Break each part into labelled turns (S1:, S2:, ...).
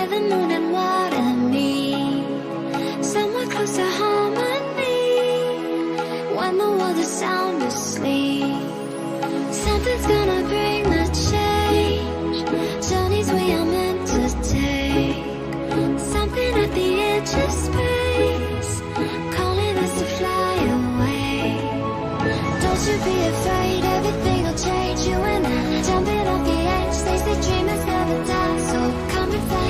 S1: where the moon and water meet, somewhere close to harmony, when the world is sound asleep. Something's gonna bring the change, journeys we are meant to take, something at the edge of space, calling us to fly away. Don't you be afraid, everything will change. You and I, jumping off the edge, they say dreamers never die. So come and fly,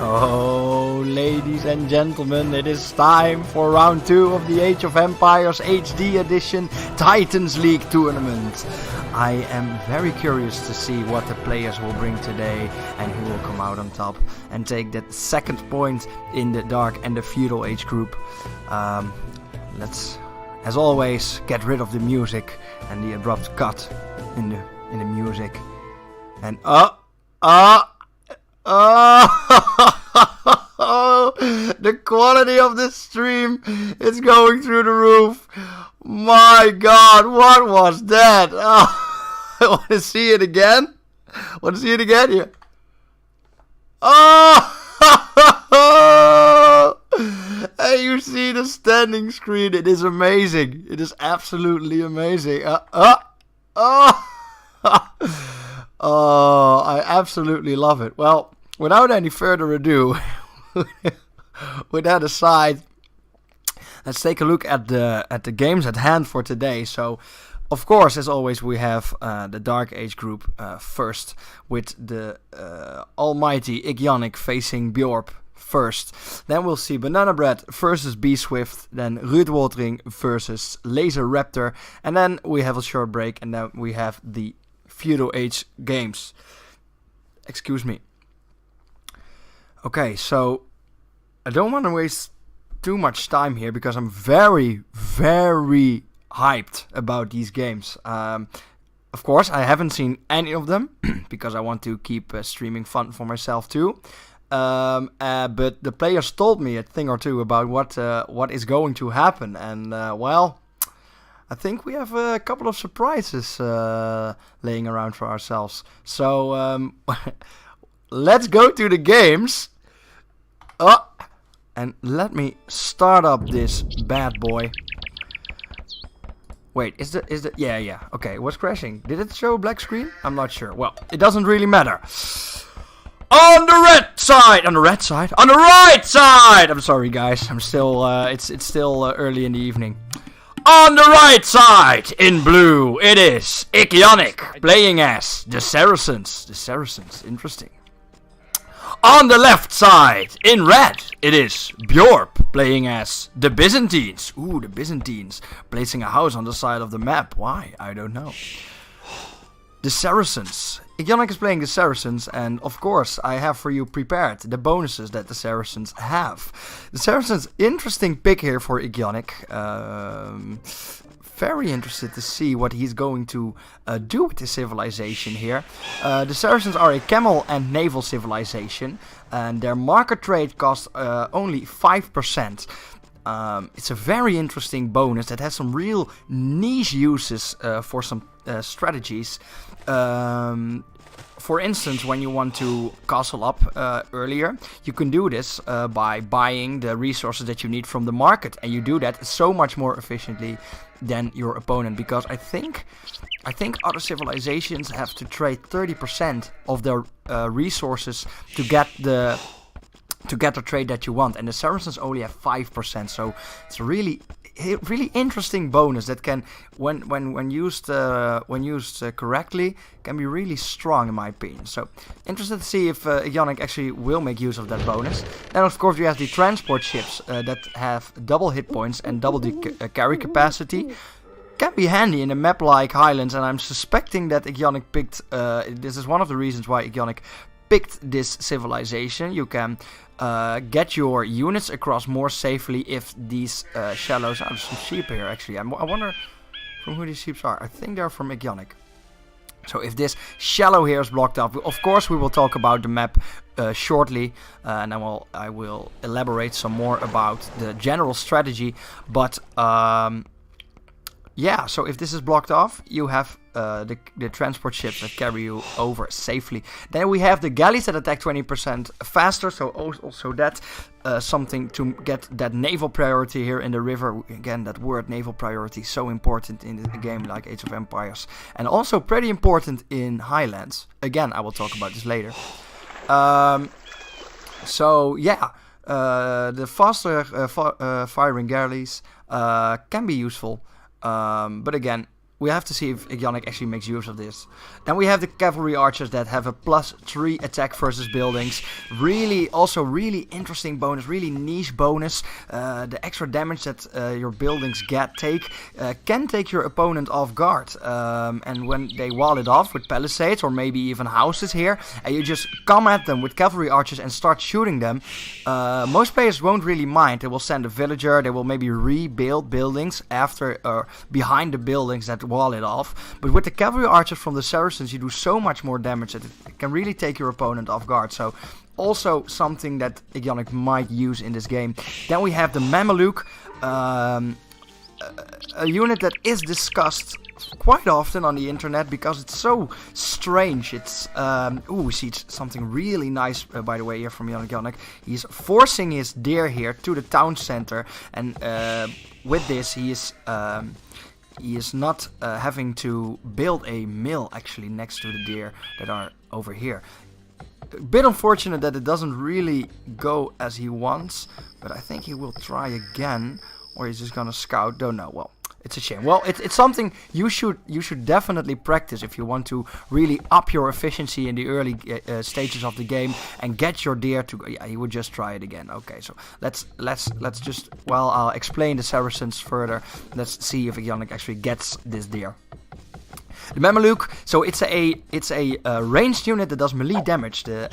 S2: Oh, ladies and gentlemen, it is time for round 2 of the Age of Empires HD Edition Titans League tournament. I am very curious to see what the players will bring today and who will come out on top and take that second point in the Dark and the Feudal Age group. Let's, as always, get rid of the music and the abrupt cut in the music. And the quality of this stream is going through the roof. My God, what was that? I want to see it again. Want to see it again? Yeah. Oh! And you see the standing screen. It is amazing. It is absolutely amazing. Oh, I absolutely love it. Well, without any further ado, with that aside, let's take a look at the games at hand for today. So, of course, as always, we have the Dark Age group first, with the almighty Igionic facing Bjorp first. Then we'll see Banana Bread versus B-Swift, then Ruudwoltering versus Laser Raptor, and then we have a short break, and then we have the Feudal Age games. Excuse me. Okay, so I don't want to waste too much time here because I'm very, very hyped about these games. Of course, I haven't seen any of them because I want to keep streaming fun for myself too. But the players told me a thing or two about what is going to happen, and well, I think we have a couple of surprises laying around for ourselves. So let's go to the games. And let me start up this bad boy. Wait, is the yeah, okay, it was crashing. Did it show a black screen? I'm not sure. Well, it doesn't really matter. On the right side, on the right side. I'm sorry, guys. I'm still it's still early in the evening. On the right side, in blue, it is Igionic playing as the Saracens. The Saracens, interesting. On the left side, in red, it is Bjorp playing as the Byzantines. Ooh, the Byzantines, placing a house on the side of the map. Why? I don't know. The Saracens. Igionic is playing the Saracens, and of course I have for you prepared the bonuses that the Saracens have. The Saracens, interesting pick here for Igionic. Very interested to see what he's going to do with this civilization here. The Saracens are a camel and naval civilization, and their market trade costs only 5%. It's a very interesting bonus that has some real niche uses for some strategies. For instance, when you want to castle up earlier, you can do this by buying the resources that you need from the market, and you do that so much more efficiently than your opponent, because I think other civilizations have to trade 30% of their resources to get the trade that you want, and the Saracens only have 5%. So it's a really interesting bonus that can, when used correctly, can be really strong in my opinion. So interested to see if Igionic actually will make use of that bonus. Then of course we have the transport ships that have double hit points and double the carry capacity. Can be handy in a map like Highlands, and I'm suspecting that Igionic picked. This is one of the reasons why Igionic picked this civilization. You can get your units across more safely if these shallows. There's some sheep here actually. I wonder from who these sheep are. I think they're from Igionic. So if this shallow here is blocked up, of course we will talk about the map shortly, and I will elaborate some more about the general strategy. But yeah, so if this is blocked off, you have the transport ships that carry you over safely. Then we have the galleys that attack 20% faster, so also that's something to get that naval priority here in the river. Again, that word naval priority, so important in a game like Age of Empires, and also pretty important in Highlands. Again, I will talk about this later. So yeah, the faster firing galleys can be useful. But again, we have to see if Ionic actually makes use of this. Then we have the cavalry archers that have a +3 attack versus buildings. Really interesting bonus, really niche bonus. The extra damage that your buildings can take your opponent off guard. And when they wall it off with palisades or maybe even houses here, and you just come at them with cavalry archers and start shooting them, most players won't really mind. They will send a villager, they will maybe rebuild buildings after or behind the buildings that wall it off. But with the cavalry archers from the Saracens, you do so much more damage that it can really take your opponent off guard. So also something that Ionic might use in this game. Then we have the Mameluke, a unit that is discussed quite often on the internet because it's so strange. It's we see something really nice by the way here from Ionic. He's forcing his deer here to the town center, and with this he is not having to build a mill actually next to the deer that are over here. A bit unfortunate that it doesn't really go as he wants, but I think he will try again, or he's just gonna scout. Don't know. Well, it's a shame. Well, it's something you should definitely practice if you want to really up your efficiency in the early stages of the game and get your deer to. Yeah, he would just try it again. Okay, so let's just. Well, I'll explain the Saracens further. Let's see if Ionic actually gets this deer. The Mameluke, so it's a ranged unit that does melee damage. The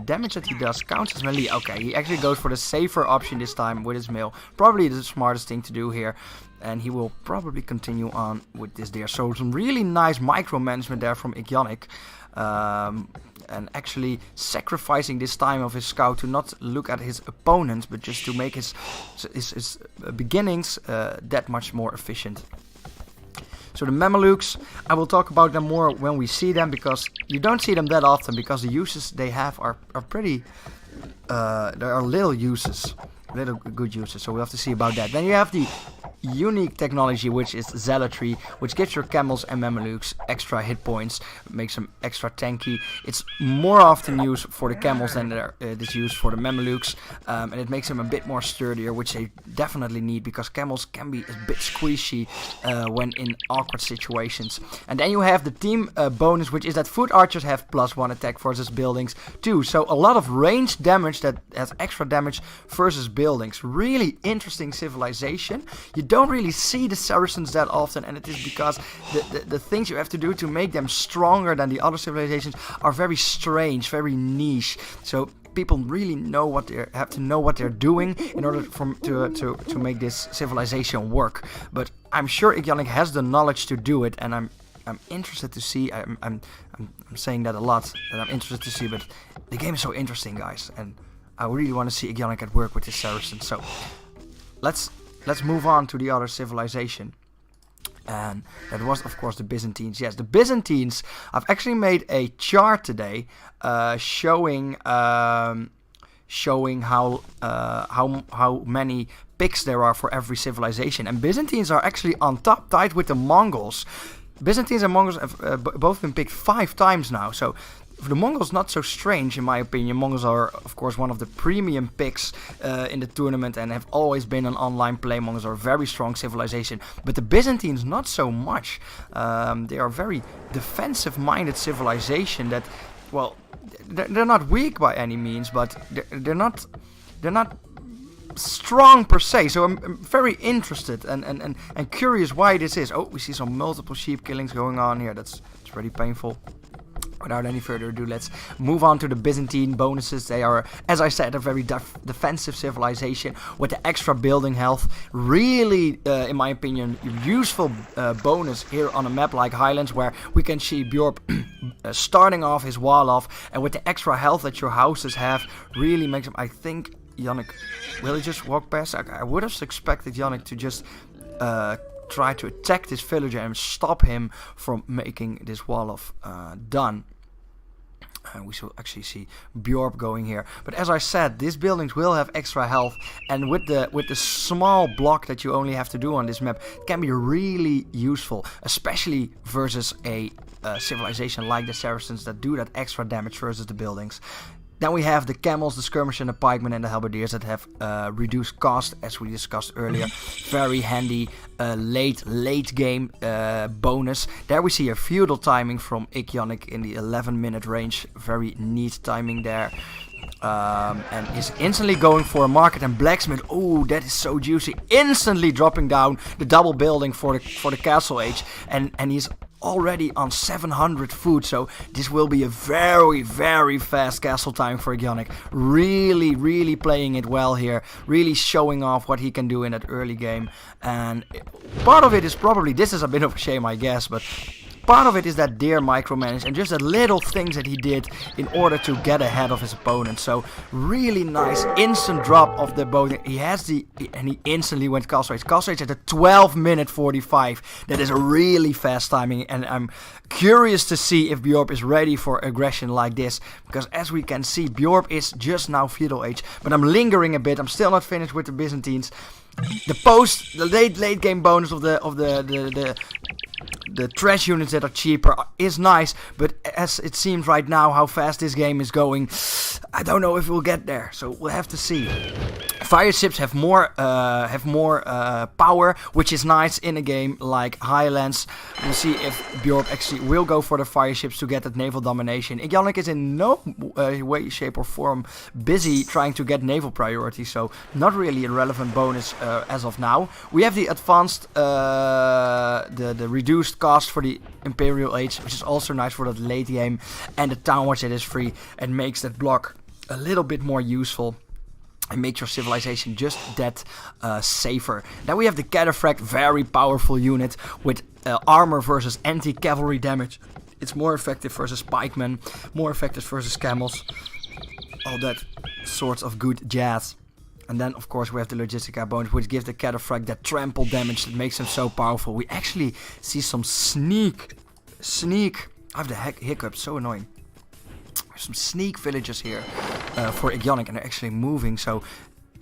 S2: damage that he does counts as melee. Okay, he actually goes for the safer option this time with his mill. Probably the smartest thing to do here. And he will probably continue on with this there. So some really nice micromanagement there from Ionic. And actually sacrificing this time of his scout to not look at his opponents, but just to make his beginnings that much more efficient. So the Mamelukes, I will talk about them more when we see them, because you don't see them that often, because the uses they have are pretty, there are little good uses, so we'll have to see about that. Then you have the unique technology, which is Zealotry, which gives your camels and Mamelukes extra hit points, makes them extra tanky. It's more often used for the camels than it is used for the Mamelukes, and it makes them a bit more sturdier, which they definitely need, because camels can be a bit squishy when in awkward situations. And then you have the team bonus, which is that foot archers have +1 attack versus buildings too, so a lot of ranged damage that has extra damage versus buildings. Really interesting civilization. You don't really see the Saracens that often, and it is because the things you have to do to make them stronger than the other civilizations are very strange, very niche. So people really have to know what they're doing in order to make this civilization work. But I'm sure Ionic has the knowledge to do it, and I'm interested to see. I'm saying that a lot, that I'm interested to see, but the game is so interesting, guys, and I really want to see Ionic at work with the Saracens. So let's move on to the other civilization. And that was, of course, the Byzantines. Yes, the Byzantines. I've actually made a chart today showing how many picks there are for every civilization. And Byzantines are actually on top, tied with the Mongols. Byzantines and Mongols have both been picked 5 times now. So for the Mongols, not so strange in my opinion. Mongols are, of course, one of the premium picks in the tournament and have always been an online play. Mongols are a very strong civilization, but the Byzantines not so much. They are a very defensive-minded civilization that, well, they're not weak by any means, but they're not strong per se. So I'm very interested and curious why this is. Oh, we see some multiple sheep killings going on here. It's pretty painful. Without any further ado, let's move on to the Byzantine bonuses. They are, as I said, a very defensive civilization with the extra building health. Really, in my opinion, useful bonus here on a map like Highlands, where we can see Bjorp starting off his wall off, and with the extra health that your houses have, really makes him. I think Ionic, will he just walk past? I would have expected Ionic to just try to attack this villager and stop him from making this wall off done. We shall actually see Bjorp going here. But as I said, these buildings will have extra health, and with the small block that you only have to do on this map, it can be really useful, especially versus a civilization like the Saracens that do that extra damage versus the buildings. Then we have the camels, the skirmishers, and the pikemen, and the halberdiers that have reduced cost, as we discussed earlier. Very handy late game bonus. There we see a feudal timing from Ikionic in the 11-minute range. Very neat timing there. And is instantly going for a market and blacksmith. Oh, that is so juicy. Instantly dropping down the double building for the castle age, and he's already on 700 food, so this will be a very fast castle time for Ikionic. Really playing it well here, really showing off what he can do in that early game. And part of it is probably, this is a bit of a shame I guess, but part of it is that deer micromanage and just the little things that he did in order to get ahead of his opponent. So really nice instant drop of the bow. He instantly went castle age. Castle age at a 12-minute 45. That is a really fast timing, and I'm curious to see if Bjorp is ready for aggression like this, because as we can see, Bjorp is just now feudal age. But I'm lingering a bit. I'm still not finished with the Byzantines. The late game bonus of the trash units that are cheaper is nice, but as it seems right now how fast this game is going, I don't know if we'll get there, so we'll have to see. Fire ships have more power, which is nice in a game like Highlands. We'll see if Bjorp actually will go for the fire ships to get that naval domination. Ikionic is in no way, shape or form busy trying to get naval priority, so not really a relevant bonus as of now. We have the advanced, the reduced cost for the Imperial Age, which is also nice for that late game, and the town watch that is free and makes that block a little bit more useful and makes your civilization just that safer. Then we have the Cataphract, very powerful unit with armor versus anti-cavalry damage. It's more effective versus pikemen, more effective versus camels, all that sorts of good jazz. And then of course we have the Logistica bonus, which gives the Cataphract that trample damage that makes him so powerful. We actually see some sneak. I have the hiccups, so annoying. There's some sneak villages here for Ikionic, and they're actually moving. So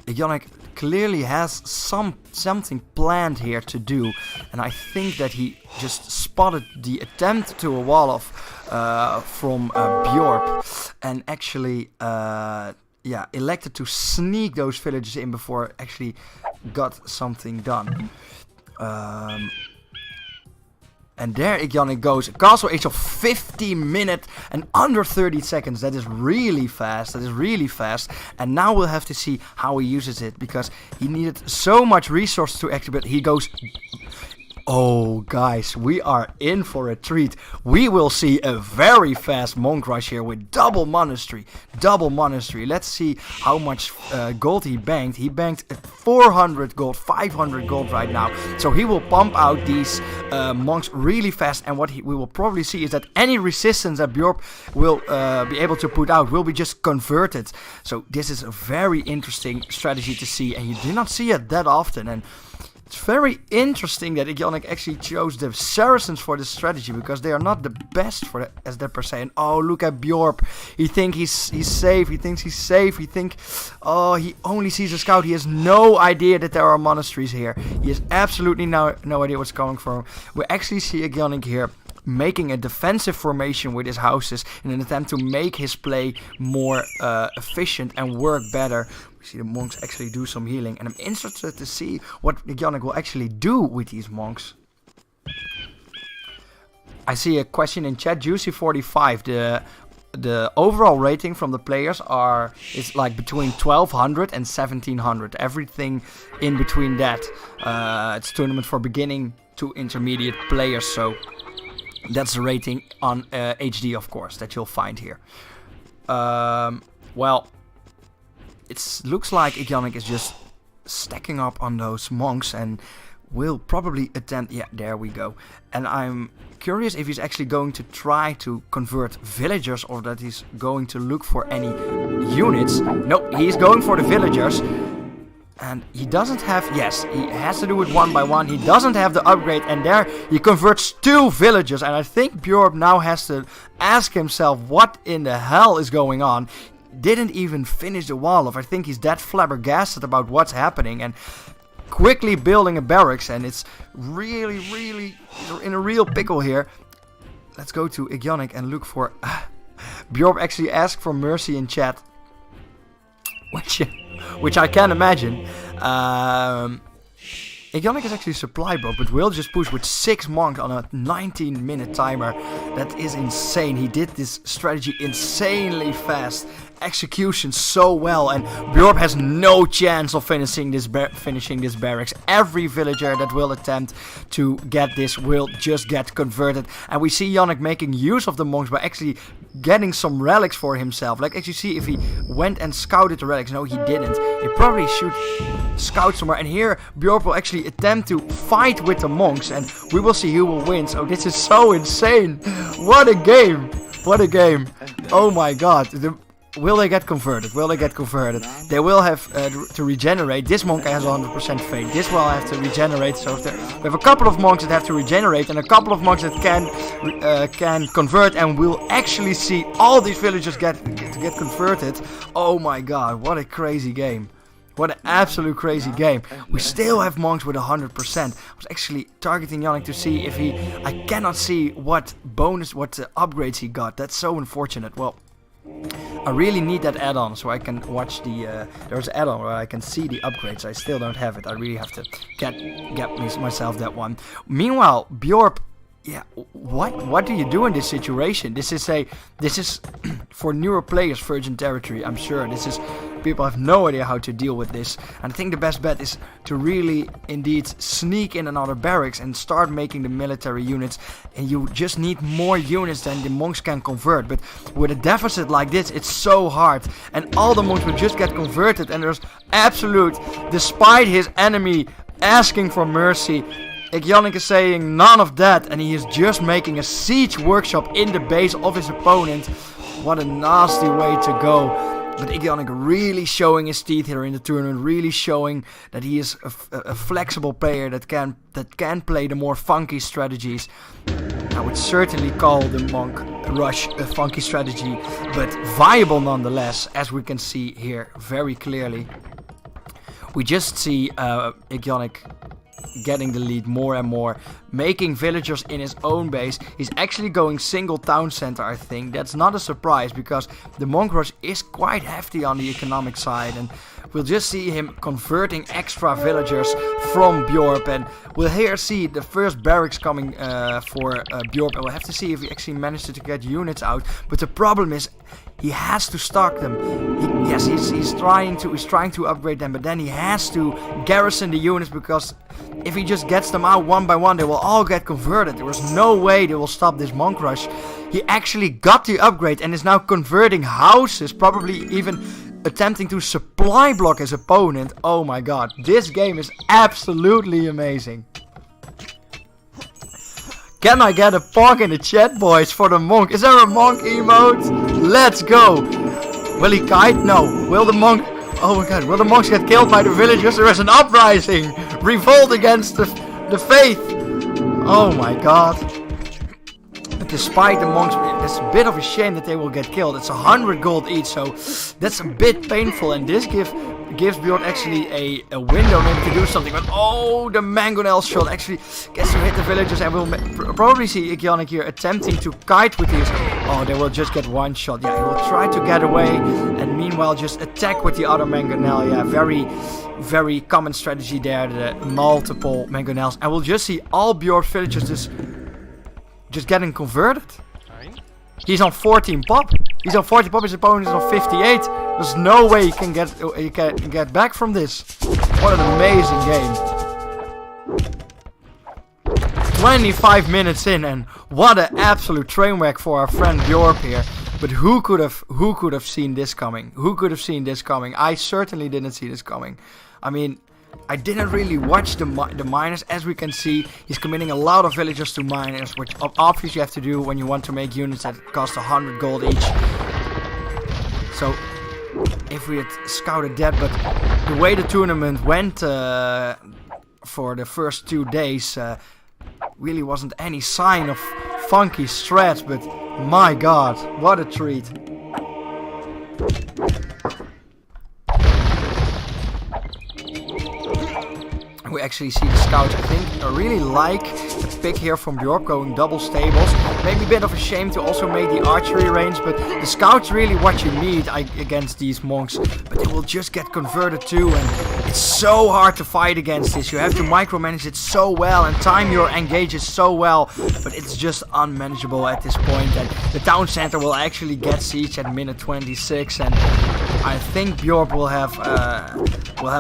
S2: Ikionic clearly has something planned here to do, and I think that he just spotted the attempt to a wall off from Bjorp, and actually elected to sneak those villages in before actually got something done. And there Ikionic goes. A castle age of 50 minutes and under 30 seconds. That is really fast. And now we'll have to see how he uses it, because he needed so much resource to activate. He goes... Oh, guys, we are in for a treat. We will see a very fast monk rush here with double monastery. Let's see how much gold he banked. He banked 400 gold, 500 gold right now. So he will pump out these monks really fast. And what we will probably see is that any resistance that Bjorp will be able to put out will be just converted. So this is a very interesting strategy to see, and you do not see it that often. And it's very interesting that Ikionic actually chose the Saracens for this strategy, because they are not the best for that, as that per se. And oh, look at Bjorp. He thinks he's safe. He thinks he's safe. He only sees a scout. He has no idea that there are monasteries here. He has absolutely no idea what's coming from. We actually see Ikionic here making a defensive formation with his houses in an attempt to make his play more efficient and work better. We see the monks actually do some healing, and I'm interested to see what Ikionic will actually do with these monks. I see a question in chat, Juicy45. The overall rating from the players is like between 1200 and 1700. Everything in between that. It's a tournament for beginning to intermediate players, so that's the rating on HD, of course, that you'll find here. Well, it looks like Ikionic is just stacking up on those monks and will probably attempt... Yeah, there we go. And I'm curious if he's actually going to try to convert villagers, or that he's going to look for any units. No, he's going for the villagers. And he doesn't have... Yes, he has to do it one by one. He doesn't have the upgrade. And there he converts 2 villagers. And I think Bjorp now has to ask himself what in the hell is going on. Didn't even finish the wall off. I think he's that flabbergasted about what's happening. And quickly building a barracks. And it's really in a real pickle here. Let's go to Ikionic and look for... Bjorp actually asked for mercy in chat. which I can imagine. Ionic is actually supply block, but will just push with 6 monks on a 19-minute timer. That is insane. He did this strategy insanely fast. Execution so well, and Bjorp has no chance of finishing this barracks. Every villager that will attempt to get this will just get converted, and we see Ionic making use of the monks by actually getting some relics for himself. Like, as you see, if he went and scouted the relics, no, he didn't. He probably should scout somewhere, and here Bjorp will actually attempt to fight with the monks, and we will see who will win. So this is so insane. What a game. What a game. Oh my god. Will they get converted? Will they get converted? They will have to regenerate. This monk has 100% fate. This will have to regenerate. So we have a couple of monks that have to regenerate, and a couple of monks that can convert, and we'll actually see all these villagers get converted. Oh my god, what a crazy game. What an absolute crazy game. We still have monks with 100%. I was actually targeting Ionic to see if I cannot see what upgrades he got. That's so unfortunate. Well, I really need that add-on so I can watch there's an add-on where I can see the upgrades. I still don't have it. I really have to get myself that one. Meanwhile, Bjorp, yeah, what do you do in this situation? This is for newer players, virgin territory. I'm sure people have no idea how to deal with this, and I think the best bet is to really indeed sneak in another barracks and start making the military units, and you just need more units than the monks can convert. But with a deficit like this, it's so hard, and all the monks will just get converted, and there's absolute, despite his enemy asking for mercy, Ionic is saying none of that, and he is just making a siege workshop in the base of his opponent. What a nasty way to go. But Ionic really showing his teeth here in the tournament, really showing that he is a flexible player that can play the more funky strategies. I would certainly call the Monk Rush a funky strategy, but viable nonetheless, as we can see here very clearly. We just see Ionic getting the lead more and more, making villagers in his own base. He's actually going single town center, I think. That's not a surprise, because the Monk Rush is quite hefty on the economic side, and we'll just see him converting extra villagers from Bjorp, and we'll here see the first barracks coming for Bjorp, and we'll have to see if he actually manages to get units out. But the problem is, he has to stock them. He's trying to upgrade them, but then he has to garrison the units, because if he just gets them out one by one, they will all get converted. There is no way they will stop this Monk Rush. He actually got the upgrade and is now converting houses, probably even attempting to supply block his opponent. Oh my god, this game is absolutely amazing. Can I get a pog in the chat, boys, for the monk? Is there a monk emote? Let's go. Will he kite? No. Will the monk... Oh my god, will the monks get killed by the villagers? There is an uprising! Revolt against the faith! Oh my god. But despite the monks, it's a bit of a shame that they will get killed. It's 100 gold each, so that's a bit painful, and this gives Bjorn actually a window maybe to do something. But oh, the mangonel shot actually gets to hit the villagers, and we'll probably see Ionic here attempting to kite with these. Oh, they will just get one shot. Yeah, he will try to get away, and meanwhile just attack with the other mangonel. Yeah, very, very common strategy there, the multiple mangonels. And we'll just see all Bjorn's villagers just getting converted. He's on 14 pop. He's on 40 pop. His opponent is on 58. There's no way he can get back from this. What an amazing game. 25 minutes in, and what an absolute train wreck for our friend Bjorp here. But who could have seen this coming? Who could have seen this coming? I certainly didn't see this coming. I mean, I didn't really watch the miners. As we can see, he's committing a lot of villagers to miners, which obviously you have to do when you want to make units that cost 100 gold each. So, if we had scouted that, but the way the tournament went for the first 2 days, really wasn't any sign of funky strats, but my god, what a treat. We actually see the scouts, I think, I really like the pick here from Bjork going double stables. maybe a bit of a shame to also make the archery range, but the scout's really what you need against these monks. But they will just get converted too, and it's so hard to fight against this. You have to micromanage it so well and time your engages so well, but it's just unmanageable at this point. And the town center will actually get siege at minute 26, and I think Bjorp will have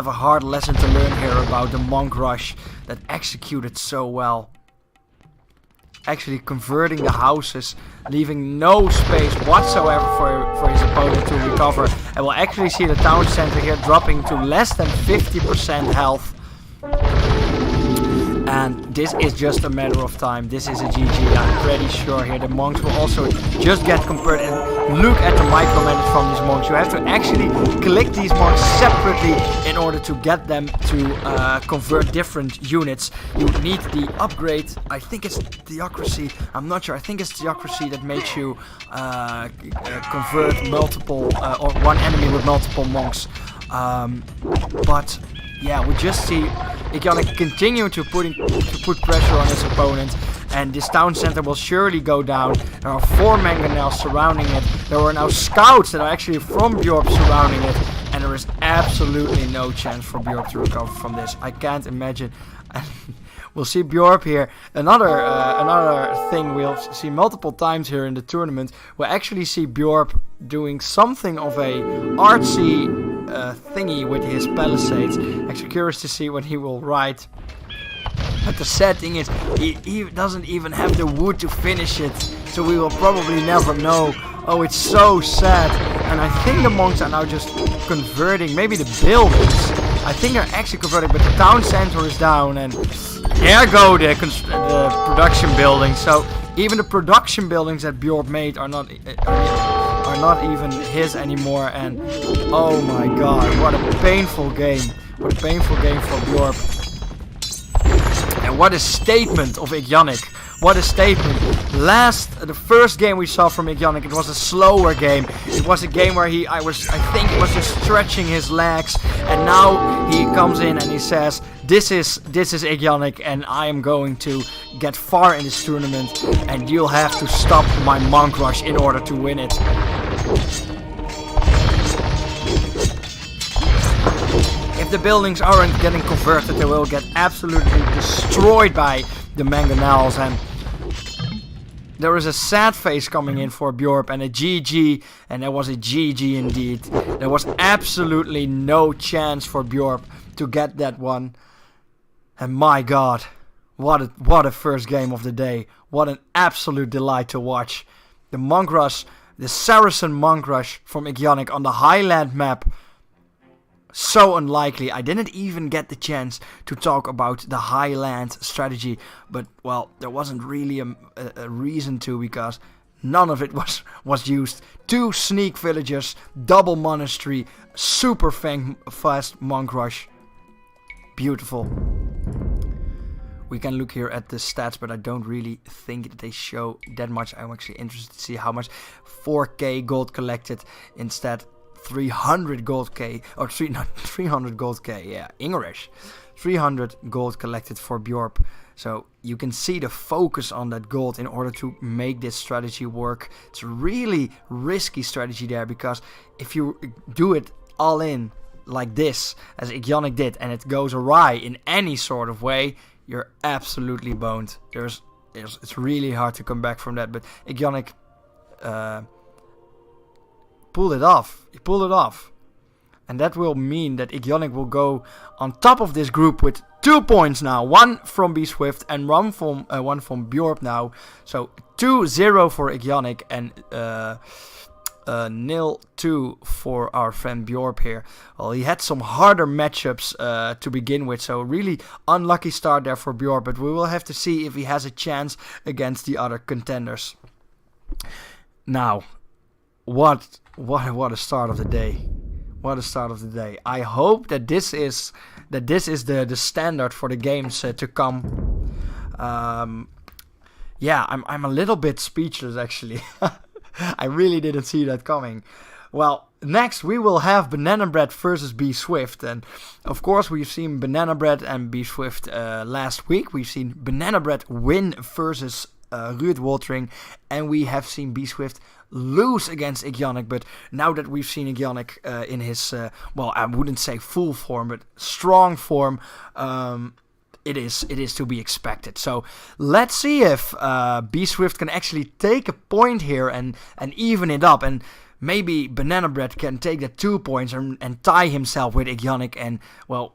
S2: a hard lesson to learn here about the monk rush that executed so well. Actually converting the houses, leaving no space whatsoever for his opponent to recover. And we'll actually see the town center here dropping to less than 50% health. And this is just a matter of time. This is a GG, I'm pretty sure here. The monks will also just get converted. And look at the micromanage from these monks. You have to actually click these monks separately in order to get them to convert different units. You need the upgrade. I think it's theocracy. I'm not sure. I think it's theocracy that makes you convert multiple or one enemy with multiple monks. But yeah, we just see Ickonic continue to put pressure on his opponent, and this town center will surely go down. There are 4 mangonels surrounding it. There are now scouts that are actually from Bjorp surrounding it, and there is absolutely no chance for Bjorp to recover from this. I can't imagine. We'll see Bjorp here. Another thing we'll see multiple times here in the tournament. We'll actually see Bjorp doing something of a artsy thingy with his palisades. Actually curious to see what he will write. But the sad thing is, he doesn't even have the wood to finish it. So we will probably never know. Oh, it's so sad. And I think the monks are now just converting maybe the buildings. I think they're actually converting, but the town center is down, and there go the production buildings. So even the production buildings that Bjorp made are not even his anymore. And oh my god, what a painful game! What a painful game for Bjorp. And what a statement of Ickonic. What a statement. The first game we saw from Ickonic, it was a slower game. It was a game where I think he was just stretching his legs. And now he comes in and he says, this is Ickonic, and I am going to get far in this tournament, and you'll have to stop my monk rush in order to win it. If the buildings aren't getting converted, they will get absolutely destroyed by the mangonels, and there is a sad face coming in for Bjorp and a GG, and there was a GG indeed. There was absolutely no chance for Bjorp to get that one. And my god, what a first game of the day. What an absolute delight to watch. The monk rush, the Saracen monk rush from Ickonic on the Highland map. So unlikely. I didn't even get the chance to talk about the Highland strategy, but well, there wasn't really a reason to, because none of it was used. 2 sneak villagers, double monastery, super fast monk rush. Beautiful. We can look here at the stats, but I don't really think that they show that much. I'm actually interested to see how much 4k gold collected instead. 300 gold K, or 300 gold K, yeah, English. 300 gold collected for Bjorp. So you can see the focus on that gold in order to make this strategy work. It's a really risky strategy there, because if you do it all in like this, as Ickonic did, and it goes awry in any sort of way, you're absolutely boned. It's really hard to come back from that, but Ickonic pulled it off. He pulled it off. And that will mean that Ickonic will go on top of this group with 2 points now. One from B Swift and one from Bjorp now. So 2-0 for Ickonic and 0-2 for our friend Bjorp here. Well, he had some harder matchups to begin with, so really unlucky start there for Bjorp, but we will have to see if he has a chance against the other contenders. Now, what a start of the day. What a start of the day. I hope that this is the standard for the games to come. Yeah, I'm a little bit speechless actually. I really didn't see that coming. Well, next we will have Banana Bread versus B Swift, and of course we've seen Banana Bread and B Swift last week. We've seen Banana Bread win versus Ruud Woltering, and we have seen B-Swift lose against Igionic. But now that we've seen Igionic in his, well, I wouldn't say full form, but strong form, it is to be expected. So let's see if B-Swift can actually take a point here and even it up, and maybe Banana Bread can take the 2 points and tie himself with Igionic, and well,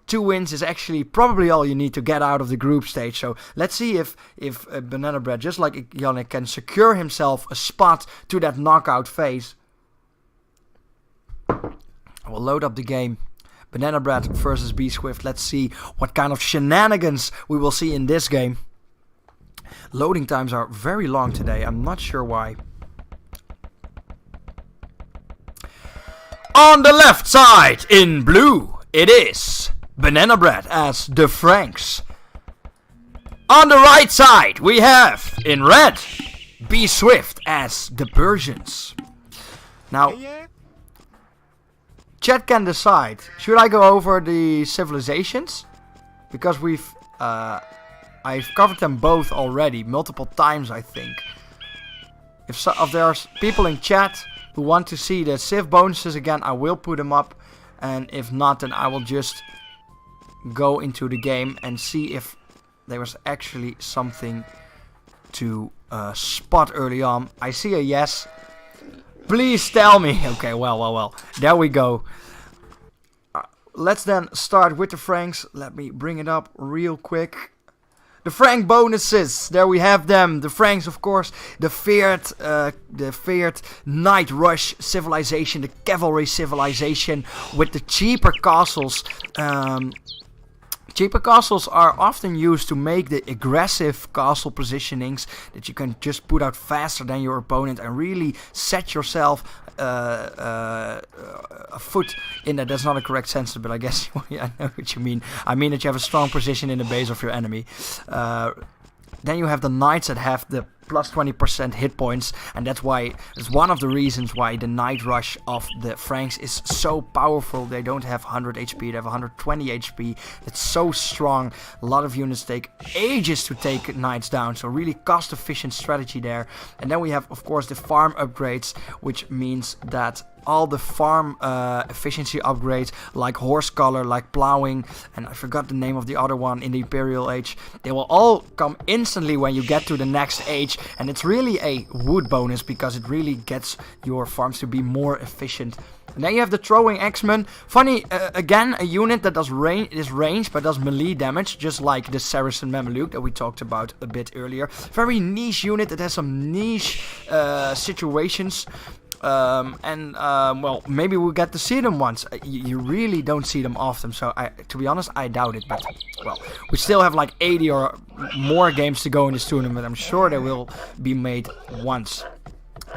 S2: 2 wins is actually probably all you need to get out of the group stage. So let's see if Banana Bread, just like Igionic, can secure himself a spot to that knockout phase. We'll load up the game. Banana Bread versus B-Swift. Let's see what kind of shenanigans we will see in this game. Loading times are very long today. I'm not sure why. On the left side, in blue, it is Banana Bread as the Franks. On the right side, we have, in red, B-Swift as the Persians. Now, chat can decide. Should I go over the civilizations? Because I've covered them both already, multiple times, I think. If there's people in chat who want to see the civ bonuses again, I will put them up. And if not, then I will just go into the game and see if there was actually something to spot early on. I see a yes. Please tell me. Okay, well. There we go. Let's then start with the Franks. Let me bring it up real quick. The Frank bonuses, there we have them. The Franks, of course, the feared Night Rush civilization, the cavalry civilization with the cheaper castles. Cheaper castles are often used to make the aggressive castle positionings that you can just put out faster than your opponent and really set yourself a foot in that. That's not a correct sentence, but I guess I know what you mean. I mean that you have a strong position in the base of your enemy. Then you have the knights that have the plus 20% hit points, and that's why it's one of the reasons why the Night Rush of the Franks is so powerful. They don't have 100 HP, they have 120 HP. It's so strong. A lot of units take ages to take knights down, so really cost efficient strategy there. And then we have, of course, the farm upgrades, which means that all the farm efficiency upgrades, like horse color, like plowing, and I forgot the name of the other one in the Imperial Age, they will all come instantly when you get to the next age, and it's really a wood bonus because it really gets your farms to be more efficient. And then you have the throwing X-Men. Funny, again, a unit that does range but does melee damage, just like the Saracen Mameluke that we talked about a bit earlier. Very niche unit that has some niche situations. Well, maybe we'll get to see them once. You really don't see them often, so to be honest, I doubt it. But, well, we still have like 80 or more games to go in this tournament. I'm sure they will be made once.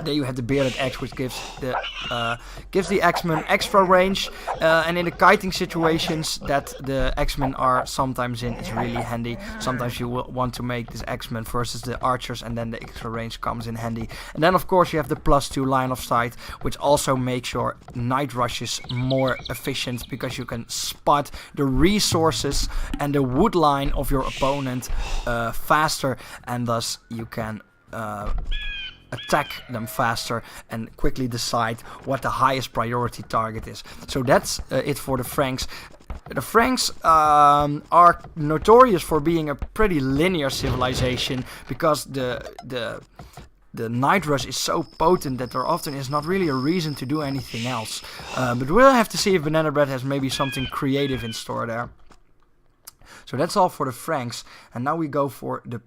S2: Then you have the Bearded Axe, which gives the X-Men extra range, and in the kiting situations that the X-Men are sometimes in, it's really handy. Sometimes you will want to make this X-Men versus the archers, and then the extra range comes in handy. And then of course you have the +2 line of sight, which also makes your night rushes more efficient because you can spot the resources and the wood line of your opponent faster, and thus you can attack them faster and quickly decide what the highest priority target is. So that's it for the Franks. The Franks are notorious for being a pretty linear civilization because the Night Rush is so potent that there often is not really a reason to do anything else. But we'll have to see if Banana Bread has maybe something creative in store there. So that's all for the Franks. And now we go for the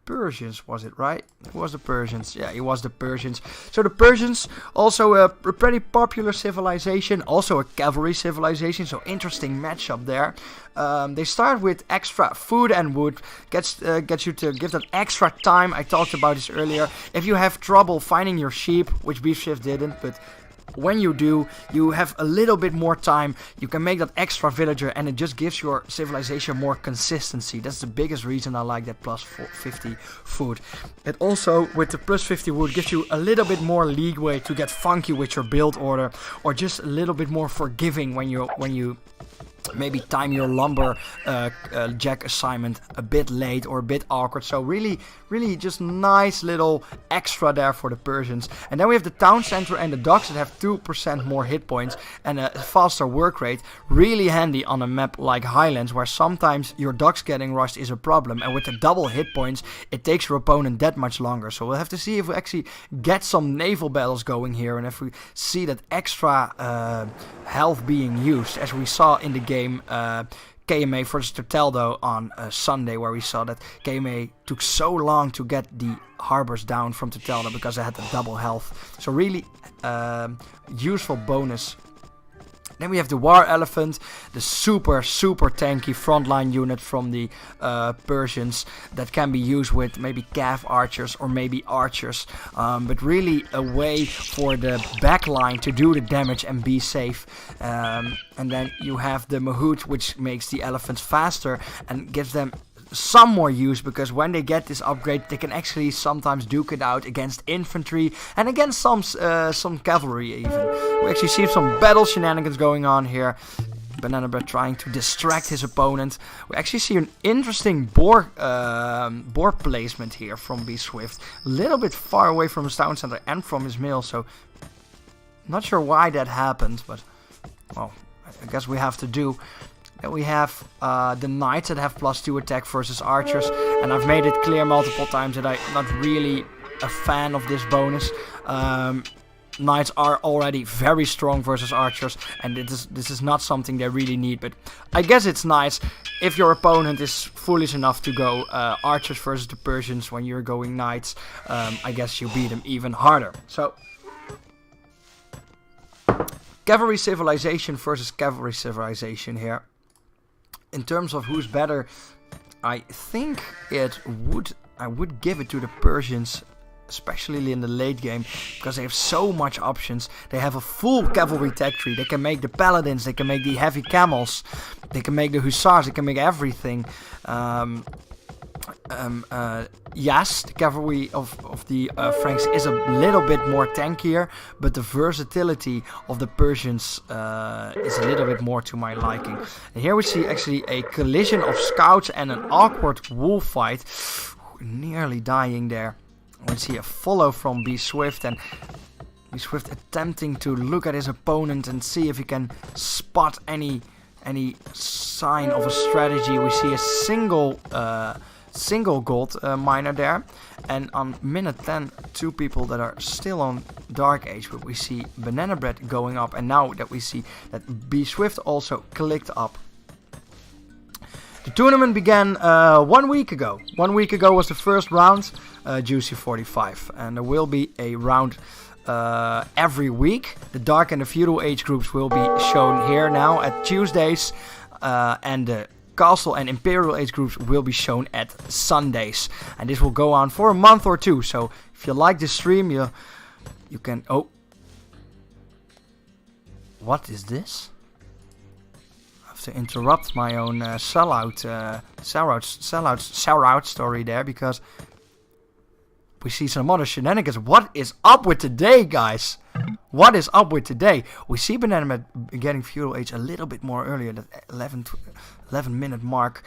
S2: Persians, was it right? It was the Persians. Yeah, it was the Persians. So the Persians, also a pretty popular civilization, also a cavalry civilization, so interesting matchup there. They start with extra food and wood, gets you to give that extra time. I talked about this earlier. If you have trouble finding your sheep, which B-Swift didn't, but when you do, you have a little bit more time. You can make that extra villager, and it just gives your civilization more consistency. That's the biggest reason I like that plus 50 food. It also, with the plus 50 wood, gives you a little bit more leeway to get funky with your build order, or just a little bit more forgiving when you maybe time your lumber jack assignment a bit late or a bit awkward. So really just nice little extra there for the Persians. And then we have the town center and the docks that have 2% more hit points and a faster work rate. Really handy on a map like Highlands, where sometimes your docks getting rushed is a problem, and with the double hit points it takes your opponent that much longer. So we'll have to see if we actually get some naval battles going here, and if we see that extra health being used, as we saw in the game KMA versus Terteldo on Sunday, where we saw that KMA took so long to get the harbors down from Terteldo because they had the double health. So really useful bonus. Then we have the War Elephant, the super tanky frontline unit from the Persians that can be used with maybe cav archers or maybe archers, but really a way for the backline to do the damage and be safe. And then you have the Mahout, which makes the elephants faster and gives them some more use, because when they get this upgrade they can actually sometimes duke it out against infantry and against some cavalry even. We actually see some battle shenanigans going on here. Banana Bread trying to distract his opponent. We actually see an interesting boar placement here from B Swift. A little bit far away from his town center and from his mill, so not sure why that happened, but well, I guess we have to do. And we have the knights that have +2 attack versus archers, and I've made it clear multiple times that I'm not really a fan of this bonus. Knights are already very strong versus archers, and this is not something they really need, but I guess it's nice if your opponent is foolish enough to go archers versus the Persians when you're going knights. I guess you beat them even harder. So cavalry civilization versus cavalry civilization here. In terms of who's better, I think I would give it to the Persians, especially in the late game, because they have so much options. They have a full cavalry tech tree. They can make the paladins, they can make the heavy camels, they can make the hussars, they can make everything. Yes, the cavalry of the Franks is a little bit more tankier, but the versatility of the Persians is a little bit more to my liking. And here we see actually a collision of scouts and an awkward wolf fight. Nearly dying there. We see a follow from B Swift, and B Swift attempting to look at his opponent and see if he can spot any sign of a strategy. We see a single gold miner there, and on minute 10 two people that are still on Dark Age, but we see Banana Bread going up, and now that we see that B Swift also clicked up. The tournament began 1 week ago. 1 week ago was the first round, Juicy 45, and there will be a round every week. The Dark and the Feudal Age groups will be shown here now at Tuesdays, and the Castle and Imperial Age groups will be shown at Sundays, and this will go on for a month or two. So if you like this stream, you can. Oh, what is this? I have to interrupt my own sellout story there, because we see some other shenanigans. What is up with today, guys? What is up with today? We see Banana getting Feudal Age a little bit more earlier, that 11 minute mark,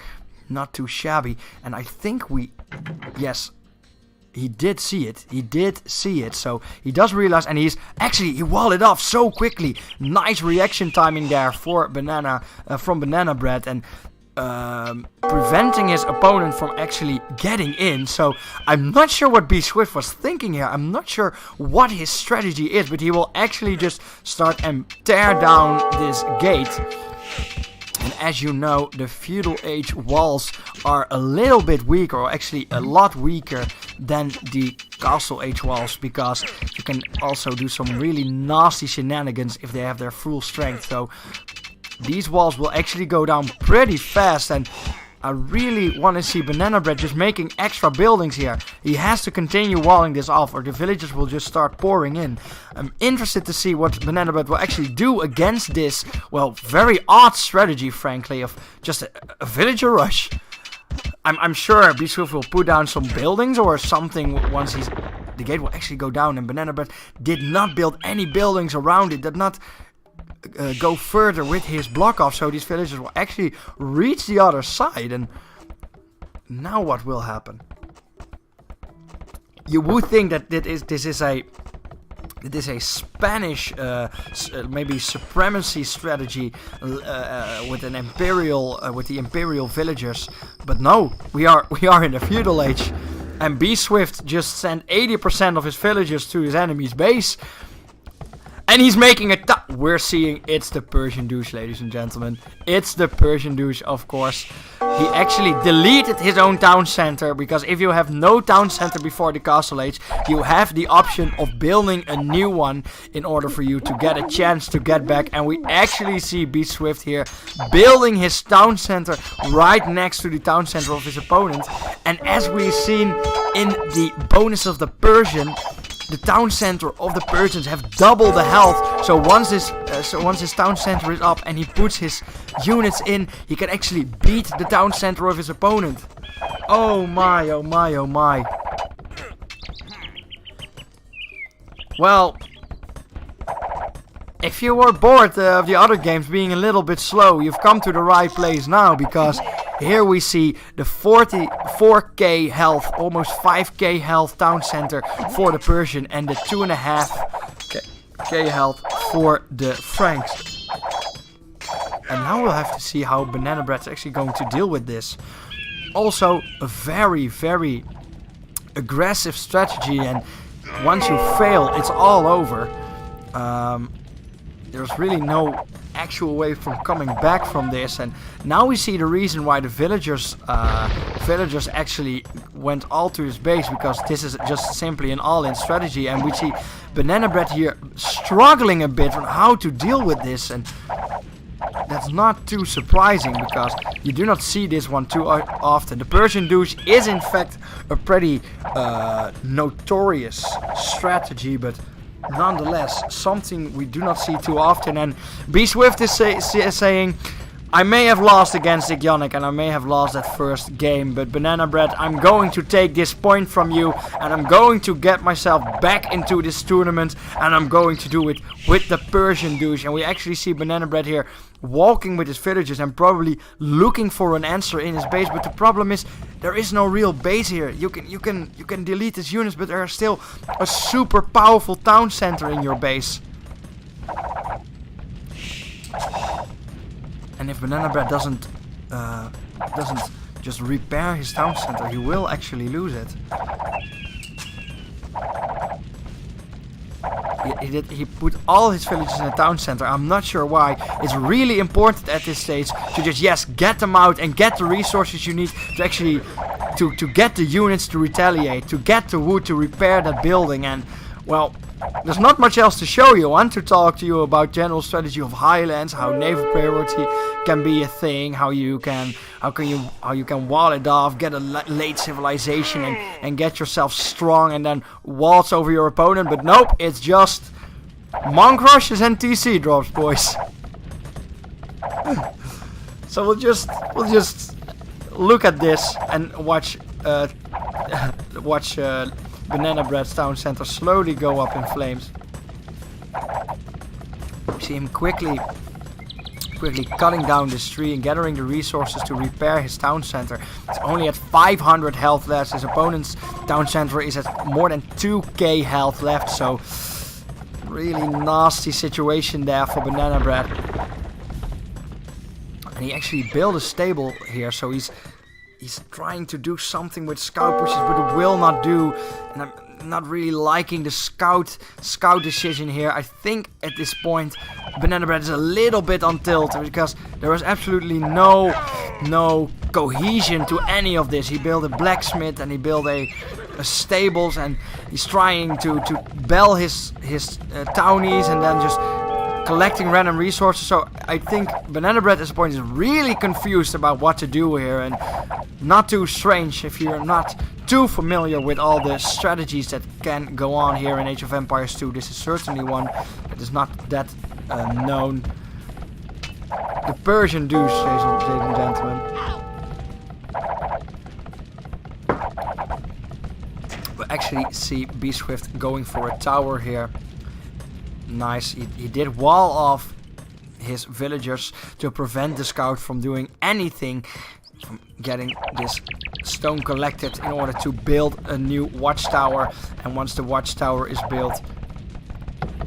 S2: not too shabby. And I think yes, he did see it. He did see it. So he does realize, and he walled it off so quickly. Nice reaction timing there for from Banana Bread, and preventing his opponent from actually getting in. So I'm not sure what B Swift was thinking here. I'm not sure what his strategy is, but he will actually just start and tear down this gate. And as you know, the Feudal Age walls are a little bit weaker, or actually a lot weaker than the Castle Age walls, because you can also do some really nasty shenanigans if they have their full strength. So these walls will actually go down pretty fast, and I really want to see Banana Bread just making extra buildings here. He has to continue walling this off, or the villagers will just start pouring in. I'm interested to see what Banana Bread will actually do against this, well, very odd strategy, frankly, of just a villager rush. I'm sure B Swift will put down some buildings or something once the gate will actually go down, and Banana Bread did not build any buildings around it, did not go further with his block off, so these villagers will actually reach the other side. And now what will happen? You would think that this is a Spanish maybe supremacy strategy with an imperial with the imperial villagers, but no, we are in the feudal age, and B Swift just sent 80% of his villagers to his enemy's base. And he's making we're seeing it's the Persian douche, ladies and gentlemen. It's the Persian douche, of course. He actually deleted his own town center, because if you have no town center before the castle age, you have the option of building a new one in order for you to get a chance to get back. And we actually see B Swift here building his town center right next to the town center of his opponent. And as we've seen in the bonus of the Persian, the town center of the Persians have double the health. So once his town center is up and he puts his units in, he can actually beat the town center of his opponent. Oh my, oh my, oh my. Well, if you were bored of the other games being a little bit slow, you've come to the right place now, because here we see the 44k health, almost 5k health town center for the Persian, and the 2.5k health for the Franks. And now we'll have to see how Banana Bread's actually going to deal with this. Also, a very, very aggressive strategy, and once you fail, it's all over. There's really no actual way from coming back from this, and now we see the reason why the villagers actually went all to his base, because this is just simply an all-in strategy. And we see Banana Bread here struggling a bit on how to deal with this, and that's not too surprising, because you do not see this one too often. The Persian douche is in fact a pretty notorious strategy, but nonetheless something we do not see too often. And B Swift is saying, I may have lost against Ionic and I may have lost that first game, but Banana Bread, I'm going to take this point from you, and I'm going to get myself back into this tournament, and I'm going to do it with the Persian douche. And we actually see Banana Bread here walking with his villagers and probably looking for an answer in his base, but the problem is there is no real base here. You can delete his units, but there is still a super powerful town center in your base. And if Banana Bread doesn't just repair his town center, he will actually lose it. He put all his villages in the town center. I'm not sure why. It's really important at this stage to just get them out and get the resources you need to actually to get the units to retaliate, to get the wood to repair that building. And well, there's not much else to show you. I want to talk to you about general strategy of Highlands, how naval priority can be a thing, how you can wall it off, get a late civilization, and get yourself strong, and then waltz over your opponent. But nope, it's just monk rushes and TC drops, boys. So we'll just look at this and watch Banana Bread's town center slowly go up in flames. We see him quickly cutting down this tree and gathering the resources to repair his town center. It's only at 500 health left. His opponent's town center is at more than 2k health left, so really nasty situation there for Banana Bread. And he actually built a stable here, so he's trying to do something with scout pushes, but it will not do. And I'm not really liking the scout decision here. I think at this point Banana Bread is a little bit on tilt, because there was absolutely no cohesion to any of this. He built a blacksmith and he built a stables, and he's trying to bell his townies and then just collecting random resources. So I think Banana Bread at this point is really confused about what to do here, and not too strange if you're not too familiar with all the strategies that can go on here in Age of Empires 2. This is certainly one that is not that known. The Persian douche, ladies and gentlemen. We actually see B Swift going for a tower here. Nice, he did wall off his villagers to prevent the scout from doing anything, from getting this stone collected in order to build a new watchtower. And once the watchtower is built,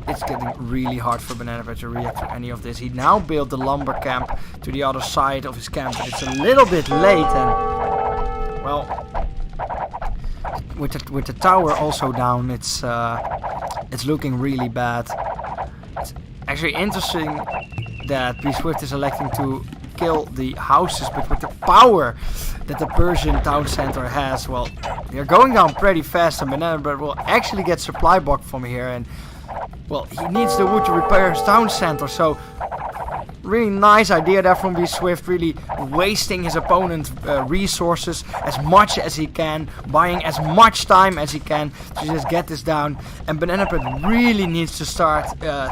S2: it's getting really hard for Banana Bread to react to any of this. He now built the lumber camp to the other side of his camp, but it's a little bit late, and well, with the tower also down, it's looking really bad. It's actually interesting that B Swift is electing to kill the houses, but with the power that the Persian town center has, well, they're going down pretty fast, and Banana Bread will actually get supply blocked from here, and well, he needs the wood to repair his town center, so really nice idea there from B Swift, really wasting his opponent's resources as much as he can, buying as much time as he can to just get this down. And Banana Bread really needs to start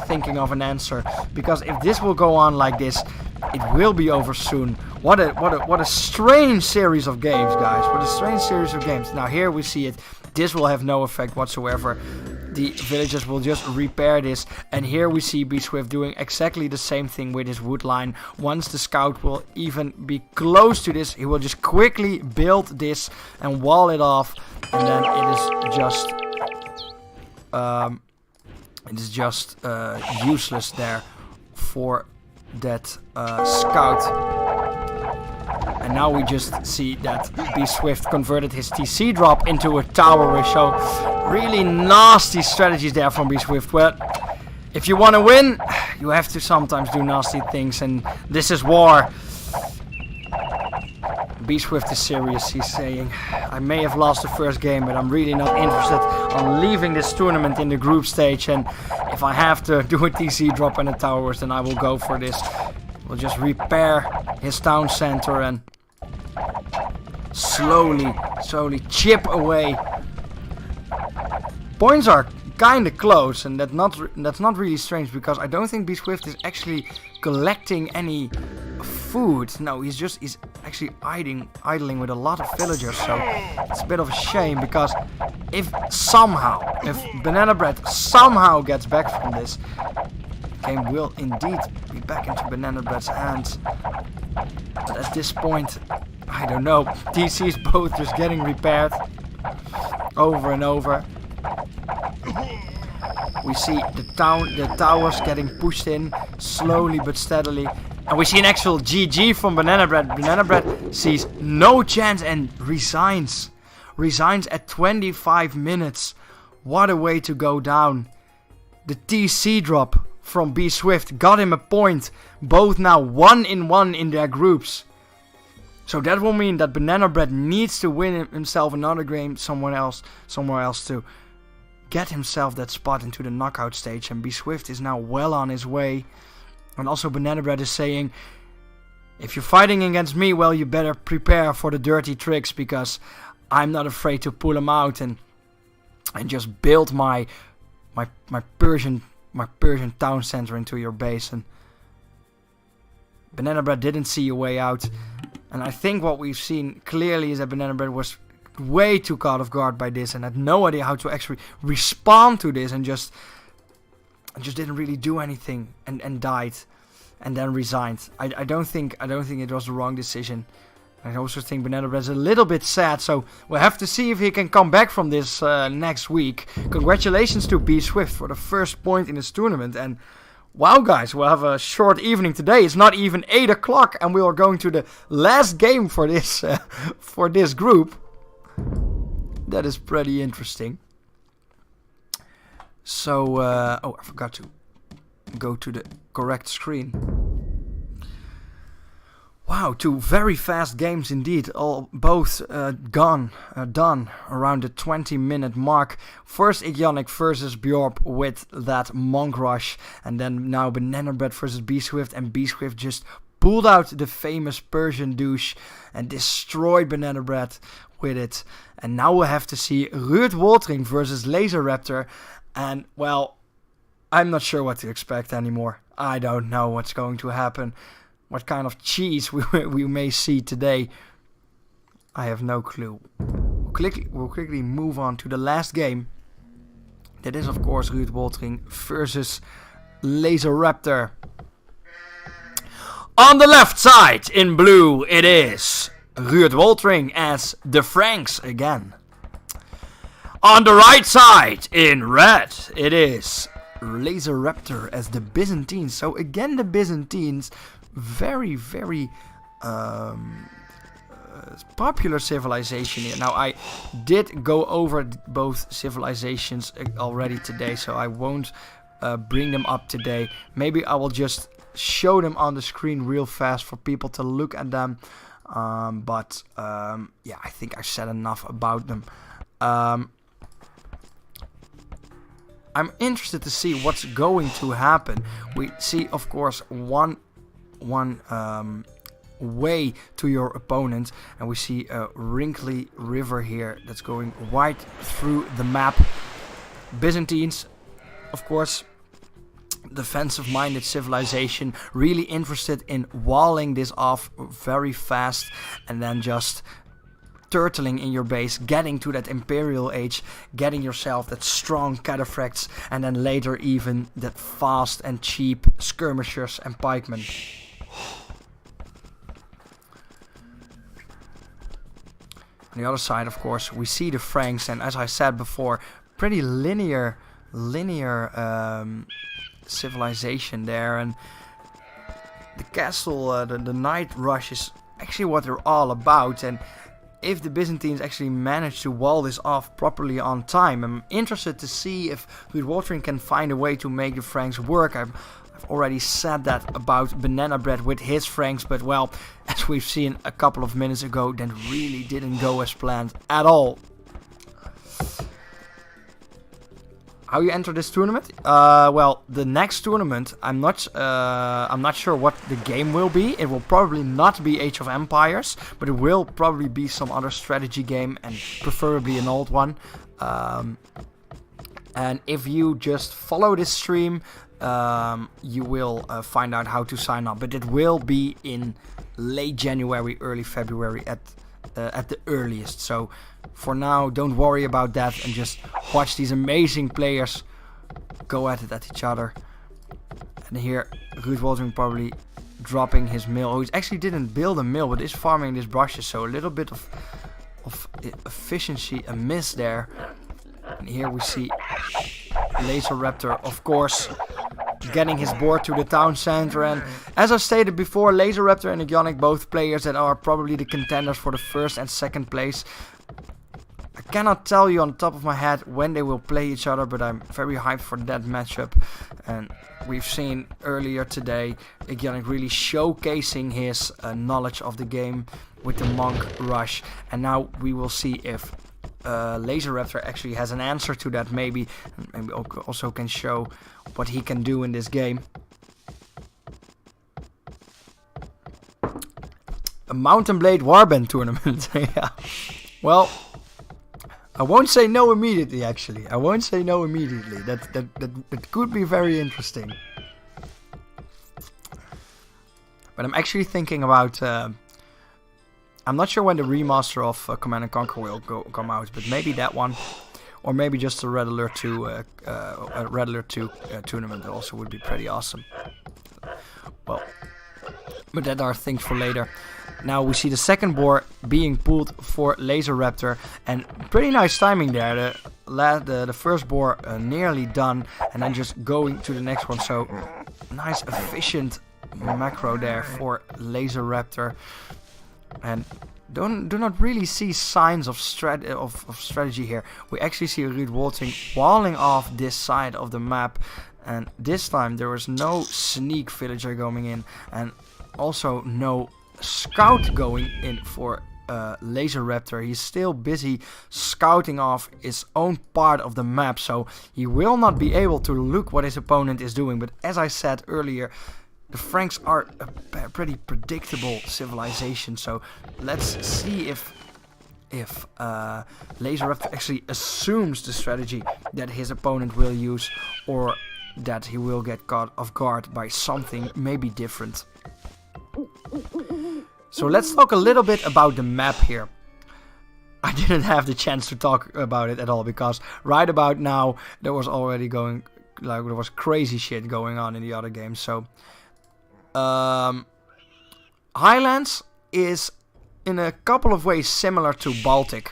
S2: thinking of an answer, because if this will go on like this, it will be over soon. What a strange series of games, guys. What a strange series of games. Now here we see it. This will have no effect whatsoever. The villagers will just repair this, and here we see B Swift doing exactly the same thing with his wood line. Once the scout will even be close to this, he will just quickly build this and wall it off, and then it is just useless there for that scout. And now we just see that B Swift converted his TC drop into a tower wish. So really nasty strategies there from B Swift. Well, if you want to win, you have to sometimes do nasty things, and this is war. B Swift is serious. He's saying, I may have lost the first game, but I'm really not interested on leaving this tournament in the group stage. And if I have to do a TC drop in the towers, then I will go for this. We'll just repair his town center and slowly chip away. Points are kind of close, and that's not really strange, because I don't think B Swift is actually collecting any food. No, he's actually idling with a lot of villagers, so it's a bit of a shame, because if Banana Bread somehow gets back from this, the game will indeed be back into Banana Bread's hands. But at this point, I don't know. TC is both just getting repaired over and over. We see the towers getting pushed in slowly but steadily. And we see an actual GG from Banana Bread. Banana Bread sees no chance and resigns. Resigns at 25 minutes. What a way to go down. The TC drop from B Swift got him a point. Both now 1-1 in their groups. So that will mean that Banana Bread needs to win himself another game somewhere else to get himself that spot into the knockout stage. And B Swift is now well on his way. And also Banana Bread is saying, if you're fighting against me, well, you better prepare for the dirty tricks, because I'm not afraid to pull him out and just build my Persian town center into your base. And Banana Bread didn't see a way out. And I think what we've seen clearly is that Banana Bread was way too caught off guard by this and had no idea how to actually respond to this, and just didn't really do anything and died and then resigned. I don't think it was the wrong decision. I also think Banana Bread is a little bit sad, so we'll have to see if he can come back from this next week. Congratulations to B Swift for the first point in this tournament. And wow, guys, we'll have a short evening today. It's not even 8 o'clock, and we are going to the last game for this group. That is pretty interesting. So, I forgot to go to the correct screen. Wow, two very fast games indeed. Both done around the 20-minute mark. First Ionic versus Bjorp with that Monk Rush, and then now Banana Bread versus B Swift, and B Swift just pulled out the famous Persian douche and destroyed Banana Bread with it. And now we'll have to see Ruud Woltering versus Laser Raptor, and well, I'm not sure what to expect anymore. I don't know what's going to happen. What kind of cheese we may see today, I have no clue. We'll quickly move on to the last game. That is, of course, Ruud Woltering versus Laser Raptor. On the left side, in blue, it is Ruud Woltering as the Franks again. On the right side, in red, it is Laser Raptor as the Byzantines. So again, the Byzantines, very, very popular civilization here. Now, I did go over both civilizations already today, so I won't bring them up today. Maybe I will just show them on the screen real fast for people to look at them. Yeah, I think I've said enough about them. I'm interested to see what's going to happen. We see, of course, one way to your opponent, and we see a wrinkly river here that's going right through the map. Byzantines, of course, defensive-minded civilization, really interested in walling this off very fast and then just turtling in your base, getting to that Imperial Age, getting yourself that strong cataphracts, and then later even that fast and cheap skirmishers and pikemen. On the other side, of course, we see the Franks, and as I said before, pretty linear civilization there, and the castle, the night rush is actually what they're all about. And if the Byzantines actually manage to wall this off properly on time, I'm interested to see if Ruud Woltering can find a way to make the Franks work. I've already said that about Banana Bread with his Franks, but well, as we've seen a couple of minutes ago, that really didn't go as planned at all. How you enter this tournament? Well, the next tournament, I'm not sure what the game will be. It will probably not be Age of Empires, but it will probably be some other strategy game, and preferably an old one. And if you just follow this stream, you will find out how to sign up. But it will be in late January, early February at the earliest. So for now, don't worry about that and just watch these amazing players go at it at each other. And here, Ruud Woltering probably dropping his mill. Oh, he actually didn't build a mill, but is farming these brushes. So a little bit of efficiency amiss there. And here we see Laser Raptor, of course, getting his board to the town center. And as I stated before, Laser Raptor and Ionic, both players that are probably the contenders for the first and second place. I cannot tell you on the top of my head when they will play each other, but I'm very hyped for that matchup. And we've seen earlier today Ionic really showcasing his knowledge of the game with the Monk Rush. And now we will see if Laser Raptor actually has an answer to that, maybe also can show what he can do in this game. A Mountain Blade Warband tournament. Yeah. Well, I won't say no immediately, actually. I won't say no immediately. That could be very interesting. But I'm actually thinking about I'm not sure when the remaster of Command & Conquer will come out, but maybe that one, or maybe just a Red Alert 2 tournament also would be pretty awesome. Well, but that are things for later. Now we see the second board being pulled for Laser Raptor, and pretty nice timing there. The first board nearly done, and then just going to the next one. So nice efficient macro there for Laser Raptor. And do not really see signs of strategy here. We actually see Ruud Woltering walling off this side of the map, and this time there was no sneak villager going in, and also no scout going in for Laser Raptor. He's still busy scouting off his own part of the map, so he will not be able to look what his opponent is doing. But as I said earlier, the Franks are a pretty predictable civilization, so let's see if Laser Raptor actually assumes the strategy that his opponent will use, or that he will get caught off guard by something maybe different. So let's talk a little bit about the map here. I didn't have the chance to talk about it at all, because right about now there was already there was crazy shit going on in the other games. So Highlands is in a couple of ways similar to Baltic.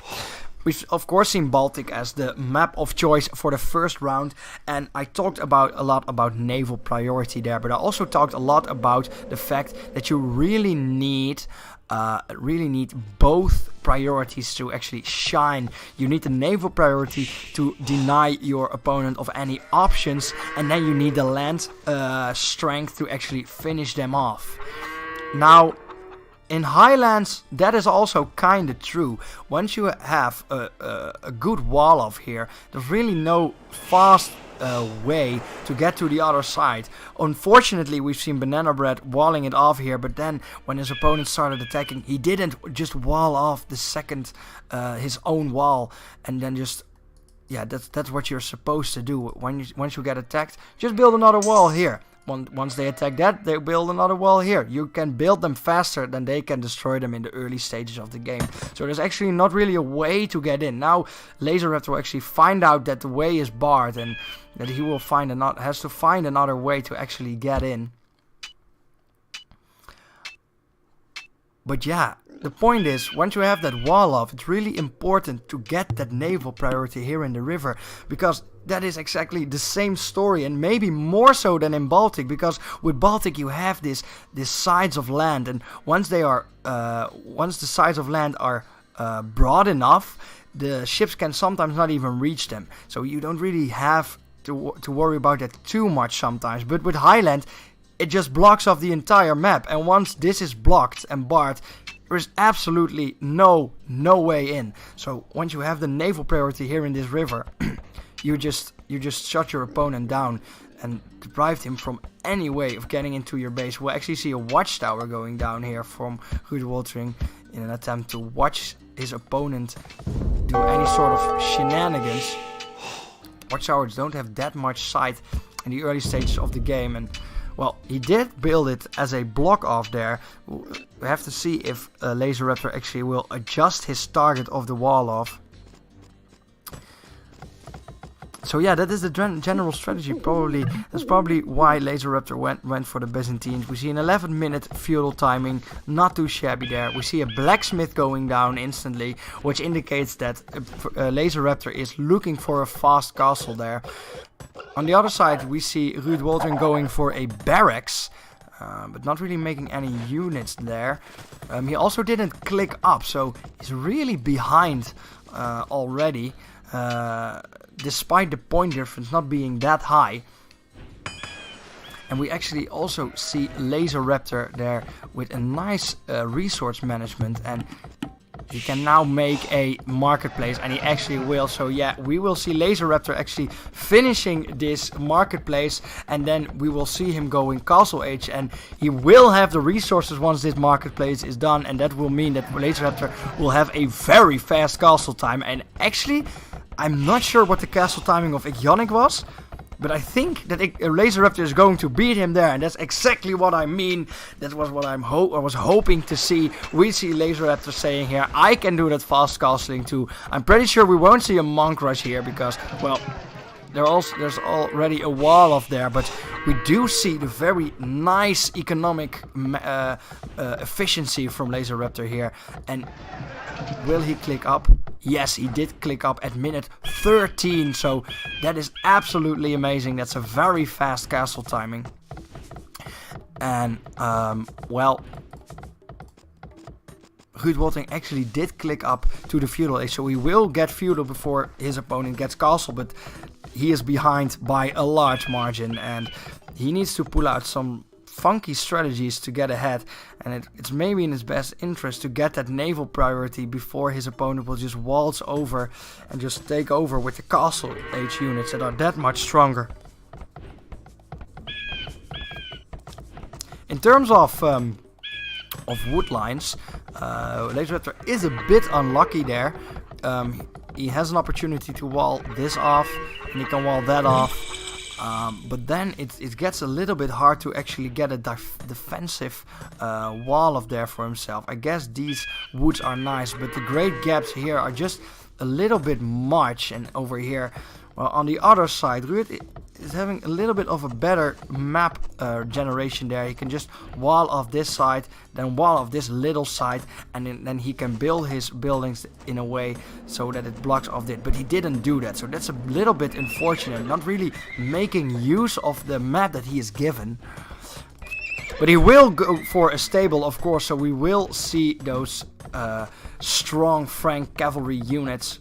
S2: We've of course seen Baltic as the map of choice for the first round, and I talked a lot about naval priority there, but I also talked a lot about the fact that you really need both priorities to actually shine. You need the naval priority to deny your opponent of any options, and then you need the land strength to actually finish them off. Now, in Highlands, that is also kind of true. Once you have a good wall off here, there's really no fast way to get to the other side. Unfortunately, we've seen Banana Bread walling it off here, but then when his opponent started attacking, he didn't just wall off the second his own wall, and then just, yeah, that's what you're supposed to do. Once you get attacked, just build another wall here. Once they attack that, they build another wall here. You can build them faster than they can destroy them in the early stages of the game. So there's actually not really a way to get in. Now Laser Raptor will actually find out that the way is barred, and that he will has to find another way to actually get in. But yeah, the point is, once you have that wall off, it's really important to get that naval priority here in the river, because that is exactly the same story, and maybe more so than in Baltic, because with Baltic you have these sides of land, and once the sides of land are broad enough, the ships can sometimes not even reach them. So you don't really have to worry about that too much sometimes. But with Highland, it just blocks off the entire map, and once this is blocked and barred, there is absolutely no way in. So once you have the naval priority here in this river, you just shut your opponent down and deprived him from any way of getting into your base. We'll actually see a watchtower going down here from Ruud Woltering in an attempt to watch his opponent do any sort of shenanigans. Watchtowers don't have that much sight in the early stages of the game, and well, he did build it as a block off there. We have to see if Laser Raptor actually will adjust his target of the wall off. So yeah, that is the general strategy. That's probably why Laser Raptor went for the Byzantines. We see an 11-minute feudal timing, not too shabby there. We see a blacksmith going down instantly, which indicates that Laser Raptor is looking for a fast castle there. On the other side, we see Ruud Woltering going for a barracks, but not really making any units there. He also didn't click up, so he's really behind already. Despite the point difference not being that high. And we actually also see Laser Raptor there with a nice resource management, and he can now make a marketplace, and he actually will. So yeah, we will see Laser Raptor actually finishing this marketplace, and then we will see him going Castle Age, and he will have the resources once this marketplace is done, and that will mean that Laser Raptor will have a very fast castle time. And actually, I'm not sure what the castle timing of Ionic was, but I think that Laser Raptor is going to beat him there, and that's exactly what I mean. That was what I was hoping to see. We see Laser Raptor saying here, I can do that fast castling too. I'm pretty sure we won't see a monk rush here because, well, there's already a wall off there, but we do see the very nice economic efficiency from Laser Raptor here. And will he click up? Yes, he did click up at minute 13, so that is absolutely amazing. That's a very fast castle timing. And, well, Ruud Woltering actually did click up to the Feudal Age, so he will get Feudal before his opponent gets Castle, but he is behind by a large margin, and he needs to pull out some funky strategies to get ahead, and it's maybe in his best interest to get that naval priority before his opponent will just waltz over and just take over with the Castle Age units that are that much stronger. In terms of wood lines, Laser Raptor is a bit unlucky there. He has an opportunity to wall this off, and he can wall that off. But then it gets a little bit hard to actually get a defensive wall of there for himself. I guess these woods are nice, but the great gaps here are just a little bit much. And over here, Well, on the other side, Ruud is having a little bit of a better map generation there. He can just wall off this side, then wall off this little side, and then he can build his buildings in a way so that it blocks off it. But he didn't do that, so that's a little bit unfortunate. Not really making use of the map that he is given. But he will go for a stable, of course, so we will see those strong Frank cavalry units.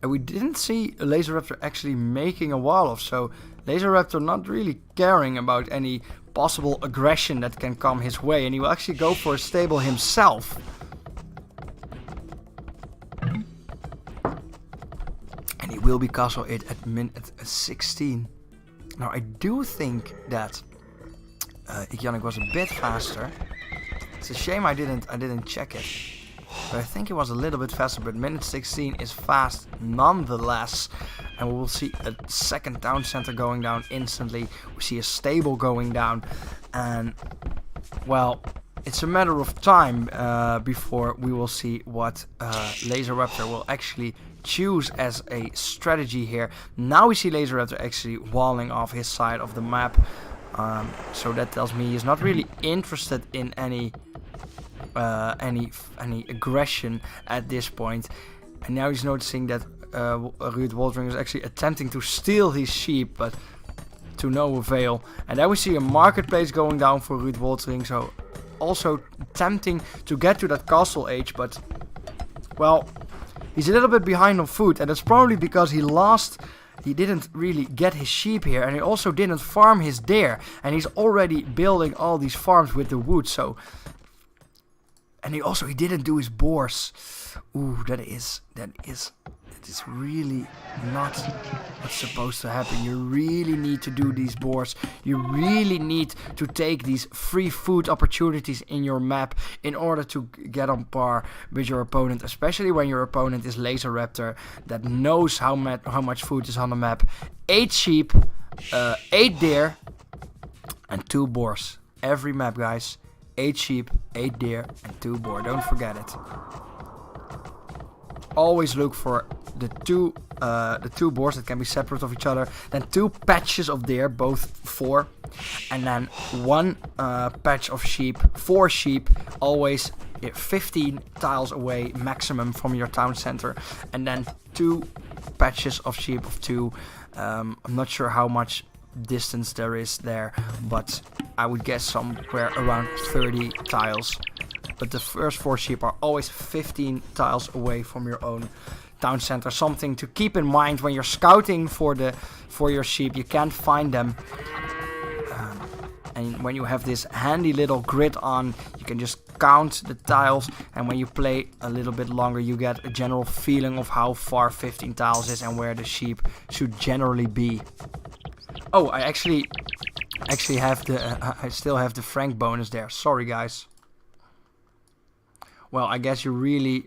S2: And we didn't see Laser Raptor actually making a wall off, so Laser Raptor not really caring about any possible aggression that can come his way, and he will actually go for a stable himself. And he will be castle 8 at minute 16. Now I do think that Yannick was a bit faster. It's a shame I didn't check it. But I think it was a little bit faster, but minute 16 is fast nonetheless. And we will see a second town center going down instantly. We see a stable going down. And, well, it's a matter of time before we will see what Laser Raptor will actually choose as a strategy here. Now we see Laser Raptor actually walling off his side of the map. So that tells me he's not really interested in any aggression at this point. And now he's noticing that Ruud Woltering is actually attempting to steal his sheep, but to no avail. And then we see a marketplace going down for Ruud Woltering, so also attempting to get to that castle age, but well, he's a little bit behind on food, and that's probably because he didn't really get his sheep here, and he also didn't farm his deer, and he's already building all these farms with the wood, so... And he didn't do his boars. Ooh, that is really not what's supposed to happen. You really need to do these boars. You really need to take these free food opportunities in your map in order to get on par with your opponent, especially when your opponent is Laser Raptor that knows how much food is on the map. 8 sheep, 8 deer, and 2 boars. Every map, guys. 8 sheep, 8 deer, and 2 boar. Don't forget it. Always look for the two boars that can be separate of each other. Then 2 patches of deer, both 4. And then 1 patch of sheep, 4 sheep, always 15 tiles away maximum from your town center. And then 2 patches of sheep of 2. I'm not sure how much distance there is there, but I would guess somewhere around 30 tiles. But the first 4 sheep are always 15 tiles away from your own town center. Something to keep in mind when you're scouting for your sheep. You can't find them. And when you have this handy little grid on, you can just count the tiles, and when you play a little bit longer, you get a general feeling of how far 15 tiles is and where the sheep should generally be. Oh, I actually have I still have the Frank bonus there. Sorry, guys. Well, I guess you're really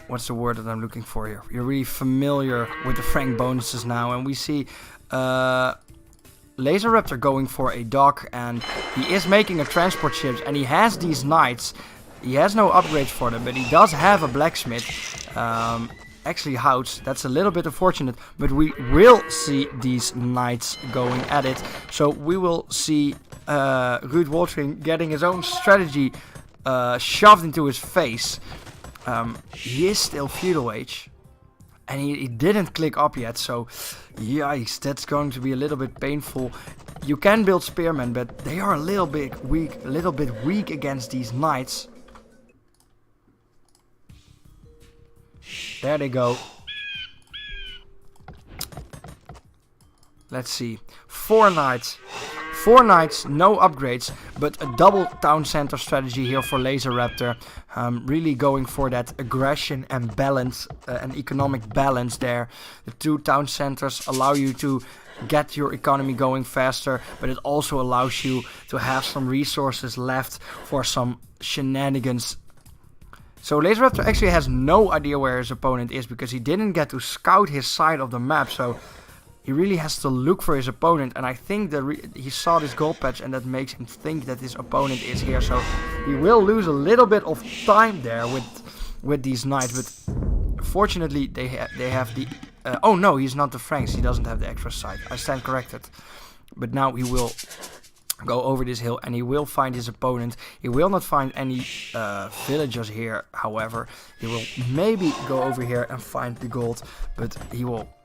S2: what's the word that I'm looking for here? You're really familiar with the Frank bonuses now, and we see Laser Raptor going for a dock, and he is making a transport ship, and he has these knights. He has no upgrades for them, but he does have a blacksmith. Actually, Houts. That's a little bit unfortunate, but we will see these knights going at it. So we will see Ruud Woltering getting his own strategy shoved into his face. He is still Feudal Age, and he didn't click up yet, so yikes, that's going to be a little bit painful. You can build spearmen, but they are a little bit weak against these knights. There they go. Let's see. 4 knights. 4 knights, no upgrades, but a double town center strategy here for Laser Raptor. Really going for that aggression and balance, and economic balance there. The 2 town centers allow you to get your economy going faster, but it also allows you to have some resources left for some shenanigans. So Laser Raptor actually has no idea where his opponent is, because he didn't get to scout his side of the map, so he really has to look for his opponent, and I think that he saw this gold patch and that makes him think that his opponent is here, so he will lose a little bit of time there with these knights, but fortunately they have the oh no, he's not the Franks, he doesn't have the extra side. I stand corrected. But now he will go over this hill and he will find his opponent. He will not find any villagers here, however. He will maybe go over here and find the gold, but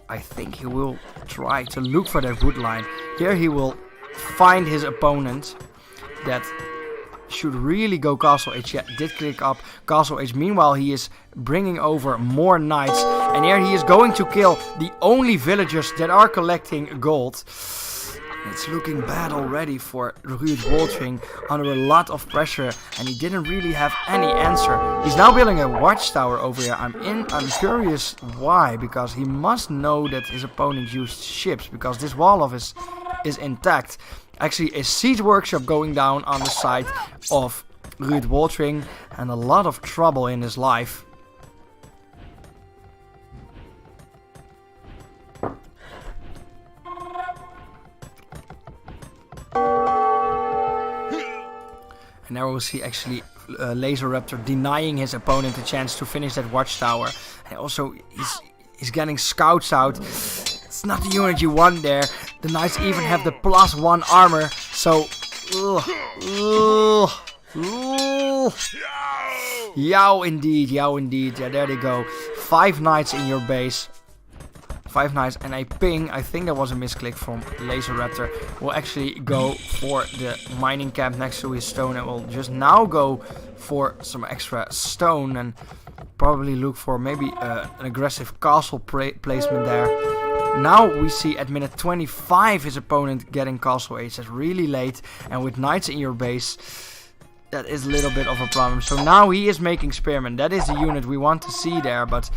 S2: I think he will try to look for that wood line. Here he will find his opponent that should really go Castle Age. Yeah, did click up Castle Age. Meanwhile, he is bringing over more knights, and here he is going to kill the only villagers that are collecting gold. It's looking bad already for Ruud Woltering, under a lot of pressure, and he didn't really have any answer. He's now building a watchtower over here. I'm curious why, because he must know that his opponent used ships, because this wall of his is intact. Actually, a siege workshop going down on the side of Ruud Woltering, and a lot of trouble in his life. And now we'll see actually Laser Raptor denying his opponent a chance to finish that watchtower. And also he's getting scouts out. It's not the unit you want there. The knights even have the +1 armor. So yow indeed. Yeah, there they go. 5 knights in your base. 5 knights and a ping. I think that was a misclick from Laser Raptor. Will actually go for the mining camp next to his stone, and will just now go for some extra stone and probably look for maybe an aggressive castle placement there. Now we see at minute 25 his opponent getting Castle Age. That's really late, and with knights in your base, that is a little bit of a problem. So now he is making Spearmen. That is the unit we want to see there, but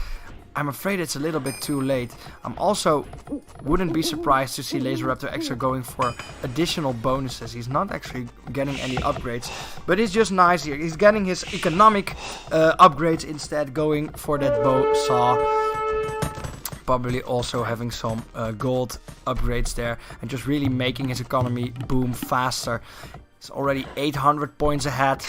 S2: I'm afraid it's a little bit too late. I'm also wouldn't be surprised to see Laser Raptor extra going for additional bonuses. He's not actually getting any upgrades, but it's just nice here. He's getting his economic upgrades instead, going for that bow saw. Probably also having some gold upgrades there, and just really making his economy boom faster. He's already 800 points ahead.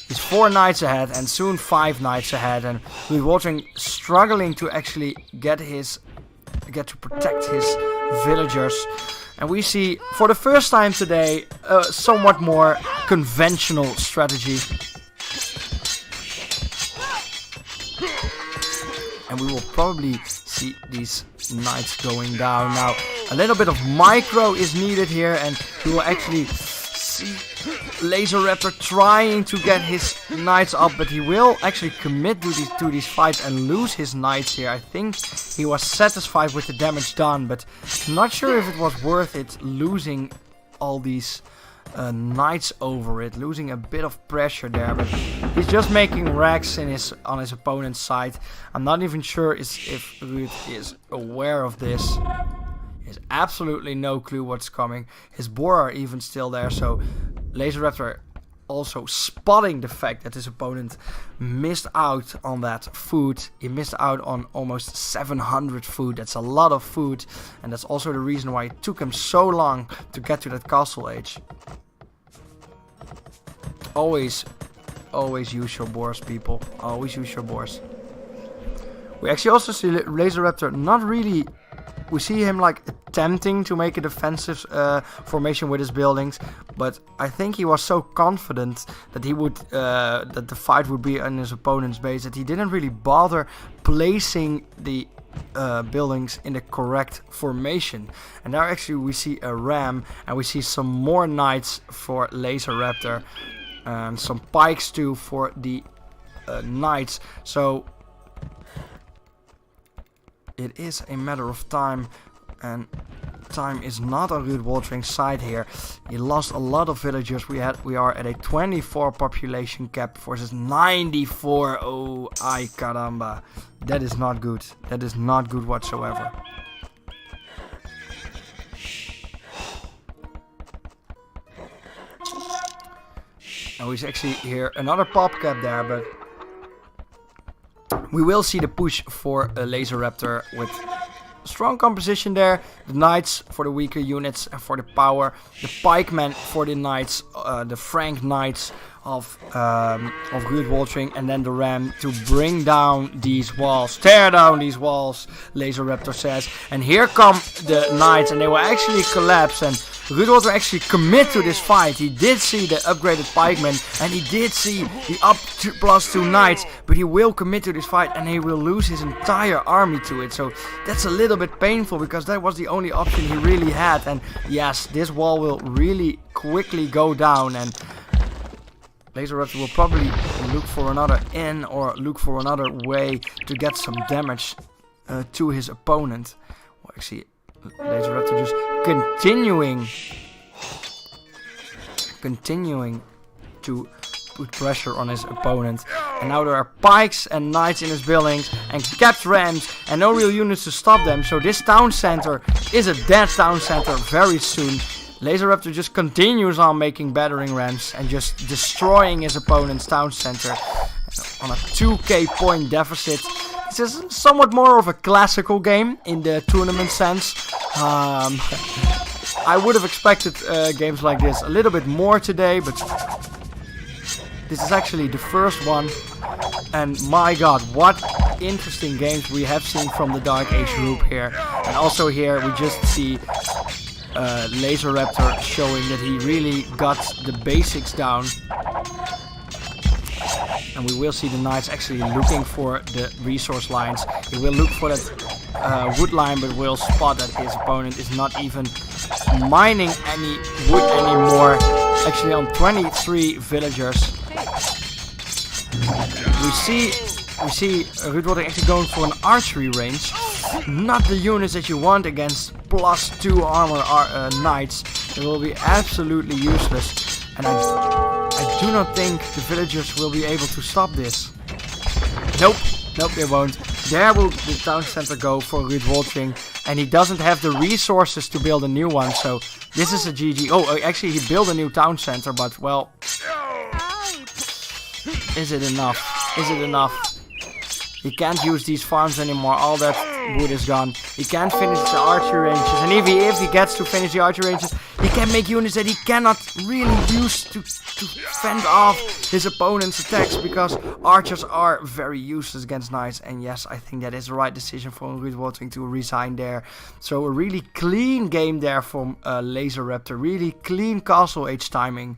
S2: He's 4 knights ahead and soon 5 knights ahead, and Ruud Woltering struggling to actually get to protect his villagers. And we see for the first time today a somewhat more conventional strategy. And we will probably see these knights going down now. A little bit of micro is needed here, and we will actually see Laser Raptor trying to get his knights up, but he will actually commit to these fights and lose his knights here. I think he was satisfied with the damage done, but not sure if it was worth it losing all these knights over it, losing a bit of pressure there. But he's just making racks on his opponent's side. I'm not even sure if Ruud is aware of this. He has absolutely no clue what's coming. His boar are even still there, so Laser Raptor also spotting the fact that his opponent missed out on that food. He missed out on almost 700 food. That's a lot of food, and that's also the reason why it took him so long to get to that Castle Age. Always use your boars, people. Always use your boars. We actually also see Laser Raptor not really. We see him like attempting to make a defensive formation with his buildings, but I think he was so confident that he would that the fight would be on his opponent's base that he didn't really bother placing the buildings in the correct formation. And now actually we see a ram, and we see some more knights for Laser Raptor, and some pikes too for the knights. So it is a matter of time, and time is not on Ruud Woltering's side here. He lost a lot of villagers. We are at a 24 population cap versus 94. Oh, ay caramba. That is not good. That is not good whatsoever. And we actually hear another pop cap there, but we will see the push for a Laser Raptor with strong composition there. The knights for the weaker units and for the power. The pikemen for the knights, the Frank knights of Ruud Waltering, and then the ram to bring down these walls, tear down these walls, Laser Raptor says. And here come the knights, and they will actually collapse, and Ruud Waltering actually commit to this fight. He did see the upgraded pikemen, and he did see the up to +2 knights, but he will commit to this fight, and he will lose his entire army to it. So that's a little bit painful, because that was the only option he really had. And yes, this wall will really quickly go down, and Laser Raptor will probably look for another in or look for another way to get some damage to his opponent. Well, actually, Laser Raptor just continuing to put pressure on his opponent. And now there are pikes and knights in his buildings and capped rams and no real units to stop them. So this town center is a dead town center very soon. Laser Raptor just continues on making battering rams and just destroying his opponent's town center on a 2k point deficit. This is somewhat more of a classical game in the tournament sense. I would have expected games like this a little bit more today, but this is actually the first one. And my god, what interesting games we have seen from the Dark Age group here. And also here we just see Laser Raptor showing that he really got the basics down. And we will see the knights actually looking for the resource lines. He will look for that wood line, but will spot that his opponent is not even mining any wood anymore. Actually on 23 villagers. We see Ruud Waltering actually going for an archery range. Not the units that you want against +2 armor knights. It will be absolutely useless. And I do not think the villagers will be able to stop this. Nope, they won't. There will the town center go for Ruud Waltering. And he doesn't have the resources to build a new one. So this is a GG. Oh, actually he built a new town center, but well... Is it enough? Is it enough? He can't use these farms anymore. All that wood is gone. He can't finish the archery ranges. And if he gets to finish the archery ranges, he can make units that he cannot really use to fend off his opponent's attacks, because archers are very useless against knights. And yes, I think that is the right decision for Ruud Waltering to resign there. So a really clean game there from Laser Raptor. Really clean Castle Age timing.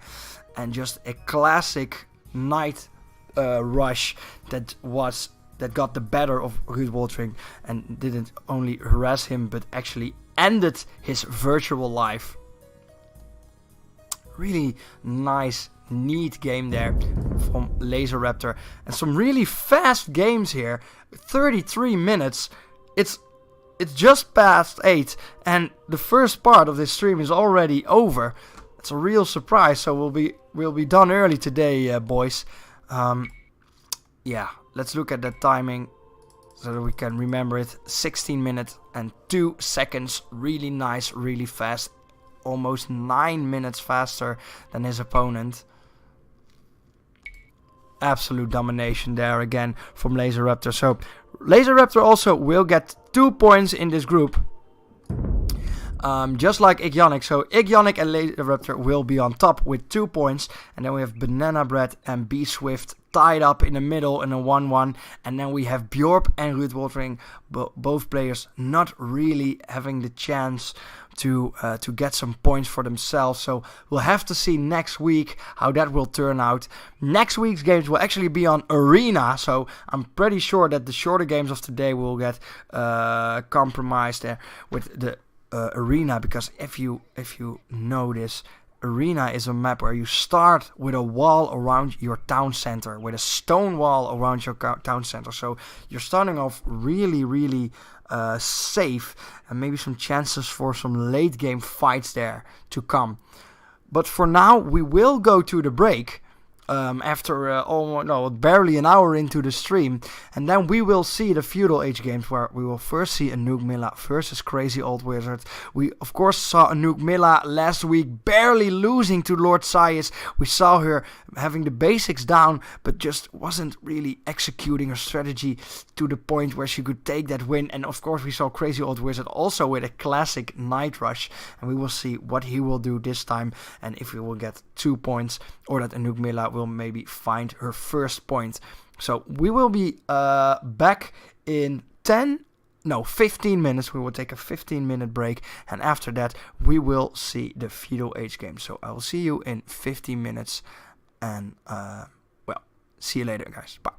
S2: And just a classic knight rush that got the better of Ruud Waltering and didn't only harass him but actually ended his virtual life. Really nice, neat game there from Laser Raptor. And some really fast games here. 33 minutes. It's just past 8 and the first part of this stream is already over. It's a real surprise, so we'll be done early today, boys. Yeah, let's look at that timing so that we can remember it. 16 minutes and 2 seconds. Really nice, really fast. Almost 9 minutes faster than his opponent. Absolute domination there again from Laser Raptor. So Laser Raptor also will get 2 points in this group. Just like Igionic. So Igionic and Laser Raptor will be on top with 2 points. And then we have Banana Bread and Be Swift tied up in the middle in a 1-1. And then we have Bjorp and Ruud Waltering. Both players not really having the chance to get some points for themselves. So we'll have to see next week how that will turn out. Next week's games will actually be on Arena. So I'm pretty sure that the shorter games of today will get compromised there with the Arena, because if you know this, Arena is a map where you start with a wall around your town center, with a stone wall around your town center. So you're starting off really safe, and maybe some chances for some late game fights there to come. But for now, we will go to the break. after barely an hour into the stream. And then we will see the Feudal Age games, where we will first see Anouk Milla versus Crazy Old Wizard. We of course saw Anouk Milla last week barely losing to Lord Sias. We saw her having the basics down, but just wasn't really executing her strategy to the point where she could take that win. And of course we saw Crazy Old Wizard also with a classic Night Rush, and we will see what he will do this time, and if he will get 2 points, or that Anouk Milla will maybe find her first point. So we will be back in 15 minutes. We will take a 15-minute break, and after that we will see the Feudal Age game. So I will see you in 15 minutes, and see you later, guys. Bye.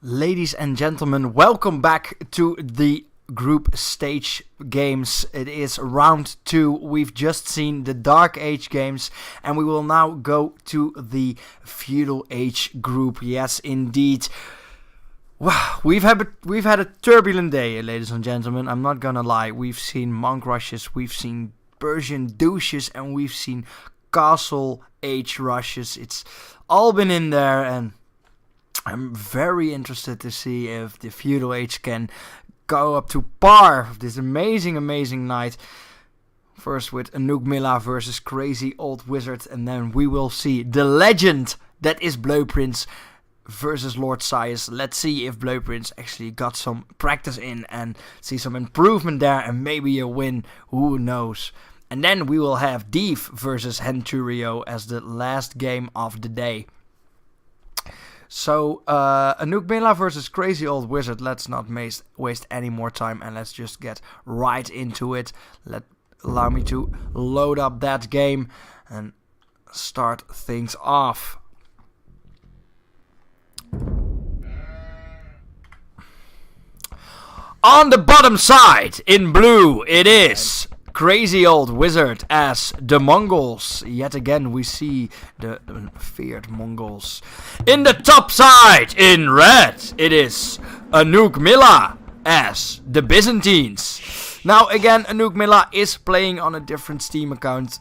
S2: Ladies and gentlemen, welcome back to the group stage games. It is round 2. We've just seen the Dark Age games and we will now go to the Feudal Age group. Yes, indeed. Wow, we've had a turbulent day, ladies and gentlemen. I'm not gonna lie. We've seen monk rushes, we've seen Persian douches, and we've seen castle age rushes. It's all been in there, and I'm very interested to see if the Feudal Age can go up to par of this amazing night. First with Anouk Milla versus Crazy Old Wizard, and then we will see the legend that is Bleu Prince versus Lord Sias. Let's see if Bleu Prince actually got some practice in and see some improvement there and maybe a win. Who knows? And then we will have Dief versus Henturio as the last game of the day. So, Anouk Milla versus Crazy Old Wizard. Let's not waste any more time and let's just get right into it. Allow me to load up that game and start things off. On the bottom side, in blue, it is Crazy Old Wizard as the Mongols. Yet again, we see the feared Mongols. In the top side, in red, it is Anouk Milla as the Byzantines. Now again, Anouk Milla is playing on a different Steam account.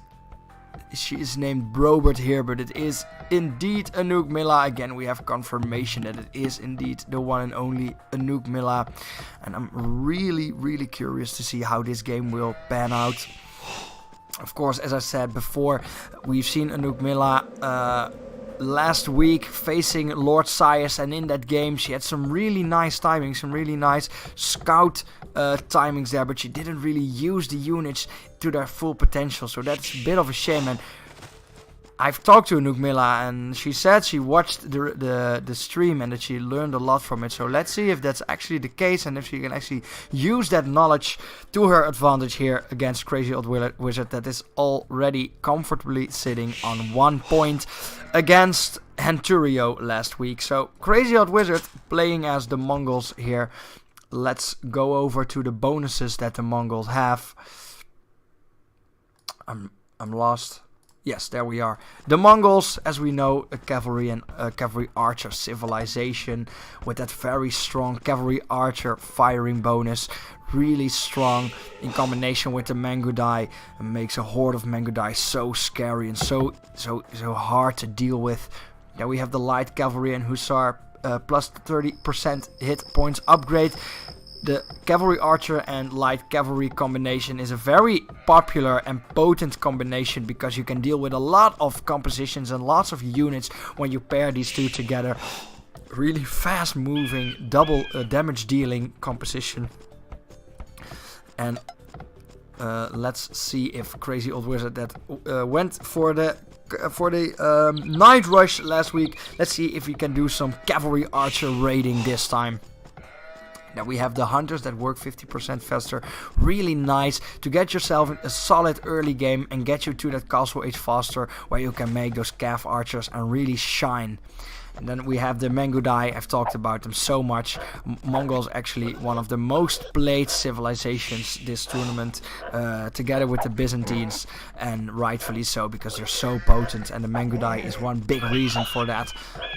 S2: She is named Brobert here, but it is indeed Anouk Milla. Again, we have confirmation that it is indeed the one and only Anouk Milla. And I'm really curious to see how this game will pan out. Of course, as I said before, we've seen Anouk Milla last week facing Lord Sias, and in that game she had some really nice timings, some really nice scout timings there, but she didn't really use the units to their full potential, so that's a bit of a shame. And I've talked to Anouk Milla and she said she watched the stream and that she learned a lot from it, so let's see if that's actually the case and if she can actually use that knowledge to her advantage here against Crazy Old Wizard that is already comfortably sitting on 1 point against Henturio last week. So Crazy Old Wizard playing as the Mongols here. Let's go over to the bonuses that the Mongols have. I'm lost. Yes, there we are. The Mongols, as we know, a cavalry and a cavalry archer civilization with that very strong cavalry archer firing bonus. Really strong in combination with the Mangudai. It makes a horde of Mangudai so scary and so hard to deal with. Then we have the light cavalry and hussar plus 30% hit points upgrade. The cavalry archer and light cavalry combination is a very popular and potent combination because you can deal with a lot of compositions and lots of units when you pair these two together. Really fast moving, double damage dealing composition. And let's see if Crazy Old Wizard that went for the night rush last week. Let's see if we can do some cavalry archer raiding this time. Now we have the hunters that work 50% faster. Really nice to get yourself a solid early game and get you to that castle age faster, where you can make those cav archers and really shine. And then we have the Mangudai. I've talked about them so much. Mongols actually one of the most played civilizations this tournament, together with the Byzantines, and rightfully so because they're so potent, and the Mangudai is one big reason for that.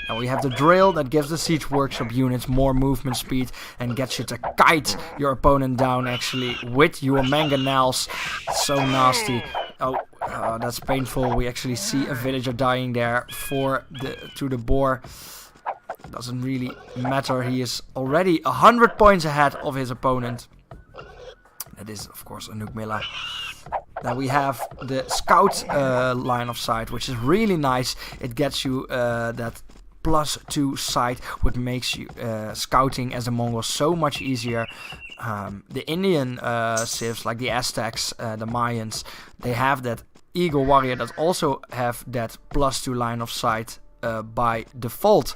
S2: And we have the drill that gives the siege workshop units more movement speed and gets you to kite your opponent down actually with your mangonels. So nasty. Oh, that's painful. We actually see a villager dying there to the boar. Doesn't really matter. He is already 100 points ahead of his opponent. That is, of course, Anouk Milla. Then we have the scout line of sight, which is really nice. It gets you that +2 sight, which makes you scouting as a Mongol so much easier. The Indian civs, like the Aztecs, the Mayans, they have that Eagle Warrior that also have that +2 line of sight by default.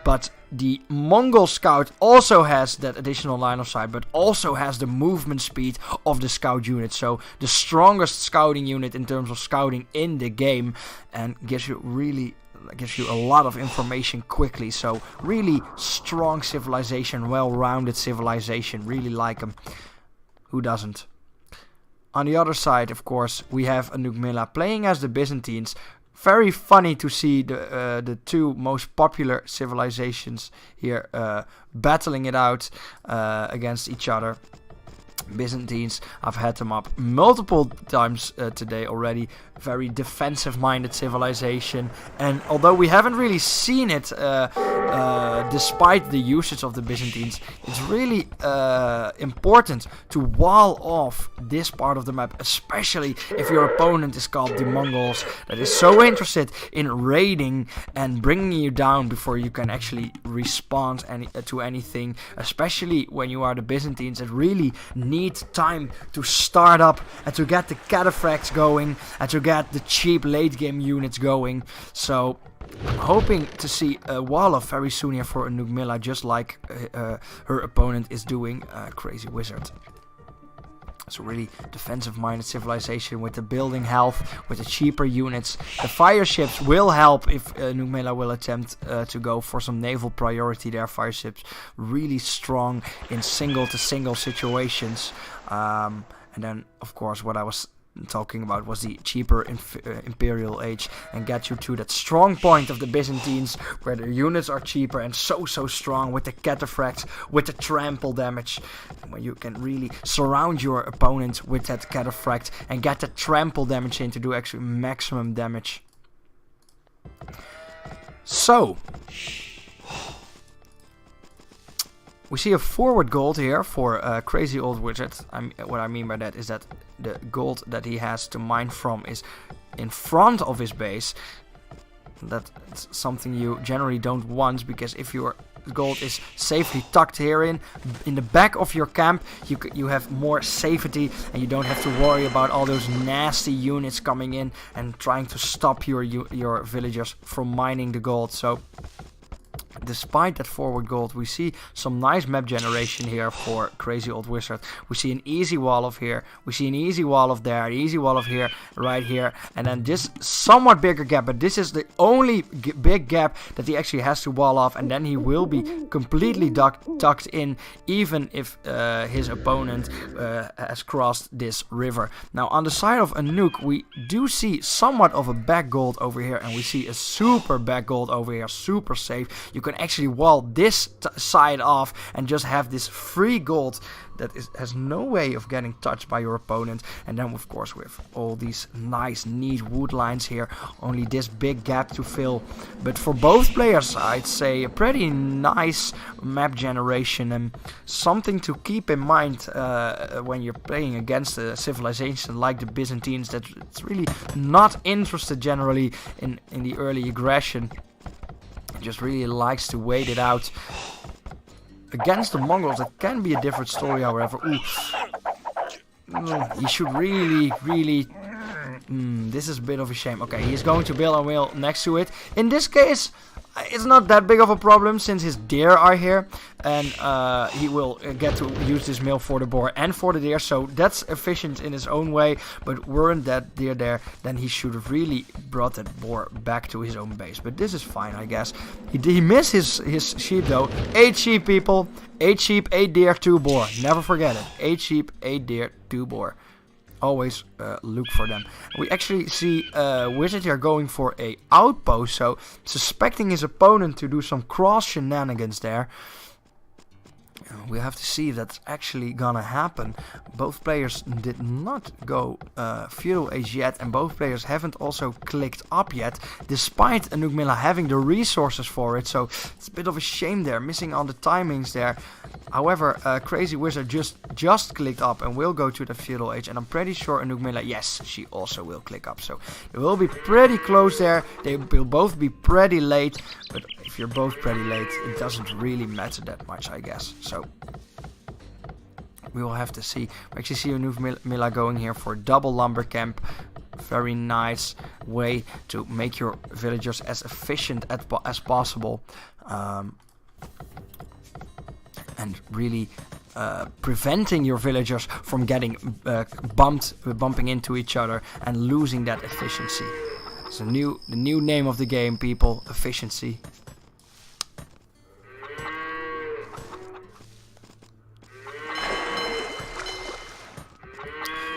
S2: But the Mongol Scout also has that additional line of sight, but also has the movement speed of the scout unit. So the strongest scouting unit in terms of scouting in the game, and gives you really gives you a lot of information quickly. So really strong civilization, well-rounded civilization. Really like them. Who doesn't? On the other side, of course, we have Anuk Mila playing as the Byzantines. Very funny to see the two most popular civilizations here battling it out against each other. Byzantines, I've had them up multiple times today already. Very defensive-minded civilization, and although we haven't really seen it despite the usage of the Byzantines, it's really important to wall off this part of the map, especially if your opponent is called the Mongols, that is so interested in raiding and bringing you down before you can actually respond to anything, especially when you are the Byzantines that really need time to start up and to get the cataphracts going and to get the cheap late game units going. So I'm hoping to see a wall of very soon here for Anuk Mila, just like her opponent is doing, Crazy Wizard. So really defensive-minded civilization with the building health, with the cheaper units. The fire ships will help if Anuk Mila will attempt to go for some naval priority there. Fire ships really strong in single-to-single situations. And then, of course, what I was talking about was the cheaper Imperial Age, and get you to that strong point of the Byzantines where the units are cheaper and so strong with the cataphracts, with the trample damage, where you can really surround your opponent with that cataphract and get the trample damage in to do actually maximum damage. So we see a forward gold here for Crazy Old Wizard. What I mean by that is that the gold that he has to mine from is in front of his base. That's something you generally don't want, because if your gold is safely tucked here in the back of your camp, you have more safety and you don't have to worry about all those nasty units coming in and trying to stop your villagers from mining the gold. So despite that forward gold, we see some nice map generation here for Crazy Old Wizard. We see an easy wall of here, we see an easy wall of there, an easy wall of here, right here, and then this somewhat bigger gap, but this is the only big gap that he actually has to wall off, and then he will be completely tucked in, even if his opponent has crossed this river. Now on the side of Anuk, we do see somewhat of a back gold over here, and we see a super back gold over here, super safe. You can actually wall this side off and just have this free gold that has no way of getting touched by your opponent. And then of course with all these nice neat wood lines here, only this big gap to fill. But for both players, I'd say a pretty nice map generation, and something to keep in mind when you're playing against a civilization like the Byzantines that's really not interested generally in the early aggression. Just really likes to wait it out. Against the Mongols, that can be a different story, however. Ooh. He should really... this is a bit of a shame. Okay, he's going to build a mill next to it. In this case, it's not that big of a problem since his deer are here. And he will get to use this mill for the boar and for the deer. So that's efficient in his own way. But weren't that deer there, then he should have really brought that boar back to his own base. But this is fine, I guess. He missed his sheep though. 8 sheep, people. 8 sheep, 8 deer, 2 boar. Never forget it. 8 sheep, 8 deer, 2 boar. Always look for them. We actually see Wizard here going for a outpost, so suspecting his opponent to do some cross shenanigans there. We have to see if that's actually gonna happen. Both players did not go Feudal Age yet, and both players haven't also clicked up yet, despite Anuk Mila having the resources for it. So it's a bit of a shame there, missing on the timings there. However, Crazy Wizard just clicked up and will go to the Feudal Age, and I'm pretty sure Anuk Mila, yes, she also will click up. So they will be pretty close there. They will both be pretty late, but if you're both pretty late, it doesn't really matter that much, I guess. So we will have to see. We actually see Anuk Mila going here for a double lumber camp. Very nice way to make your villagers as efficient as possible. And really preventing your villagers from getting bumping into each other and losing that efficiency. It's the new name of the game, people. Efficiency.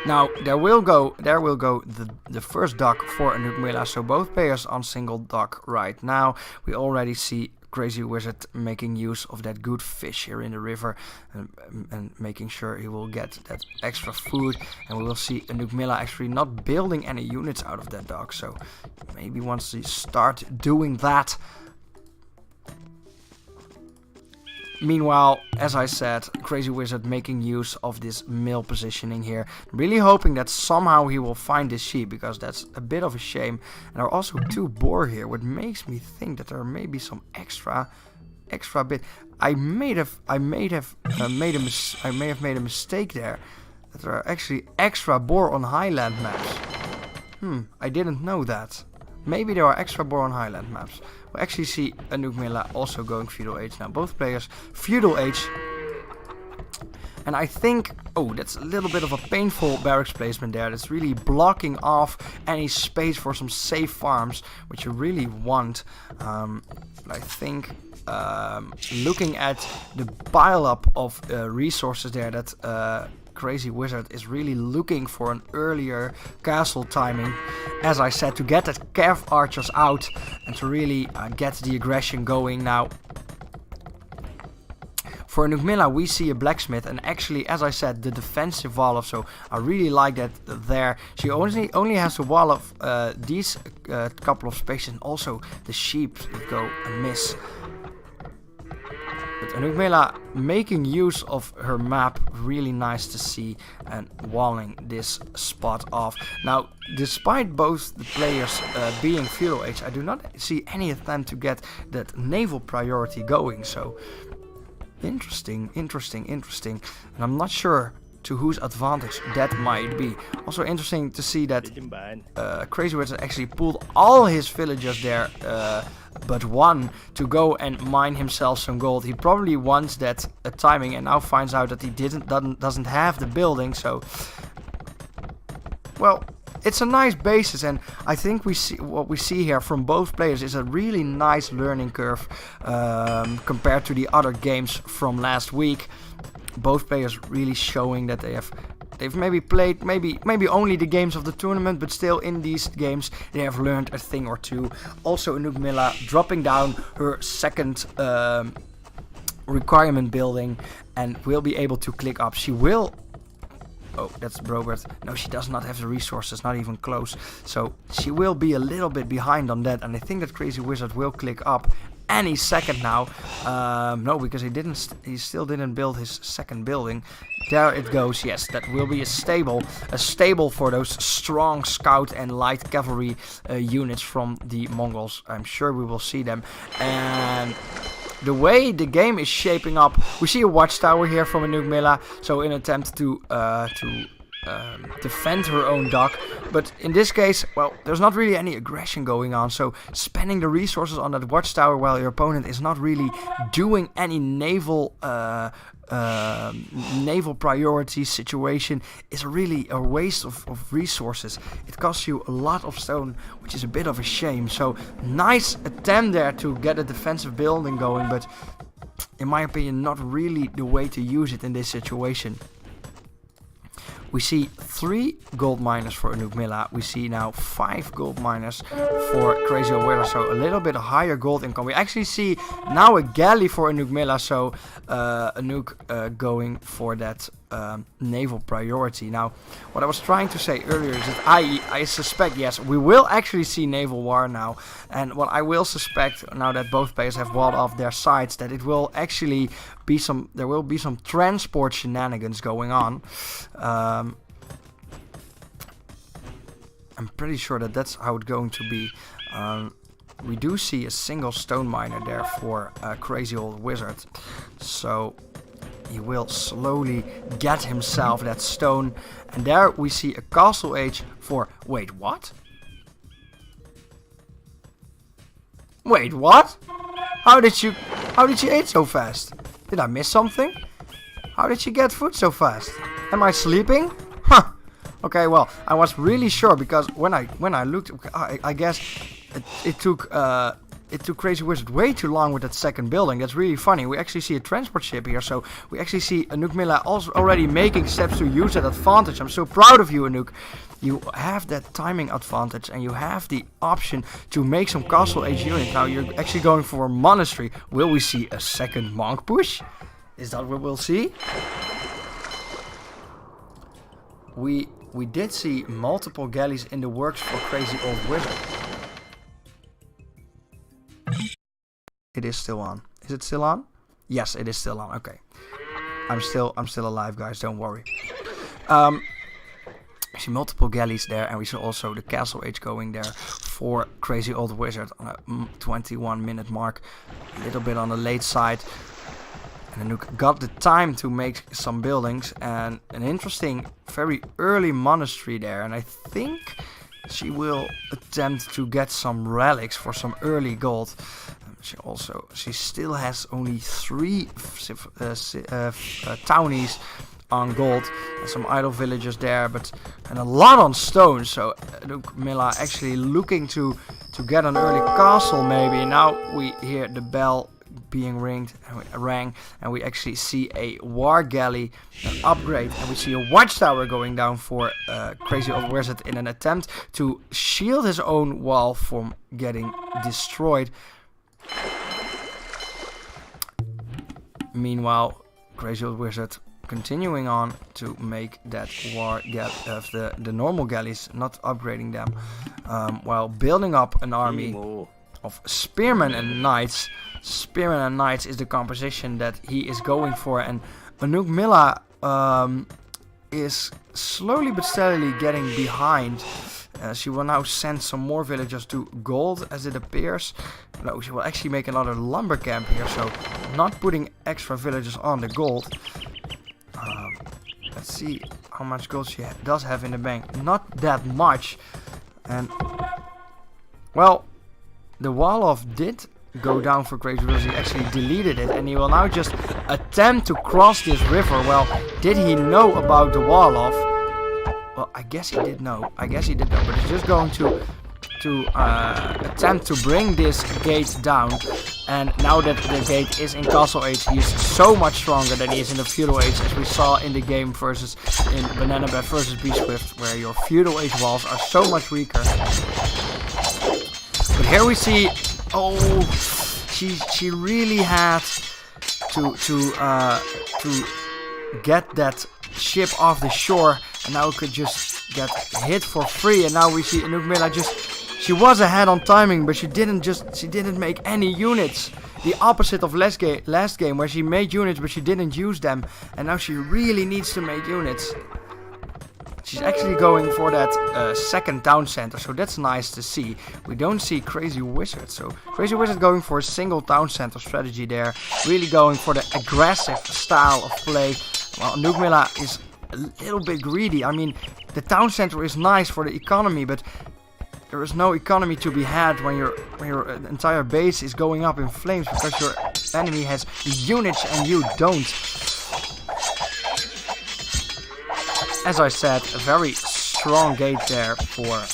S2: Now there will go the first dock for Anouk Milla, so both players on single dock right now. We already see Crazy Wizard making use of that good fish here in the river and making sure he will get that extra food, and we will see Anouk Milla actually not building any units out of that dock, so maybe once he start doing that. Meanwhile, as I said, Crazy Wizard making use of this mill positioning here. Really hoping that somehow he will find this sheep, because that's a bit of a shame. And there are also 2 boar here, which makes me think that there may be some extra bit. I may have made a mistake there. That there are actually extra boar on Highland maps. I didn't know that. Maybe there are extra boar on Highland maps. We actually see Anouk Milla also going Feudal Age now. Both players Feudal Age. And I think, oh, that's a little bit of a painful barracks placement there. That's really blocking off any space for some safe farms, which you really want. But I think looking at the pile up of resources there that Crazy Wizard is really looking for an earlier castle timing, as I said, to get that Cav archers out and to really get the aggression going. Now for Anouk Milla we see a blacksmith, and actually, as I said, the defensive wall off, so I really like that there. She only has to wall off these couple of spaces, and also the sheep that go amiss. But Anouk Milla making use of her map, really nice to see, and walling this spot off. Now, despite both the players being Feudal Age, I do not see any attempt to get that naval priority going. So, interesting. And I'm not sure to whose advantage that might be. Also interesting to see that Crazy Wizard actually pulled all his villagers there, but one to go and mine himself some gold. He probably wants that timing, and now finds out that he doesn't have the building. So, well, it's a nice basis, and I think what we see here from both players is a really nice learning curve compared to the other games from last week. Both players really showing that they've maybe played maybe only the games of the tournament, but still in these games they have learned a thing or two. Also Anouk Milla dropping down her second requirement building and will be able to click up. She will. Oh, that's Brobert. No, she does not have the resources, not even close. So she will be a little bit behind on that, and I think that Crazy Wizard will click up any second now. No, because he still didn't build his second building. There it goes. Yes, that will be a stable for those strong scout and light cavalry units from the Mongols. I'm sure we will see them. And the way the game is shaping up, we see a watchtower here from Anouk Milla, so in an attempt to defend her own dock. But in this case, well, there's not really any aggression going on, so spending the resources on that watchtower while your opponent is not really doing any naval priority situation is really a waste of resources. It costs you a lot of stone, which is a bit of a shame. So nice attempt there to get a defensive building going, but in my opinion not really the way to use it in this situation. We see 3 gold miners for Anouk Milla. We see now 5 gold miners for Crazy Wizard, so a little bit higher gold income. We actually see now a galley for Anouk Milla, so Anouk going for that naval priority. Now, what I was trying to say earlier is that I suspect, yes, we will actually see naval war now. And what I will suspect, now that both players have walled off their sides, that it will actually be there will be some transport shenanigans going on. I'm pretty sure that that's how it's going to be. We do see a single stone miner there for Crazy Old Wizard. So he will slowly get himself that stone. And there we see a castle age for... Wait, what? Wait, what? How did you eat so fast? Did I miss something? How did you get food so fast? Am I sleeping? Huh. Okay, well, I was really sure because when I looked, I guess it took Crazy Wizard way too long with that second building. That's really funny. We actually see a transport ship here, so we actually see Anouk Milla also already making steps to use that advantage. I'm so proud of you, Anouk. You have that timing advantage and you have the option to make some castle age units. Now you're actually going for a monastery. Will we see a second monk push? Is that what we'll see? We did see multiple galleys in the works for Crazy Old Wizard. It is still on. Is it still on? Yes, it is still on. Okay. I'm still alive, guys. Don't worry. We see multiple galleys there, and we see also the castle age going there for Crazy Old Wizard on a 21-minute mark. A little bit on the late side. And Anouk got the time to make some buildings and an interesting, very early monastery there. And I think she will attempt to get some relics for some early gold. She still has only 3 townies on gold and some idle villagers there, and a lot on stone. So Anouk Milla actually looking to get an early castle maybe. Now we hear the bell being rang, and we actually see a war galley, an upgrade, and we see a watchtower going down for Crazy Old Wizard in an attempt to shield his own wall from getting destroyed. Meanwhile, Crazy Old Wizard continuing on to make that war of the normal galleys, not upgrading them, while building up an army of spearmen and knights. Spearmen and knights is the composition that he is going for, and Anouk Milla is slowly but steadily getting behind. She will now send some more villagers to gold, as it appears. No, she will actually make another lumber camp here, so not putting extra villagers on the gold. Let's see how much gold she does have in the bank. Not that much. And, well, the wall-off did go down for Crazy Wizard. He actually deleted it, and he will now just attempt to cross this river. Well, did he know about the wall-off? Well, I guess he did know. But he's just going to attempt to bring this gate down. And now that the gate is in Castle Age, he is so much stronger than he is in the Feudal Age, as we saw in the game in Banana Bread versus Beastwift, where your Feudal Age walls are so much weaker. But here we see, she really had to get that ship off the shore, and now could just get hit for free. And now we see Anouk Milla she was ahead on timing, but she didn't make any units. The opposite of last game, where she made units but she didn't use them, and now she really needs to make units. She's actually going for that second town center, so that's nice to see. We don't see Crazy Wizard, so Crazy Wizard going for a single town center strategy there, really going for the aggressive style of play. Well, Anouk Milla is a little bit greedy. I mean, the town center is nice for the economy, but there is no economy to be had when your entire base is going up in flames because your enemy has units and you don't. As I said, a very strong gate there for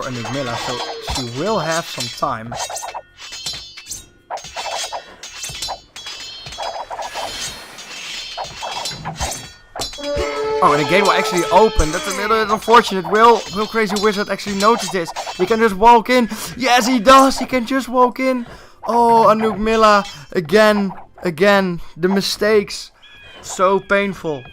S2: Anouk Milla, so she will have some time. Oh, and the gate will actually open. That's a little bit unfortunate. Will Crazy Wizard actually notice this? He can just walk in. Yes, he does. He can just walk in. Oh, Anouk Milla. Again. The mistakes. So painful.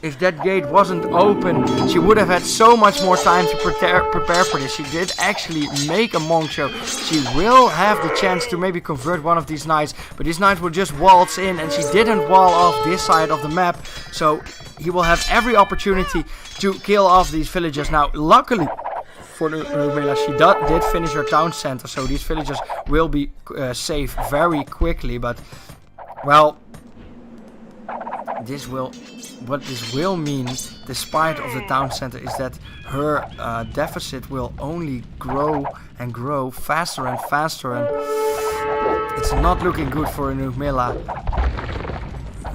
S2: If that gate wasn't open, she would have had so much more time to prepare for this. She did actually make a monk show. She will have the chance to maybe convert one of these knights, but these knights will just waltz in, and she didn't wall off this side of the map, so he will have every opportunity to kill off these villagers. Now, luckily for Anouk Milla, she did finish her town center, so these villagers will be safe very quickly, but, well, what this will mean, despite of the town center, is that her deficit will only grow and grow faster and faster, and it's not looking good for Anouk Milla.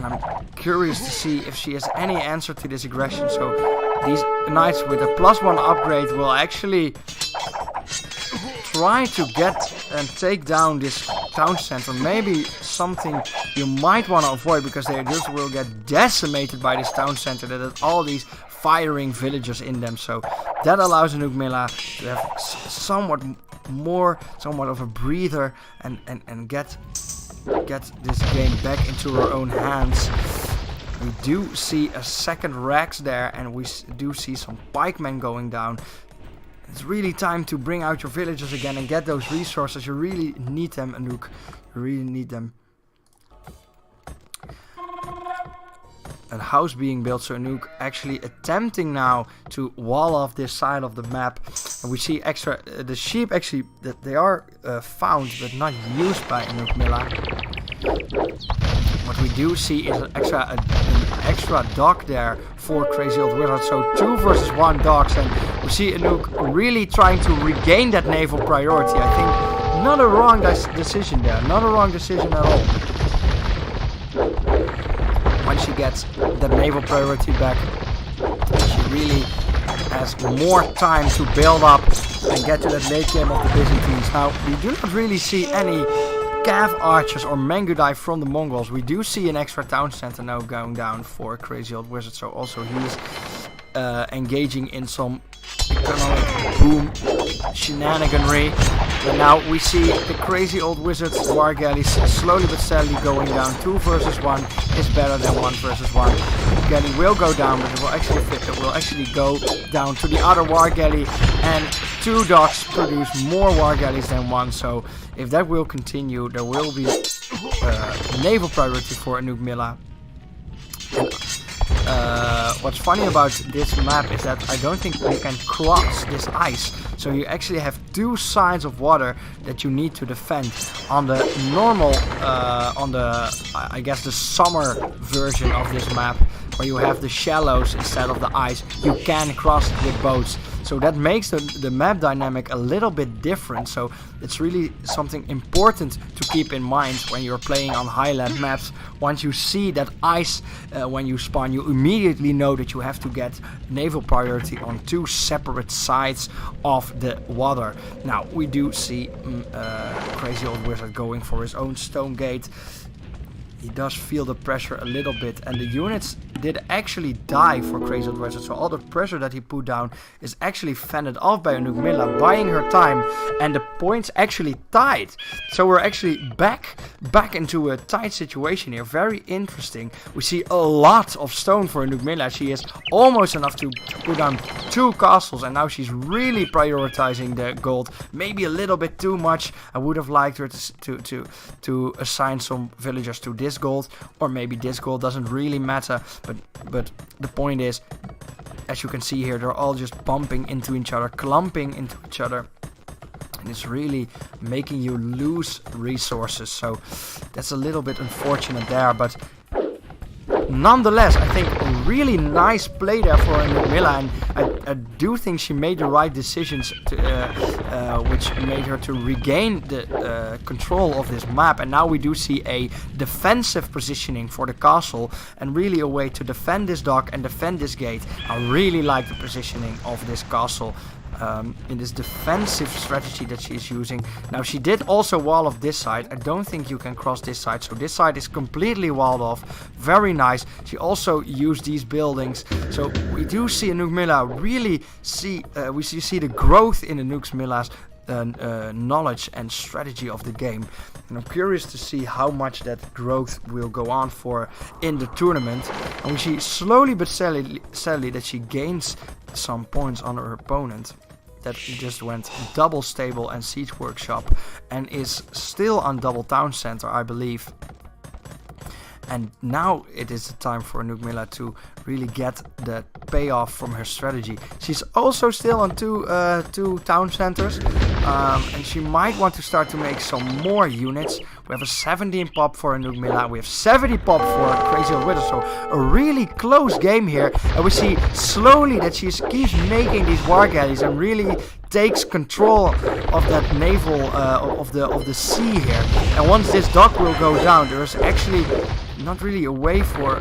S2: And I'm curious to see if she has any answer to this aggression. So these knights with a +1 upgrade will actually try to get and take down this town center. Maybe something you might want to avoid, because they just will get decimated by this town center that has all these firing villagers in them. So that allows Anouk Milla to have somewhat of a breather and get this game back into her own hands. We do see a second Rex there, and we do see some pikemen going down. It's really time to bring out your villagers again and get those resources. You really need them, Anouk. You really need them. A house being built, so Anouk actually attempting now to wall off this side of the map. And we see extra the sheep actually that they are found but not used by Anouk Milla. What we do see is an extra dog there for Crazy Old Wizard. So 2 versus 1 dogs, and we see Anouk really trying to regain that naval priority. I think not a wrong decision there, not a wrong decision at all. When she gets that naval priority back, she really has more time to build up and get to that late game of the Byzantines. Now, we do not really see any cav archers or Mangudai from the Mongols. We do see an extra town center now going down for Crazy Old Wizard, so also he's engaging in some economic boom shenaniganry. And now we see the Crazy Old Wizard's war galleys slowly but steadily going down. 2 versus 1 is better than 1 versus 1. The galley will go down, but it will actually go down to the other war galley, and 2 dogs produce more war galleys than 1. So if that will continue, there will be naval priority for Anouk Milla. What's funny about this map is that I don't think you can cross this ice. So you actually have 2 sides of water that you need to defend. On the normal, I guess the summer version of this map, where you have the shallows instead of the ice, you can cross it with boats. So that makes the map dynamic a little bit different. So it's really something important to keep in mind when you're playing on highland maps. Once you see that ice when you spawn, you immediately know that you have to get naval priority on 2 separate sides of the water. Now we do see Crazy Old Wizard going for his own stone gate. He does feel the pressure a little bit, and the units did actually die for Crazy Old Wizard. So all the pressure that he put down is actually fended off by Anouk Milla, buying her time, and the points actually tied. So we're actually back into a tight situation here. Very interesting. We see a lot of stone for Anouk Milla. She is almost enough to put down 2 castles, and now she's really prioritizing the gold. Maybe a little bit too much. I would have liked her to assign some villagers to this gold, or maybe this gold, doesn't really matter. But the point is, as you can see here, they're all just bumping into each other, clumping into each other. And it's really making you lose resources. So that's a little bit unfortunate there. But nonetheless, I think a really nice play there for Anouk Milla, and I do think she made the right decisions, which made her to regain the control of this map. And now we do see a defensive positioning for the castle, and really a way to defend this dock and defend this gate. I really like the positioning of this castle. In this defensive strategy that she's using. Now she did also wall off this side. I don't think you can cross this side, so this side is completely walled off. Very nice. She also used these buildings, so we do see Anouk Milla really see the growth in Anouk Milla's knowledge and strategy of the game. And I'm curious to see how much that growth will go on for in the tournament. And we see slowly but steadily that she gains some points on her opponent. That just went double stable and siege workshop, and is still on double town center, I believe. And now it is the time for Anouk Milla to really get the payoff from her strategy. She's also still on two town centers, and she might want to start to make some more units. We have a 17 pop for Nugmila. We have 70 pop for Crazy Old Wizard. So a really close game here. And we see slowly that she keeps making these war galleys and really takes control of that naval of the sea here. And once this dock will go down, there is actually not really a way for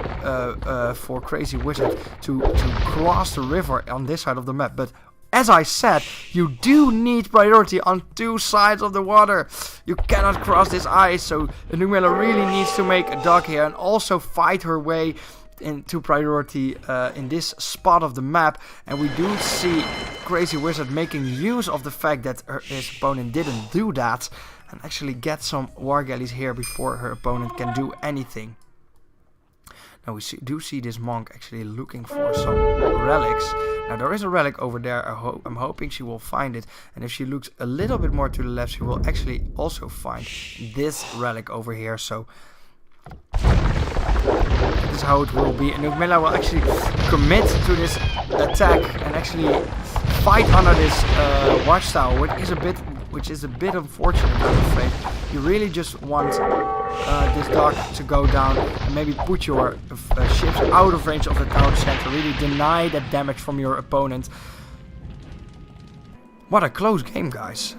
S2: Crazy Wizard to cross the river on this side of the map. But as I said, you do need priority on two sides of the water. You cannot cross this ice, so Nugmila really needs to make a dock here and also fight her way into priority in this spot of the map. And we do see Crazy Wizard making use of the fact that his opponent didn't do that and actually get some war galleys here before her opponent can do anything. Now we do see this monk actually looking for some relics. Now there is a relic over there. I'm hoping she will find it. And if she looks a little bit more to the left, she will actually also find this relic over here. So this is how it will be. And Nugmila will actually commit to this attack and actually fight under this watchtower, which is a bit unfortunate, I'm afraid. You really just want this dock to go down and maybe put your ships out of range of the tower center. Really deny that damage from your opponent. What a close game, guys.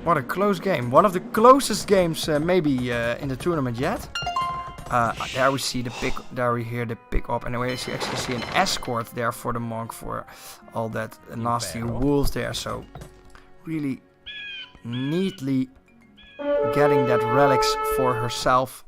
S2: What a close game. One of the closest games maybe in the tournament yet. There we see the pick. There we hear the pick up, and we actually see an escort there for the monk for all that nasty wolves there. So really neatly getting that relics for herself.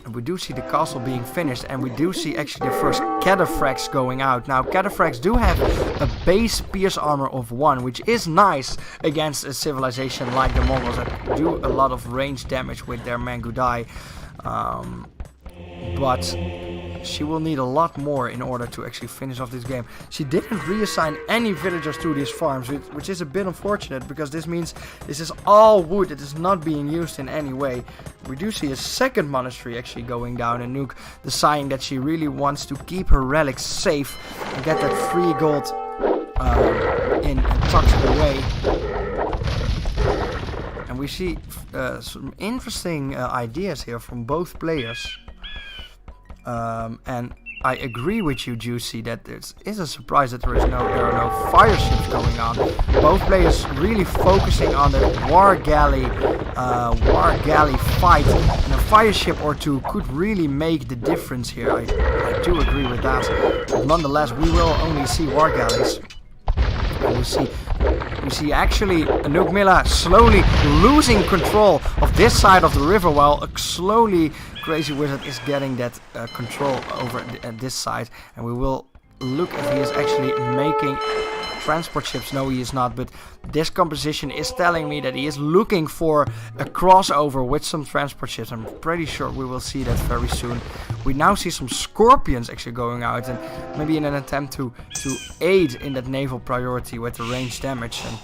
S2: And we do see the castle being finished, and we do see actually the first cataphracts going out. Now cataphracts do have a base pierce armor of 1, which is nice against a civilization like the Mongols that do a lot of range damage with their Mangudai. But she will need a lot more in order to actually finish off this game. She didn't reassign any villagers to these farms, which is a bit unfortunate, because this means this is all wood. It is not being used in any way. We do see a second monastery actually going down, and Nuke deciding that she really wants to keep her relics safe and get that free gold in and tucked away. And we see some interesting ideas here from both players. And I agree with you, Juicy, that it is a surprise that there are no fire ships going on. Both players really focusing on the war galley fight, and a fire ship or two could really make the difference here. I do agree with that. But nonetheless, we will only see war galleys. We see actually Nugmila slowly losing control of this side of the river, while slowly Crazy Wizard is getting that control over this side. And we will look if he is actually making transport ships. No, he is not, but this composition is telling me that he is looking for a crossover with some transport ships. I'm pretty sure we will see that very soon. We now see some scorpions actually going out, and maybe in an attempt to aid in that naval priority with the range damage. And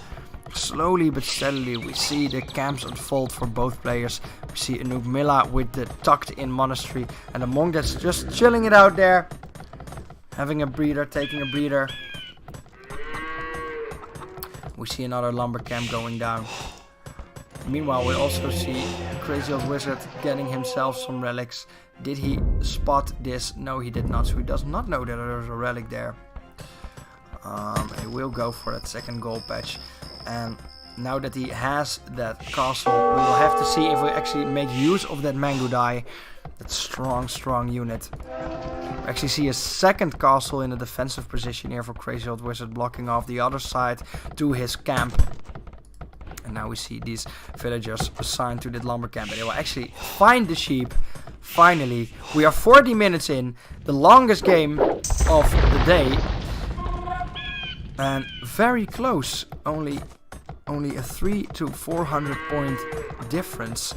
S2: slowly but steadily we see the camps unfold for both players. We see a Nugmila with the tucked in monastery, and a monk that's just chilling it out there, having a breather, taking a breather. We see another lumber camp going down. Meanwhile, we also see Crazy Old Wizard getting himself some relics. Did he spot this? No, he did not. So he does not know that there's a relic there. He will go for that second gold patch. And now that he has that castle, we will have to see if we actually make use of that Mangudai. That strong unit. We actually see a second castle in a defensive position here for Crazy Old Wizard, blocking off the other side to his camp. And now we see these villagers assigned to that lumber camp, and they will actually find the sheep. Finally, we are 40 minutes in, the longest game of the day, and very close. Only a 300 to 400 point difference.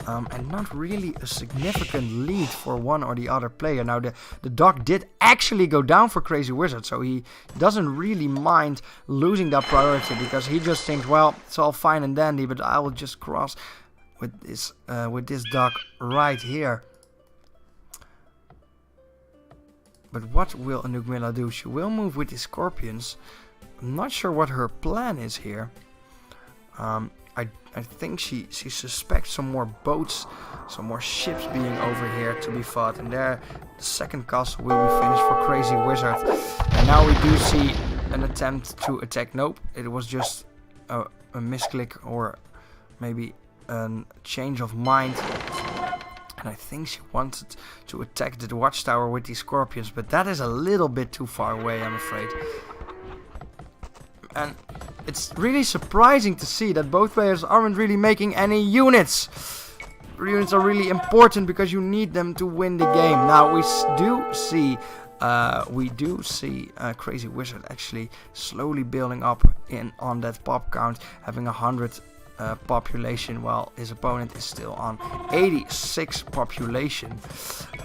S2: And not really a significant lead for one or the other player. Now the dock did actually go down for Crazy Wizard, so he doesn't really mind losing that priority, because he just thinks, well, it's all fine and dandy, but I will just cross with this dock right here. But what will Nugmila do? She will move with the scorpions. I'm not sure what her plan is here. I think she suspects some more boats, some more ships being over here to be fought. And there, the second castle will be finished for Crazy Wizard. And now we do see an attempt to attack. Nope, it was just a misclick or maybe a change of mind. And I think she wanted to attack the watchtower with these scorpions, but that is a little bit too far away, I'm afraid. And it's really surprising to see that both players aren't really making any units. Units are really important because you need them to win the game. Now we do see Crazy Wizard actually slowly building up on that pop count, having 100 population, while his opponent is still on 86 population.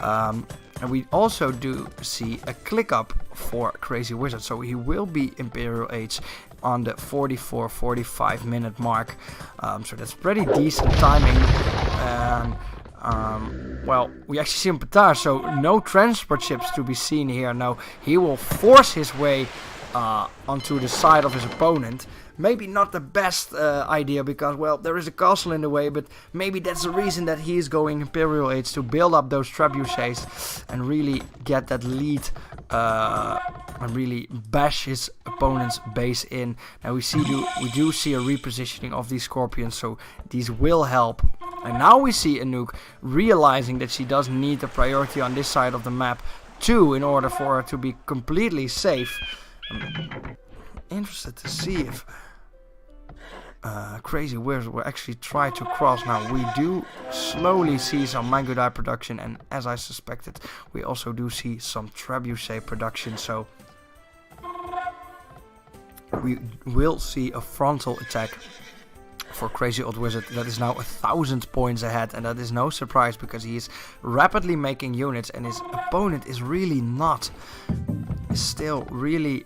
S2: And we also do see a click up for Crazy Wizard, so he will be Imperial Age on the 44-45 minute mark. So that's pretty decent timing. Well, we actually see him Patar, so no transport ships to be seen here. Now he will force his way onto the side of his opponent. Maybe not the best idea because, well, there is a castle in the way, but maybe that's the reason that he is going Imperial Age, to build up those trebuchets and really get that lead and really bash his opponent's base in. Now we do see a repositioning of these scorpions, so these will help. And now we see Anouk realizing that she does need a priority on this side of the map too, in order for her to be completely safe. I'm interested to see if Crazy Wizard will actually try to cross. Now we do slowly see some Mangudai production, and as I suspected, we also do see some trebuchet production, so we will see a frontal attack for Crazy Old Wizard that is now 1,000 points ahead, and that is no surprise because he is rapidly making units and his opponent is really not. Is still really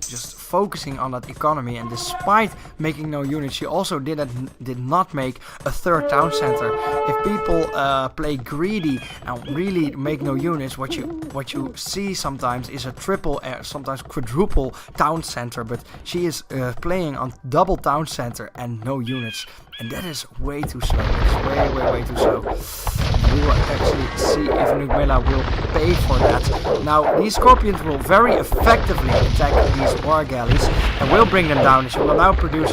S2: just focusing on that economy, and despite making no units, she also did not make a third town center. If people play greedy and really make no units, what you see sometimes is a triple, sometimes quadruple town center, but she is playing on double town center and no units, and that is way too slow. It's way too slow. We will actually see if Nugmela will pay for that. Now these scorpions will very effectively attack these war galleys and will bring them down. She will now produce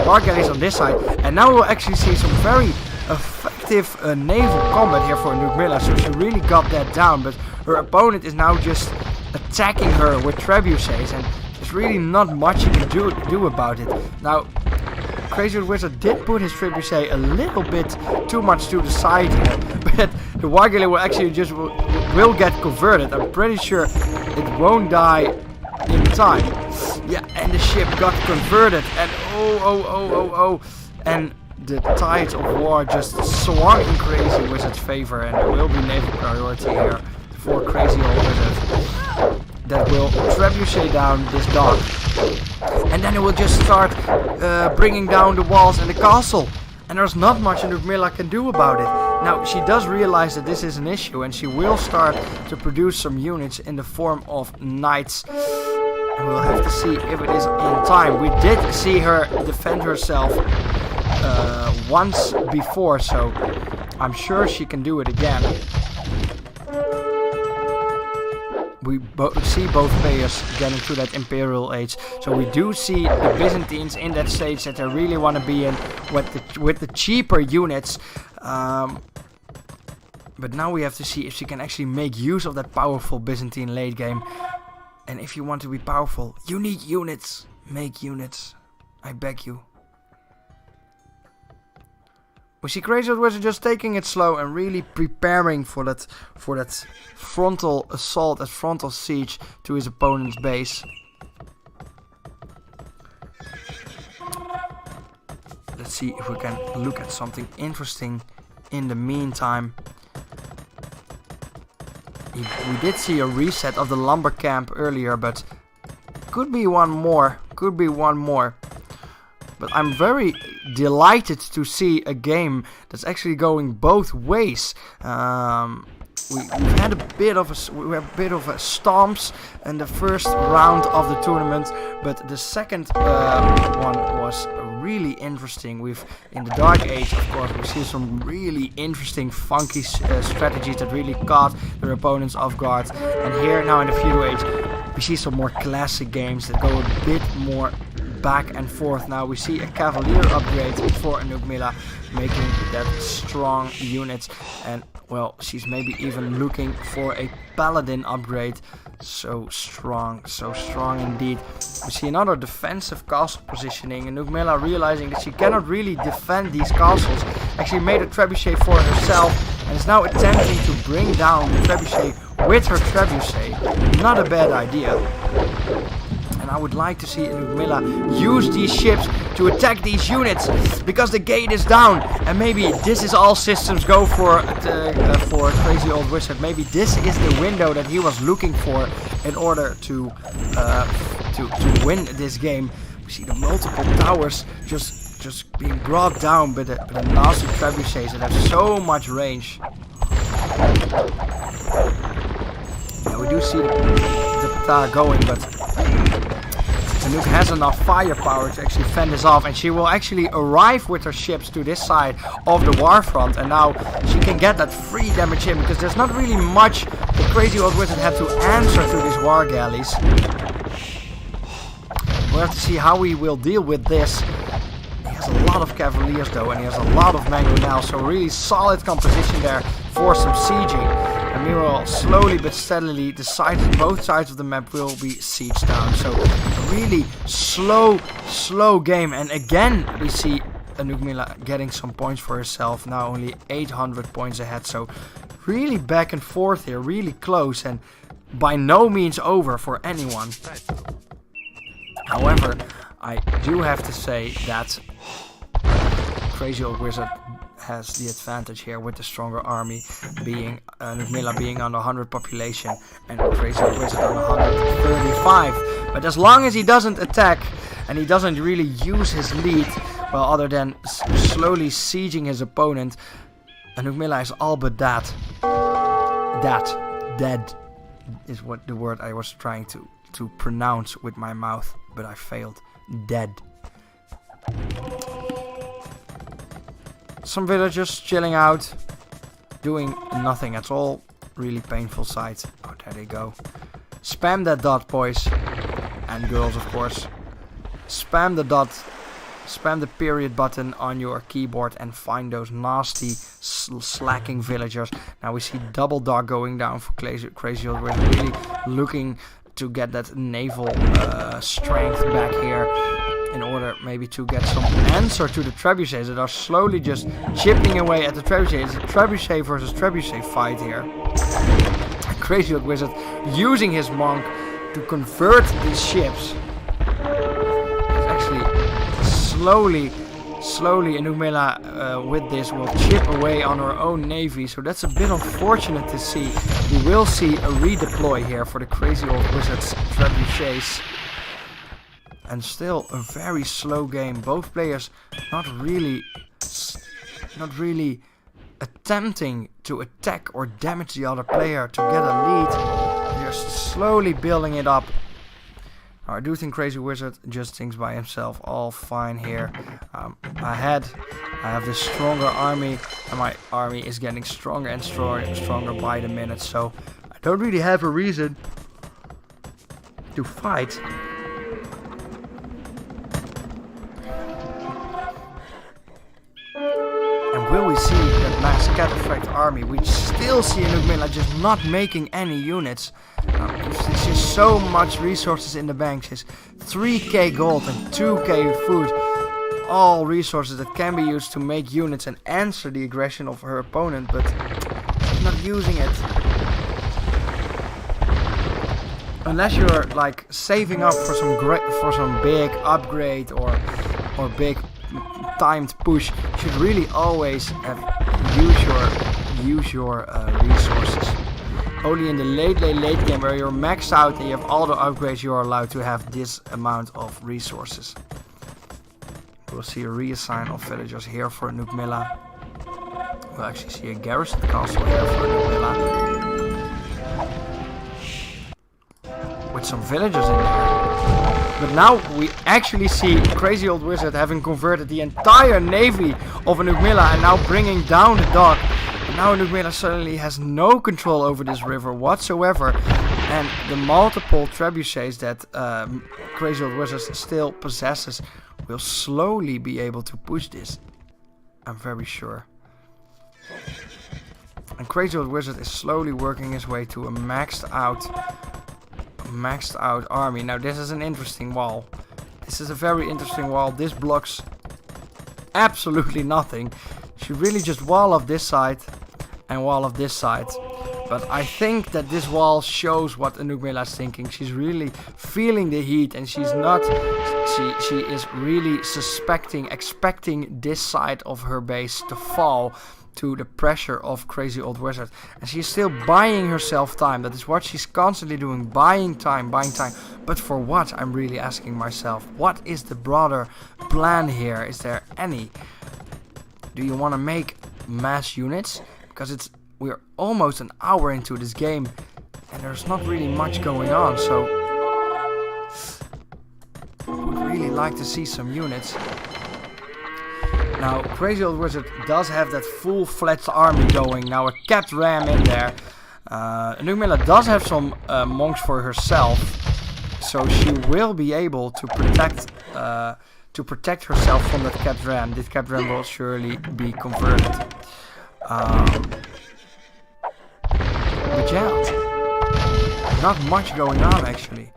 S2: war galleys on this side, and now we'll actually see some very effective naval combat here for Nugmela. So she really got that down, but her opponent is now just attacking her with trebuchets, and there's really not much you can do about it. Now Crazy Wizard did put his trebuchet a little bit too much to the side here, but the Wargale will actually just will get converted. I'm pretty sure it won't die in time. Yeah, and the ship got converted, and and the tide of war just swung in Crazy Wizard's favor, and there will be naval priority here for Crazy Old Wizard that will trebuchet down this dock. And then it will just start bringing down the walls and the castle. And there's not much Nugmela can do about it. Now, she does realize that this is an issue, and she will start to produce some units in the form of knights. And we'll have to see if it is in time. We did see her defend herself once before, so I'm sure she can do it again. We see both players getting to that Imperial Age, so we do see the Byzantines in that stage that they really want to be in with the cheaper units. But now we have to see if she can actually make use of that powerful Byzantine late game. And if you want to be powerful, you need units. Make units, I beg you. We see Crazy Old Wizard just taking it slow and really preparing for that frontal assault, that frontal siege to his opponent's base. Let's see if we can look at something interesting in the meantime. We did see a reset of the lumber camp earlier, but could be one more. But I'm very delighted to see a game that's actually going both ways. We had a bit of stomps in the first round of the tournament, but the second one was really interesting. In the Dark Age, of course, we see some really interesting, funky strategies that really caught their opponents off guard. And here now in the Feudal Age, we see some more classic games that go a bit more back and forth. Now we see a Cavalier upgrade for Anouk Milla, making that strong unit, and well, she's maybe even looking for a Paladin upgrade. So strong indeed. We see another defensive castle positioning, and Anouk Milla, realizing that she cannot really defend these castles, actually made a trebuchet for herself and is now attempting to bring down the trebuchet with her trebuchet. Not a bad idea. And I would like to see Anouk Milla use these ships to attack these units, because the gate is down, and maybe this is all systems go for Crazy Old Wizard. Maybe this is the window that he was looking for in order to win this game. We see the multiple towers just being brought down by the nasty trebuchets that have so much range. Yeah, we do see the tower going, but Anouk has enough firepower to actually fend this off, and she will actually arrive with her ships to this side of the war front, and now she can get that free damage in, because there's not really much the Crazy Old Wizard had to answer to these war galleys. We'll have to see how he will deal with this. He has a lot of Cavaliers though, and he has a lot of Mangonels, so really solid composition there for some sieging. And meanwhile, slowly but steadily, both sides of the map will be sieged down. So a really slow game. And again, we see Anouk Milla getting some points for herself. Now only 800 points ahead. So really back and forth here, really close, and by no means over for anyone. However, I do have to say that Crazy Old Wizard has the advantage here with the stronger army, being Anouk Milla being on 100 population and Crazy Old Wizard on 135. But as long as he doesn't attack and he doesn't really use his lead, well, other than slowly sieging his opponent, Anouk Milla is all but that. Dead is what the word I was trying to pronounce with my mouth, but I failed. Dead. Some villagers chilling out, doing nothing at all. Really painful sight. Oh, there they go. Spam that dot, boys and girls, of course. Spam the dot, spam the period button on your keyboard and find those nasty slacking villagers. Now we see double dog going down for Crazy Old Wizard, really looking to get that naval strength back here, in order maybe to get some answer to the trebuchets that are slowly just chipping away at the trebuchets. It's a trebuchet versus trebuchet fight here. Crazy Old Wizard using his monk to convert these ships. It's actually slowly Anouk Milla with this will chip away on her own navy, so that's a bit unfortunate to see. We will see a redeploy here for the Crazy Old Wizard's trebuchets. And still a very slow game. Both players not really attempting to attack or damage the other player to get a lead. They're slowly building it up. I do think Crazy Wizard just thinks by himself, all fine here. Ahead, I have this stronger army, and my army is getting stronger and stronger by the minute. So I don't really have a reason to fight. And will we see that mass cataphract army? We still see Anouk Milla just not making any units. There's just so much resources in the bank. She's 3k gold and 2k food. All resources that can be used to make units and answer the aggression of her opponent, but she's not using it. Unless you're like saving up for some big upgrade or big timed push, you should really always use your resources. Only in the late game where you're maxed out and you have all the upgrades, you are allowed to have this amount of resources. We'll see a reassign of villagers here for Anouk Milla. We'll actually see a garrison castle here for Anouk Milla, with some villagers in there. But now we actually see Crazy Old Wizard having converted the entire navy of Anugmilla and now bringing down the dock. And now Anugmilla suddenly has no control over this river whatsoever. And the multiple trebuchets that Crazy Old Wizard still possesses will slowly be able to push this. I'm very sure. And Crazy Old Wizard is slowly working his way to a maxed out army. Now this is an interesting wall. This is a very interesting wall. This blocks absolutely nothing. She really just wall off this side and wall off this side. But I think that this wall shows what Anugmilla is thinking. She's really feeling the heat, and she's not. She is really expecting this side of her base to fall to the pressure of Crazy Old Wizard. And she's still buying herself time. That is what she's constantly doing, buying time. But for what? I'm really asking myself. What is the broader plan here? Is there any? Do you want to make mass units? Because we're almost an hour into this game and there's not really much going on, so I would really like to see some units. Now, Crazy Old Wizard does have that full-fledged army going. Now, a capped ram in there. Anugmilla does have some monks for herself, so she will be able to protect herself from that capped ram. This capped ram will surely be converted. But yeah, not much going on actually.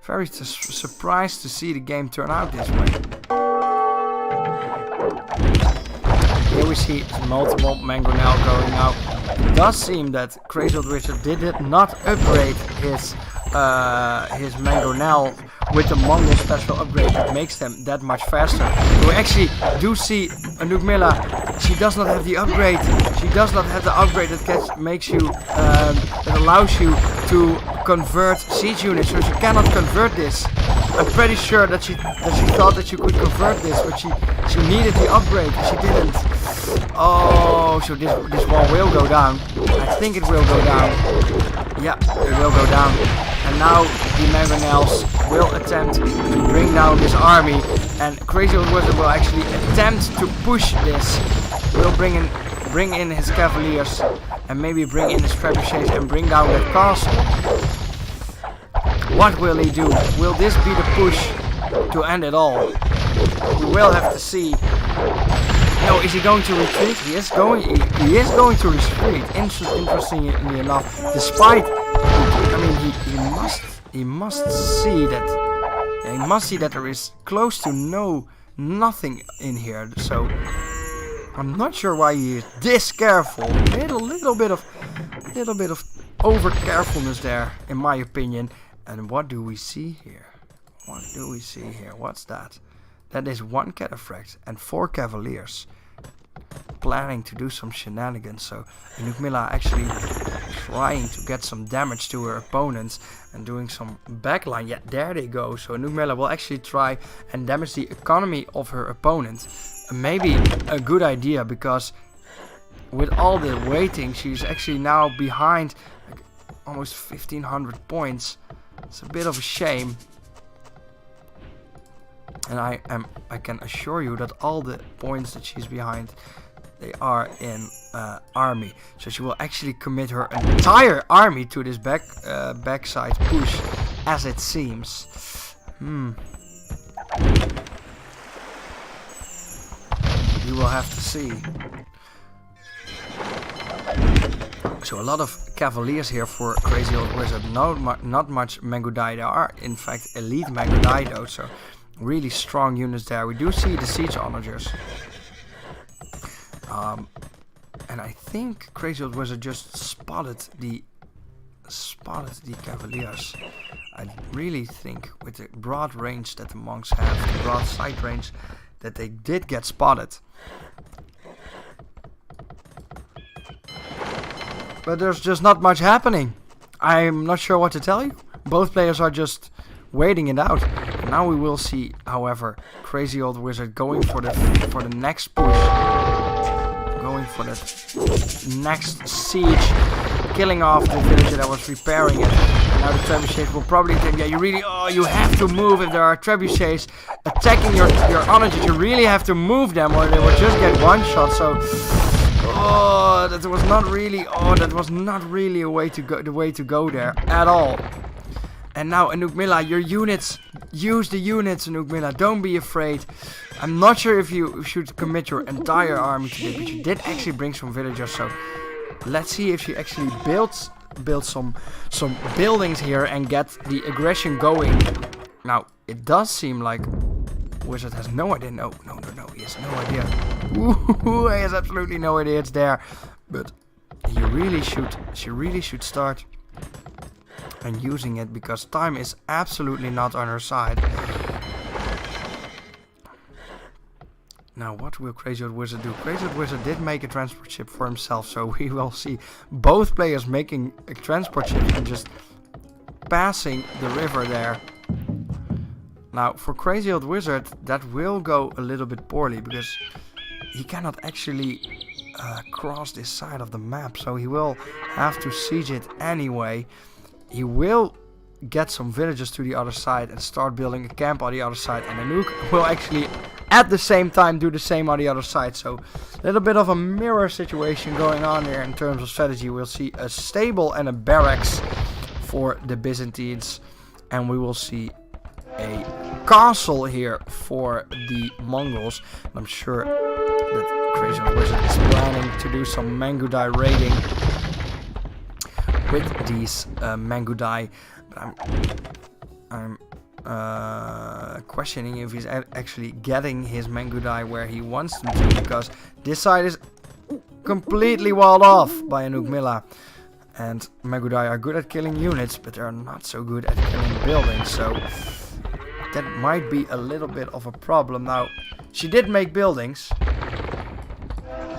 S2: Very surprised to see the game turn out this way. Here we see multiple mangonel going now. It does seem that Crazy Old Wizard did not upgrade his mangonel with the Mongol special upgrade that makes them that much faster. We actually do see Anugmilla. She does not have the upgrade. She does not have the upgrade that makes you that allows you to convert siege units. So she cannot convert this. I'm pretty sure that she thought that you could convert this, but she needed the upgrade. She didn't. Oh, so this wall will go down. I think it will go down. Yeah, it will go down. And now the mangonels will attempt to bring down this army, and Crazy Old Wizard will actually attempt to push this. Will bring in his cavaliers and maybe bring in his trebuchets and bring down that castle. What will he do? Will this be the push to end it all? We will have to see. No, is he going to retreat? He is going to retreat. Interestingly enough, despite, I mean, he must see that there is close to nothing in here. So I'm not sure why he is this careful. Little bit of over carefulness there, in my opinion. And what do we see here? What's that? That is one cataphract and 4 cavaliers planning to do some shenanigans. So Anugmilla actually trying to get some damage to her opponents and doing some backline. Yeah, there they go. So Anugmilla will actually try and damage the economy of her opponent. Maybe a good idea, because with all the waiting, she's actually now behind like almost 1500 points. It's a bit of a shame. And I can assure you that all the points that she's behind, they are in army. So she will actually commit her entire army to this backside push, as it seems. You will have to see. So a lot of cavaliers here for Crazy Old Wizard. Not much Mangudai. There are in fact elite Mangudai though, so really strong units there. We do see the siege onagers. And I think Crazy Old Wizard just spotted the cavaliers. I really think with the broad range that the monks have, the broad sight range, that they did get spotted. But there's just not much happening. I'm not sure what to tell you. Both players are just waiting it out. And now we will see, however, Crazy Old Wizard going for the next push, going for the next siege. killing off the villager that was repairing it. Now the trebuchets will probably think, yeah, you have to move if there are trebuchets attacking your onagers. You really have to move them or they will just get one shot. So, that was not really a way to go, the way to go there at all. And now Anuk-Mila, your units, use the units, Anuk-Mila, don't be afraid. I'm not sure if you should commit your entire army to this, but you did actually bring some villagers, so let's see if she actually builds some buildings here and get the aggression going. Now, it does seem like Wizard has no idea. No, he has no idea. Ooh, he has absolutely no idea it's there. But she really should start and using it, because time is absolutely not on her side. Now, what will Crazy Old Wizard do? Crazy Old Wizard did make a transport ship for himself, so we will see both players making a transport ship and just passing the river there. Now, for Crazy Old Wizard, that will go a little bit poorly, because he cannot actually cross this side of the map, so he will have to siege it anyway. He will get some villagers to the other side and start building a camp on the other side, and Anuk will actually at the same time do the same on the other side. So a little bit of a mirror situation going on here in terms of strategy. We'll see a stable and a barracks for the Byzantines, and we will see a castle here for the Mongols. And I'm sure that Crazy Old Wizard is planning to do some Mangudai raiding with these Mangudai, but I'm questioning if he's actually getting his Mangudai where he wants them to, because this side is completely walled off by Anuk-Mila, and Mangudai are good at killing units, but they're not so good at killing buildings, so that might be a little bit of a problem. Now, she did make buildings.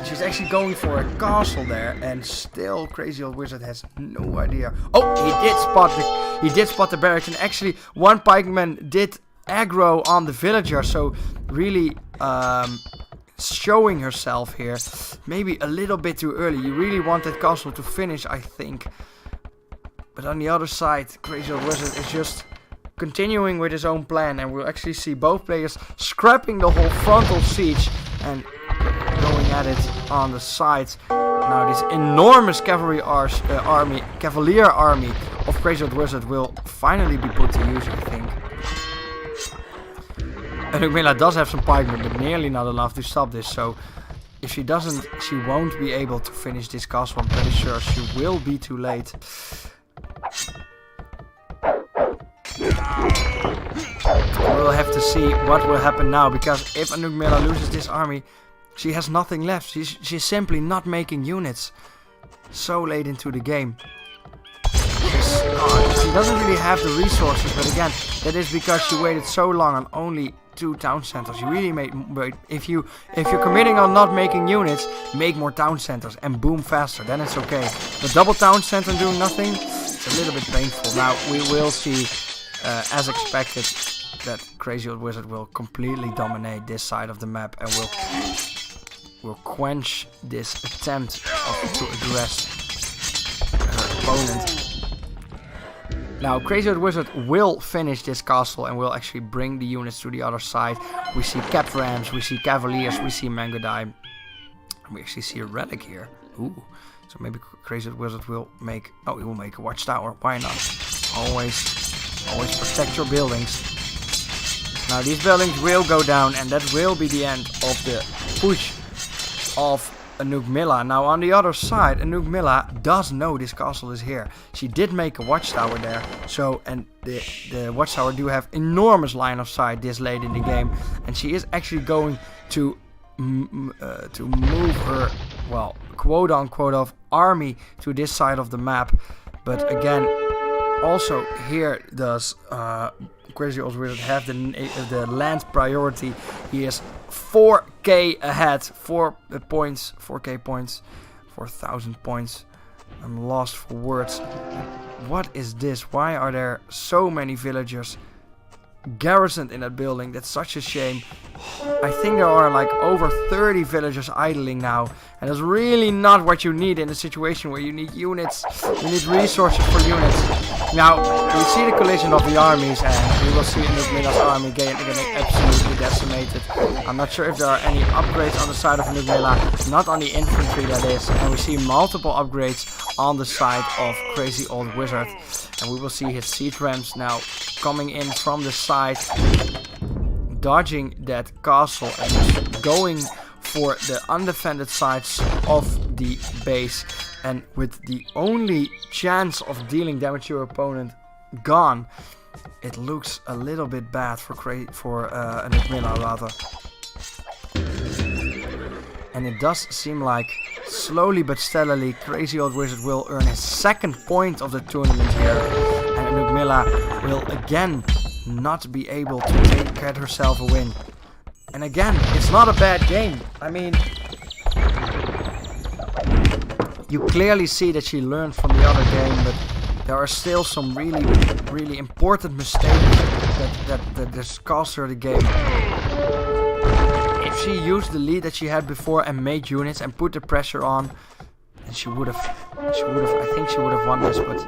S2: She's actually going for a castle there, and still Crazy Old Wizard has no idea. Oh, he did spot the barracks, and actually one pikeman did aggro on the villager, so really showing herself here. Maybe a little bit too early. You really want that castle to finish, I think. But on the other side, Crazy Old Wizard is just continuing with his own plan, and we'll actually see both players scrapping the whole frontal siege and going at it on the sides. Now this enormous cavalier army of Crazy Old Wizard will finally be put to use, I think. Anuk-Mila does have some pikemen, but nearly not enough to stop this, so if she doesn't, she won't be able to finish this castle. I'm pretty sure she will be too late. We'll have to see what will happen now, because if Anuk-Mila loses this army, she has nothing left. She's simply not making units so late into the game. She doesn't really have the resources, but again, that is because she waited so long on only 2 town centers. You really if you're committing on not making units, make more town centers and boom faster, then it's okay. But double town center and doing nothing, it's a little bit painful. Now we will see, as expected, that Crazy Old Wizard will completely dominate this side of the map and will quench this attempt to aggress her opponent. Now Crazy Old Wizard will finish this castle and will actually bring the units to the other side. We see cap rams, we see cavaliers, we see Mangudai. We actually see a relic here. Ooh, so maybe Crazy Old Wizard will make, he will make a watchtower. Why not? Always protect your buildings. Now these buildings will go down, and that will be the end of the push of Anuk-Mila. Now on the other side, Anuk-Mila does know this castle is here. She did make a watchtower there, so, and the watchtower do have enormous line of sight this late in the game, and she is actually going to move her, well, quote unquote, of army to this side of the map. But again, also here does Crazy Old Wizard have the land priority. He is 4k ahead, 4k points, 4,000 points. I'm lost for words. What is this? Why are there so many villagers garrisoned in that building. That's such a shame. I think there are like over 30 villagers idling now, and that's really not what you need in a situation where you need units. You need resources for units. Now, we see the collision of the armies, and we will see Nukmila's army getting absolutely decimated. I'm not sure if there are any upgrades on the side of Nukmila, not on the infantry that is, and we see multiple upgrades on the side of Crazy Old Wizard. And we will see his siege rams now coming in from the side, dodging that castle and just going for the undefended sides of the base. And with the only chance of dealing damage to your opponent gone, it looks a little bit bad for Nukmila rather. And it does seem like slowly but steadily Crazy Old Wizard will earn his second point of the tournament here. And Nukmila will again not be able to get herself a win. And again, it's not a bad game. I mean, you clearly see that she learned from the other game, but there are still some really important mistakes that just cost her the game. If she used the lead that she had before and made units and put the pressure on, then she would have, I think she would have won this, but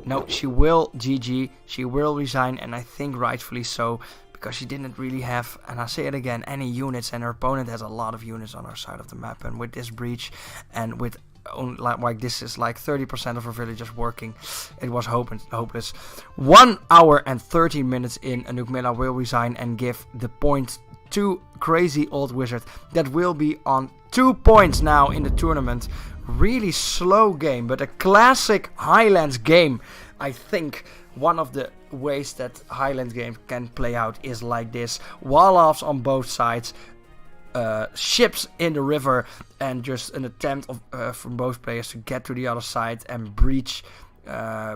S2: no, she will GG, she will resign, and I think rightfully so, because she didn't really have, and I say it again, any units, and her opponent has a lot of units on her side of the map, and with this breach, and with only, like this is like 30% of her villagers working, it was hopeless. 1 hour and 13 minutes in, Nukmila will resign and give the point to Crazy Old Wizard. That will be on 2 points now in the tournament. Really slow game, but a classic Highlands game. I think one of the ways that Highlands games can play out is like this. Wall-offs on both sides, ships in the river, and just an attempt from both players to get to the other side and breach,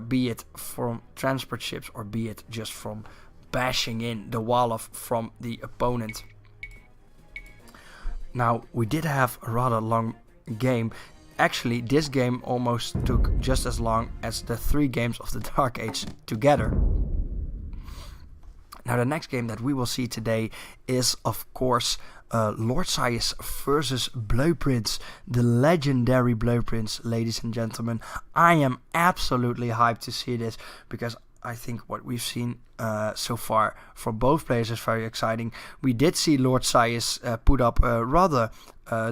S2: be it from transport ships or be it just from bashing in the wall-off from the opponent. Now, we did have a rather long game. Actually, this game almost took just as long as the 3 games of the Dark Age together. Now, the next game that we will see today is, of course, Lord Sias versus Blueprints, the legendary Blueprints, ladies and gentlemen. I am absolutely hyped to see this, because I think what we've seen so far from both players is very exciting. We did see Lord Sias put up a rather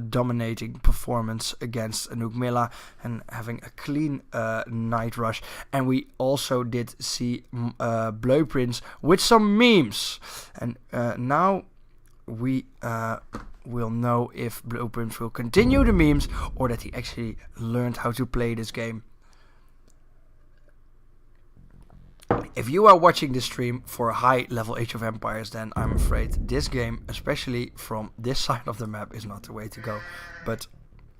S2: dominating performance against Nukmila and having a clean night rush. And we also did see Blueprints with some memes. And now we will know if Blueprints will continue the memes or that he actually learned how to play this game. If you are watching this stream for a high level Age of Empires, then I'm afraid this game, especially from this side of the map, is not the way to go. But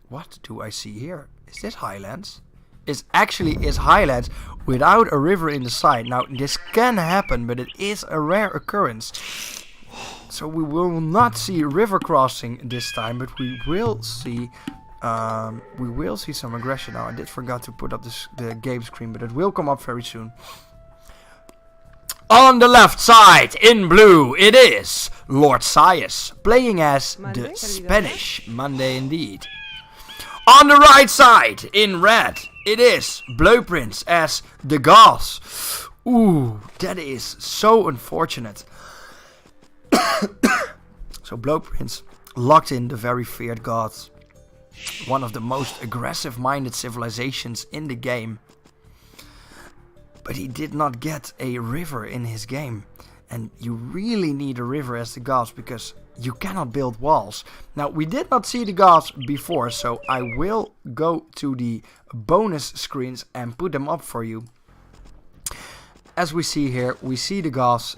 S2: what do I see here? Is this Highlands? Is Highlands without a river in the side. Now, this can happen, but it is a rare occurrence. So we will not see river crossing this time, but we will see some aggression. Now, I did forget to put up the game screen, but it will come up very soon. On the left side, in blue, it is Lord Sias, playing as the Spanish Monday indeed. On the right side, in red, it is Blueprints as the Goths. Ooh, that is so unfortunate. So Blueprints locked in the very feared Goths, one of the most aggressive-minded civilizations in the game. But he did not get a river in his game. And you really need a river as the Goths, because you cannot build walls. Now, we did not see the Goths before, so I will go to the bonus screens and put them up for you. As we see here, we see the Goths.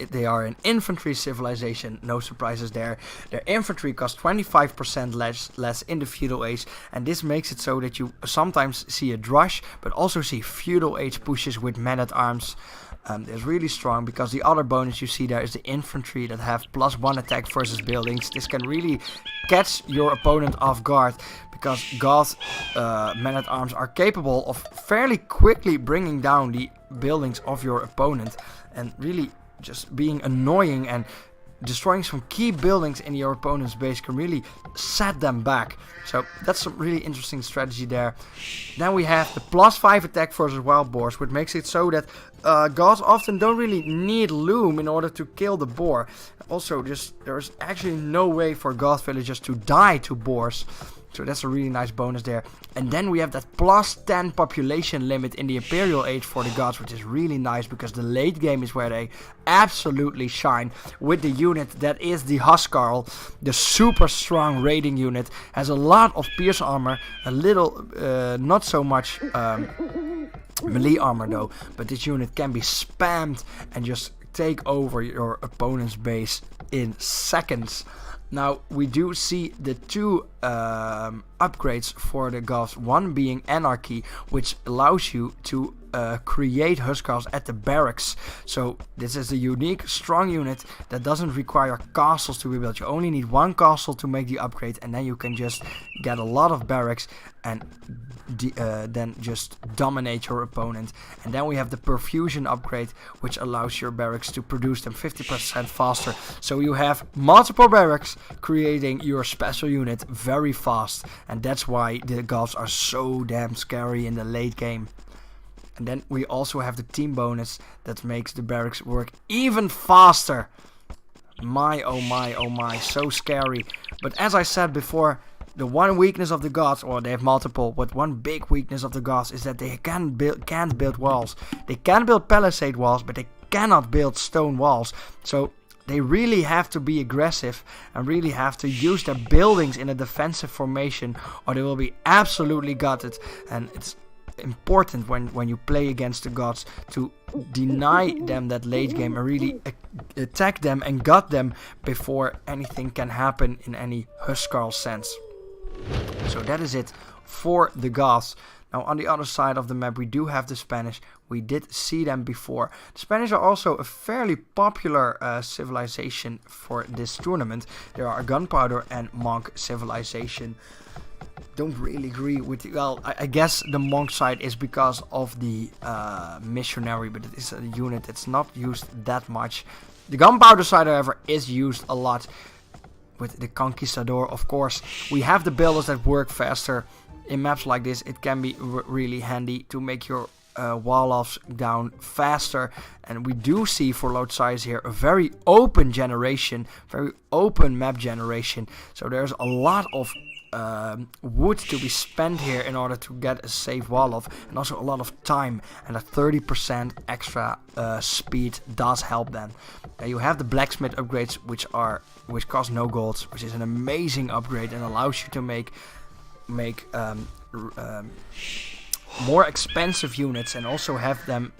S2: They are an infantry civilization, no surprises there. Their infantry costs 25% less in the Feudal Age, and this makes it so that you sometimes see a drush, but also see Feudal Age pushes with men-at-arms. It's really strong, because the other bonus you see there is the infantry that have +1 attack versus buildings. This can really catch your opponent off guard, because Goth men-at-arms are capable of fairly quickly bringing down the buildings of your opponent and really just being annoying and destroying some key buildings in your opponent's base can really set them back. So that's a really interesting strategy there. Then we have the +5 attack versus wild boars, which makes it so that gods often don't really need loom in order to kill the boar. Also, there's actually no way for god villagers to die to boars. So that's a really nice bonus there. And then we have that +10 population limit in the Imperial Age for the gods, which is really nice because the late game is where they absolutely shine with the unit that is the Huskarl. The super strong raiding unit has a lot of pierce armor, a little, not so much melee armor though, but this unit can be spammed and just take over your opponent's base in seconds. Now, we do see the two upgrades for the gods. One being Anarchy, which allows you to create Huskarls at the barracks. So this is a unique, strong unit that doesn't require castles to be built. You only need one castle to make the upgrade, and then you can just get a lot of barracks and then just dominate your opponent. And then we have the Perfusion upgrade, which allows your barracks to produce them 50% faster. So you have multiple barracks creating your special unit very fast. And that's why the gods are so damn scary in the late game. And then we also have the team bonus that makes the barracks work even faster. My, oh my, oh my, so scary. But as I said before, the one weakness of the gods, or they have multiple, but one big weakness of the gods is that they can't build walls. They can build palisade walls, but they cannot build stone walls. So they really have to be aggressive and really have to use their buildings in a defensive formation, or they will be absolutely gutted. And it's important when you play against the gods to deny them that late game and really attack them and gut them before anything can happen in any Huskarl sense. So that is it for the gods. Now on the other side of the map we do have the Spanish. We did see them before. The Spanish are also a fairly popular civilization for this tournament. They are a gunpowder and monk civilization. Don't really agree with you. Well, I guess the monk side is because of the missionary, but it is a unit that's not used that much. The gunpowder side, however, is used a lot with the conquistador. Of course, we have the builders that work faster. In maps like this, it can be really handy to make your wall-offs down faster. And we do see for load size here a very open generation, very open map generation. So there's a lot of wood to be spent here in order to get a safe wall-off, and also a lot of time, and a 30% extra speed does help them. You have the blacksmith upgrades, which cost no gold, which is an amazing upgrade and allows you to make more expensive units and also have them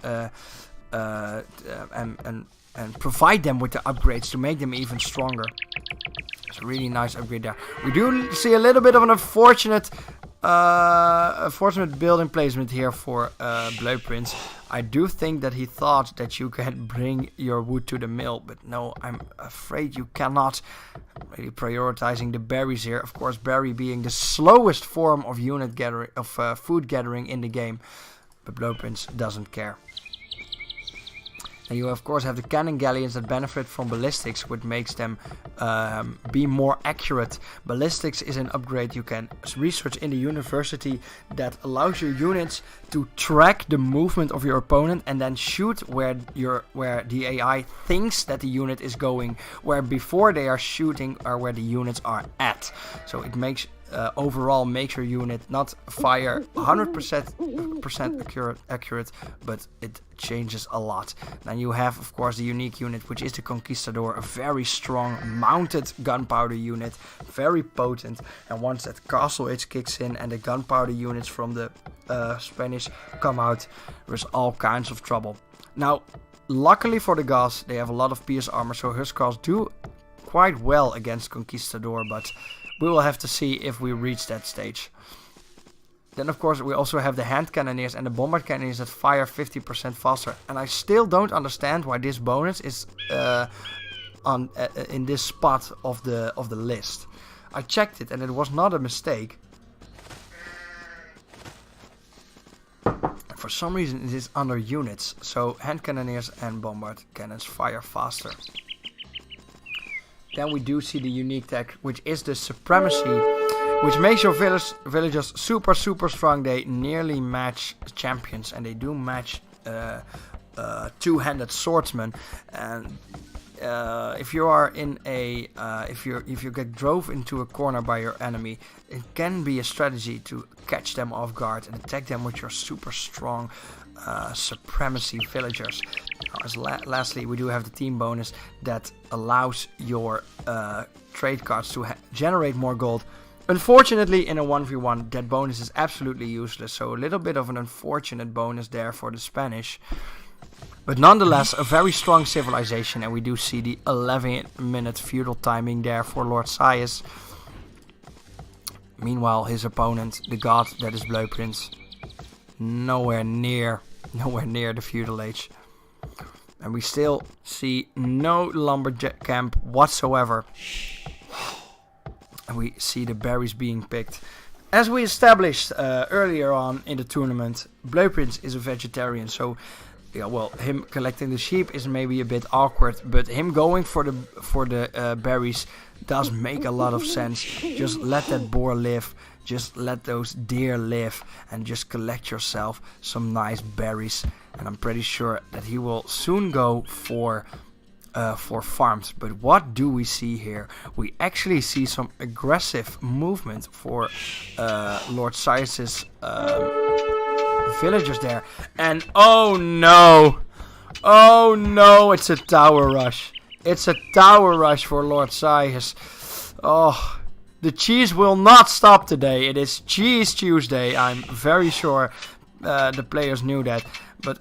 S2: and provide them with the upgrades to make them even stronger. It's a really nice upgrade there. We do see a little bit of an unfortunate building placement here for Blueprints. I do think that he thought that you can bring your wood to the mill, but no, I'm afraid you cannot. Really prioritizing the berries here. Of course, berry being the slowest form of unit gathering, of food gathering in the game, but Blueprints doesn't care. And you of course have the cannon galleons that benefit from ballistics, which makes them be more accurate. Ballistics is an upgrade you can research in the university that allows your units to track the movement of your opponent and then shoot where the AI thinks that the unit is going, where before they are shooting or where the units are at. So it makes overall makes your unit not fire 100% accurate, but it changes a lot. Then you have of course the unique unit, which is the Conquistador, a very strong mounted gunpowder unit, very potent, and once that castle age kicks in and the gunpowder units from the Spanish come out, there's all kinds of trouble. Now luckily for the gods, they have a lot of pierce armor, so Huskarls do quite well against Conquistador, but we will have to see if we reach that stage. Then of course we also have the hand cannoneers and the bombard cannoneers that fire 50% faster. And I still don't understand why this bonus is in this spot of the list. I checked it and it was not a mistake. For some reason it is under units, so hand cannoneers and bombard cannons fire faster. Then we do see the unique tech, which is the supremacy, which makes your villagers super strong. They nearly match champions, and they do match two-handed swordsmen. And if you are in a if you get drove into a corner by your enemy, it can be a strategy to catch them off guard and attack them with your super strong supremacy villagers. Lastly, we do have the team bonus that allows your trade cards to generate more gold. Unfortunately, in a 1v1, that bonus is absolutely useless, so a little bit of an unfortunate bonus there for the Spanish. But nonetheless, a very strong civilization, and we do see the 11-minute feudal timing there for Lord Sias. Meanwhile, his opponent, the god that is Blue Prince, nowhere near the feudal age. And we still see no lumberjack camp whatsoever. And we see the berries being picked. As we established earlier on in the tournament, Blue Prince is a vegetarian, so yeah, well, him collecting the sheep is maybe a bit awkward, but him going for the berries does make a lot of sense. Just let that boar live, just let those deer live, and just collect yourself some nice berries. And I'm pretty sure that he will soon go for farms. But what do we see here? We actually see some aggressive movement for Lord Sias's villagers there. And oh no, it's a tower rush. It's a tower rush for Lord Sias. Oh, the cheese will not stop today. It is Cheese Tuesday. I'm very sure the players knew that. But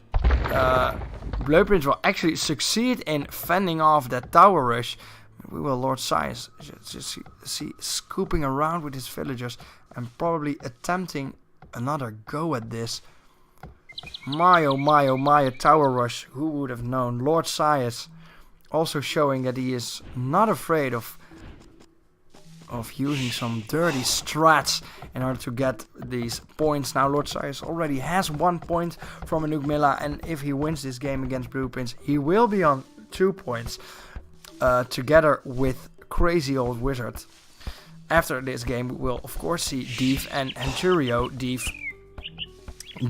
S2: Blue Prince will actually succeed in fending off that tower rush. We will Lord Sias just see scooping around with his villagers and probably attempting another go at this. My oh my oh my, a tower rush. Who would have known? Lord Sias also showing that he is not afraid of using some dirty strats in order to get these points. Now Lord Sias already has 1 point from Anugmilla, and if he wins this game against Blue Prince, he will be on 2 points together with Crazy Old Wizard. After this game, we will of course see Deef and Henturio. Deef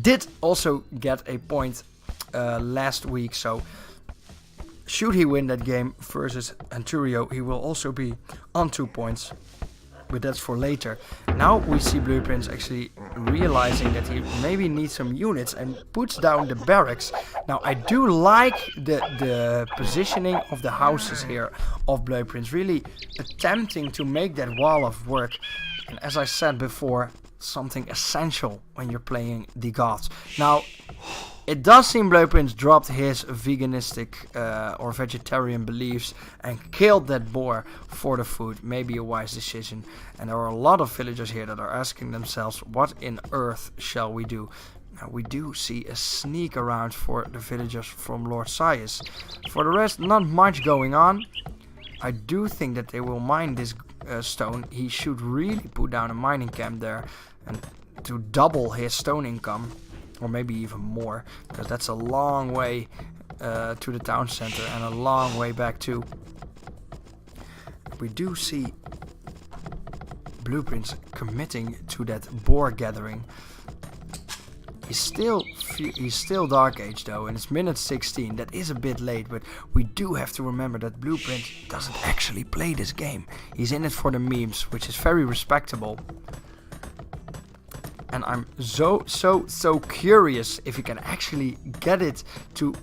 S2: did also get a point last week, so should he win that game versus Henturio, he will also be on 2 points. But that's for later. Now we see Blue Prince actually realizing that he maybe needs some units and puts down the barracks. Now I do like the positioning of the houses here of Blue Prince, really attempting to make that wall of work. And as I said before, something essential when you're playing the gods. Now, it does seem Blue Prince dropped his veganistic or vegetarian beliefs and killed that boar for the food. Maybe a wise decision. And there are a lot of villagers here that are asking themselves, what in earth shall we do? Now we do see a sneak around for the villagers from Lord Sias. For the rest, not much going on. I do think that they will mine this stone. He should really put down a mining camp there and to double his stone income. Or maybe even more, because that's a long way to the town center and a long way back too. We do see Blue Prince committing to that boar gathering. He's still Dark Age though, and it's minute 16. That is a bit late, but we do have to remember that Blue Prince doesn't actually play this game. He's in it for the memes, which is very respectable. And I'm so curious if you can actually get it to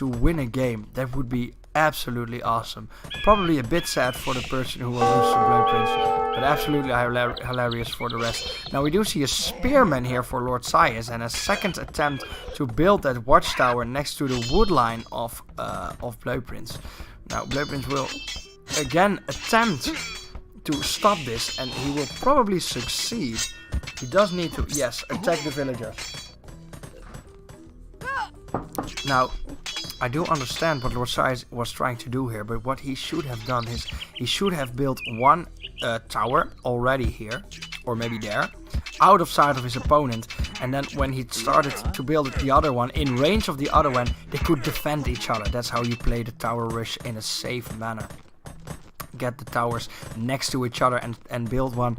S2: win a game. That would be absolutely awesome. Probably a bit sad for the person who will lose to Blue Prince, but absolutely hilarious for the rest. Now we do see a spearman here for Lord Sias and a second attempt to build that watchtower next to the wood line of Blue Prince. Now Blue Prince will again attempt to stop this, and he will probably succeed. He does need to, yes, attack the villagers. Now, I do understand what Lord Sias was trying to do here, but what he should have done is he should have built one tower already here, or maybe there, out of sight of his opponent. And then when he started to build the other one in range of the other one, they could defend each other. That's how you play the tower rush in a safe manner. Get the towers next to each other and build one.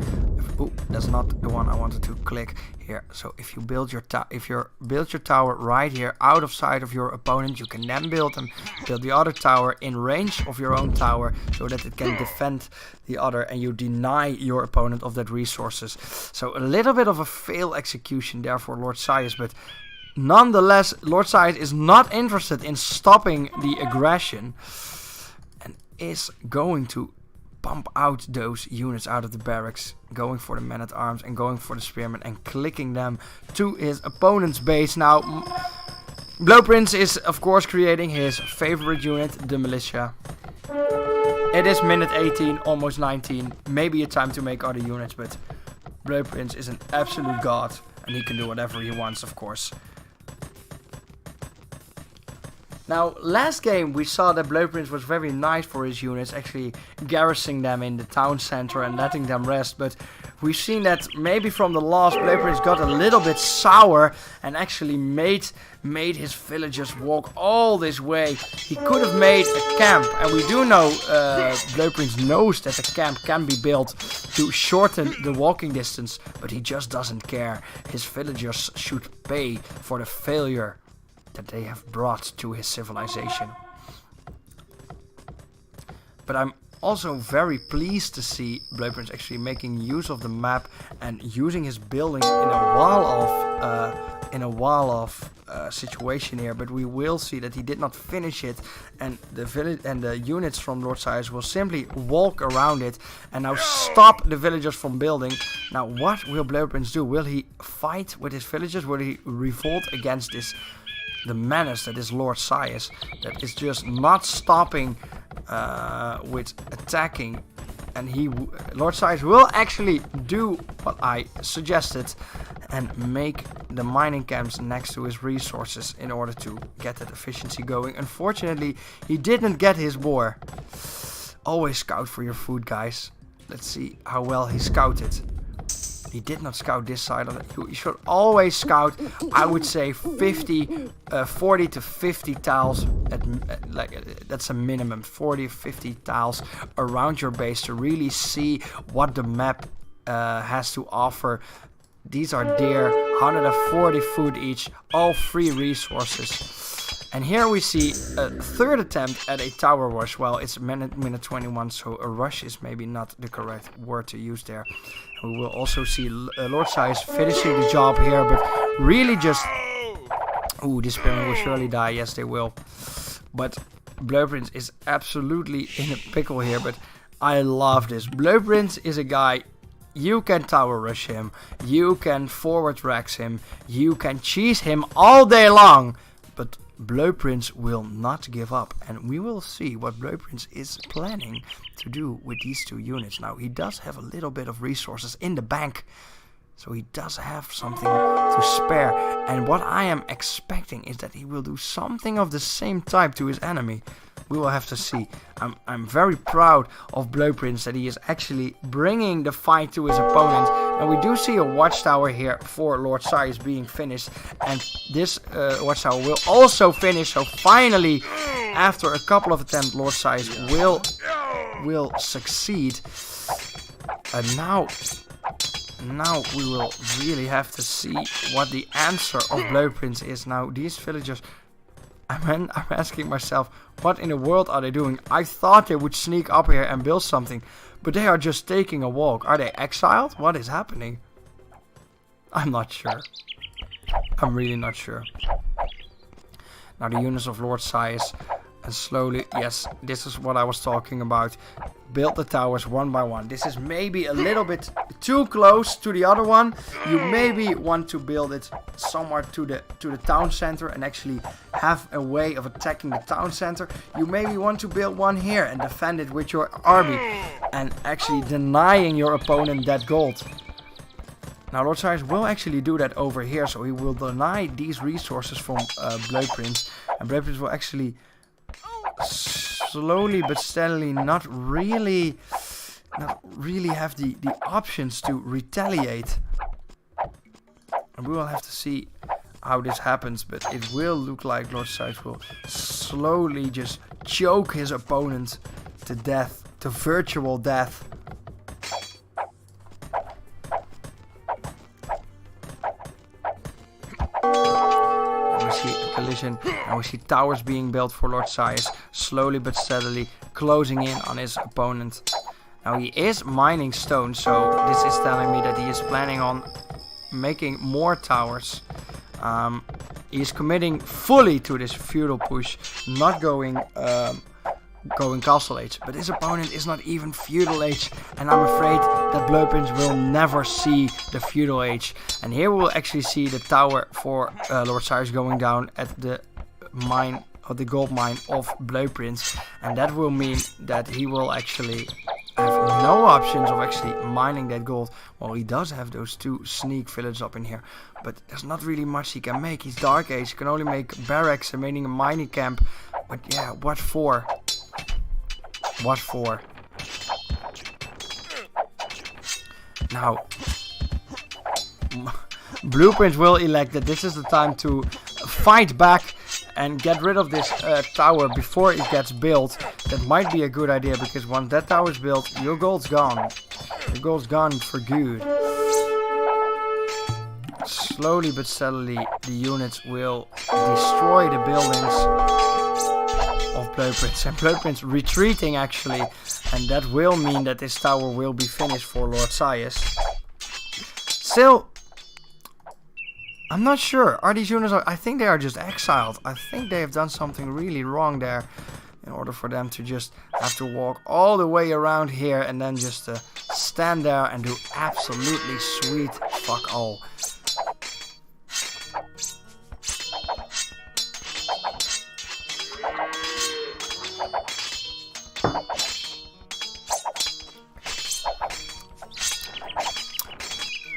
S2: Oh, that's not the one I wanted to click here. So if you build your tower right here out of sight of your opponent, you can then build the other tower in range of your own tower, so that it can defend the other, and you deny your opponent of that resources. So a little bit of a fail execution there for Lord Sias, but nonetheless, Lord Sias is not interested in stopping the aggression, is going to pump out those units out of the barracks, going for the men-at-arms and going for the spearmen and clicking them to his opponent's base. Now, Blowprince is of course creating his favorite unit, the militia. It is minute 18, almost 19, maybe a time to make other units, but Blowprince is an absolute god and he can do whatever he wants, of course. Now, last game we saw that Blowprince was very nice for his units, actually garrisoning them in the town center and letting them rest, but we've seen that maybe from the loss Blowprince got a little bit sour and actually made his villagers walk all this way. He could have made a camp, and we do know Blowprince knows that a camp can be built to shorten the walking distance, but he just doesn't care. His villagers should pay for the failure that they have brought to his civilization. But I'm also very pleased to see Blowprince actually making use of the map and using his buildings in a wall of situation here. But we will see that he did not finish it, and the village and the units from Lord Sias will simply walk around it and now stop the villagers from building. Now, what will Blowprince do? Will he fight with his villagers? Will he revolt against the menace that is Lord Sias, that is just not stopping with attacking? And Lord Sias will actually do what I suggested and make the mining camps next to his resources in order to get that efficiency going. Unfortunately, he didn't get his boar. Always scout for your food, guys. Let's see how well he scouted. He did not scout this side of it. You should always scout, I would say 40 to 50 tiles. That's a minimum, 40 or 50 tiles around your base to really see what the map has to offer. These are deer, 140 food each, all free resources. And here we see a third attempt at a tower rush. Well, it's minute 21, so a rush is maybe not the correct word to use there. We will also see Lord Sias finishing the job here, but really just... Ooh, this spearman will surely die. Yes, they will. But Blowprince is absolutely in a pickle here, but I love this. Blowprince is a guy... You can tower rush him, you can forward rex him, you can cheese him all day long, but Blowprince will not give up, and we will see what Blowprince is planning to do with these two units. Now, he does have a little bit of resources in the bank, so he does have something to spare, and what I am expecting is that he will do something of the same type to his enemy. We will have to see. I'm very proud of Blowprince that he is actually bringing the fight to his opponent. And we do see a watchtower here for Lord Sias being finished. And this watchtower will also finish. So finally, after a couple of attempts, Lord Sias will succeed. And now we will really have to see what the answer of Blowprince is. Now, these villagers... I'm asking myself, what in the world are they doing? I thought they would sneak up here and build something, but they are just taking a walk. Are they exiled? What is happening? I'm not sure. I'm really not sure. Now the units of Lord Sias, and slowly, yes, this is what I was talking about. Build the towers one by one. This is maybe a little bit too close to the other one. You maybe want to build it somewhere to the town center and actually have a way of attacking the town center. You maybe want to build one here and defend it with your army and actually denying your opponent that gold. Now Lord Sias will actually do that over here, so he will deny these resources from Blowprince, and Blowprince will actually slowly but steadily not really have the options to retaliate. We will have to see how this happens, but it will look like Lord Scythe will slowly just choke his opponent to death, to virtual death. And we see a collision, and we see towers being built for Lord Scythe, slowly but steadily closing in on his opponent. Now he is mining stone, so this is telling me that he is planning on making more towers. He is committing fully to this feudal push, not going castle age. But his opponent is not even feudal age, and I'm afraid that Blueprints will never see the feudal age. And here we'll actually see the tower for Lord Scythe going down at the mine, or the gold mine of Blueprints, and that will mean that he will actually have no options of actually mining that gold. Well, he does have those 2 sneak villages up in here, but there's not really much he can make. He's Dark Age, he can only make barracks and making a mining camp. But yeah, what for? What for? Now, Blueprints will elect that this is the time to fight back and get rid of this tower before it gets built. That might be a good idea, because once that tower is built, your gold's gone. Your gold's gone for good. Slowly but steadily, the units will destroy the buildings of Blueprints. And Blueprints retreating actually, and that will mean that this tower will be finished for Lord Scythe. Still, I'm not sure. Are these units... I think they are just exiled. I think they have done something really wrong there, in order for them to just have to walk all the way around here and then just stand there and do absolutely sweet fuck all.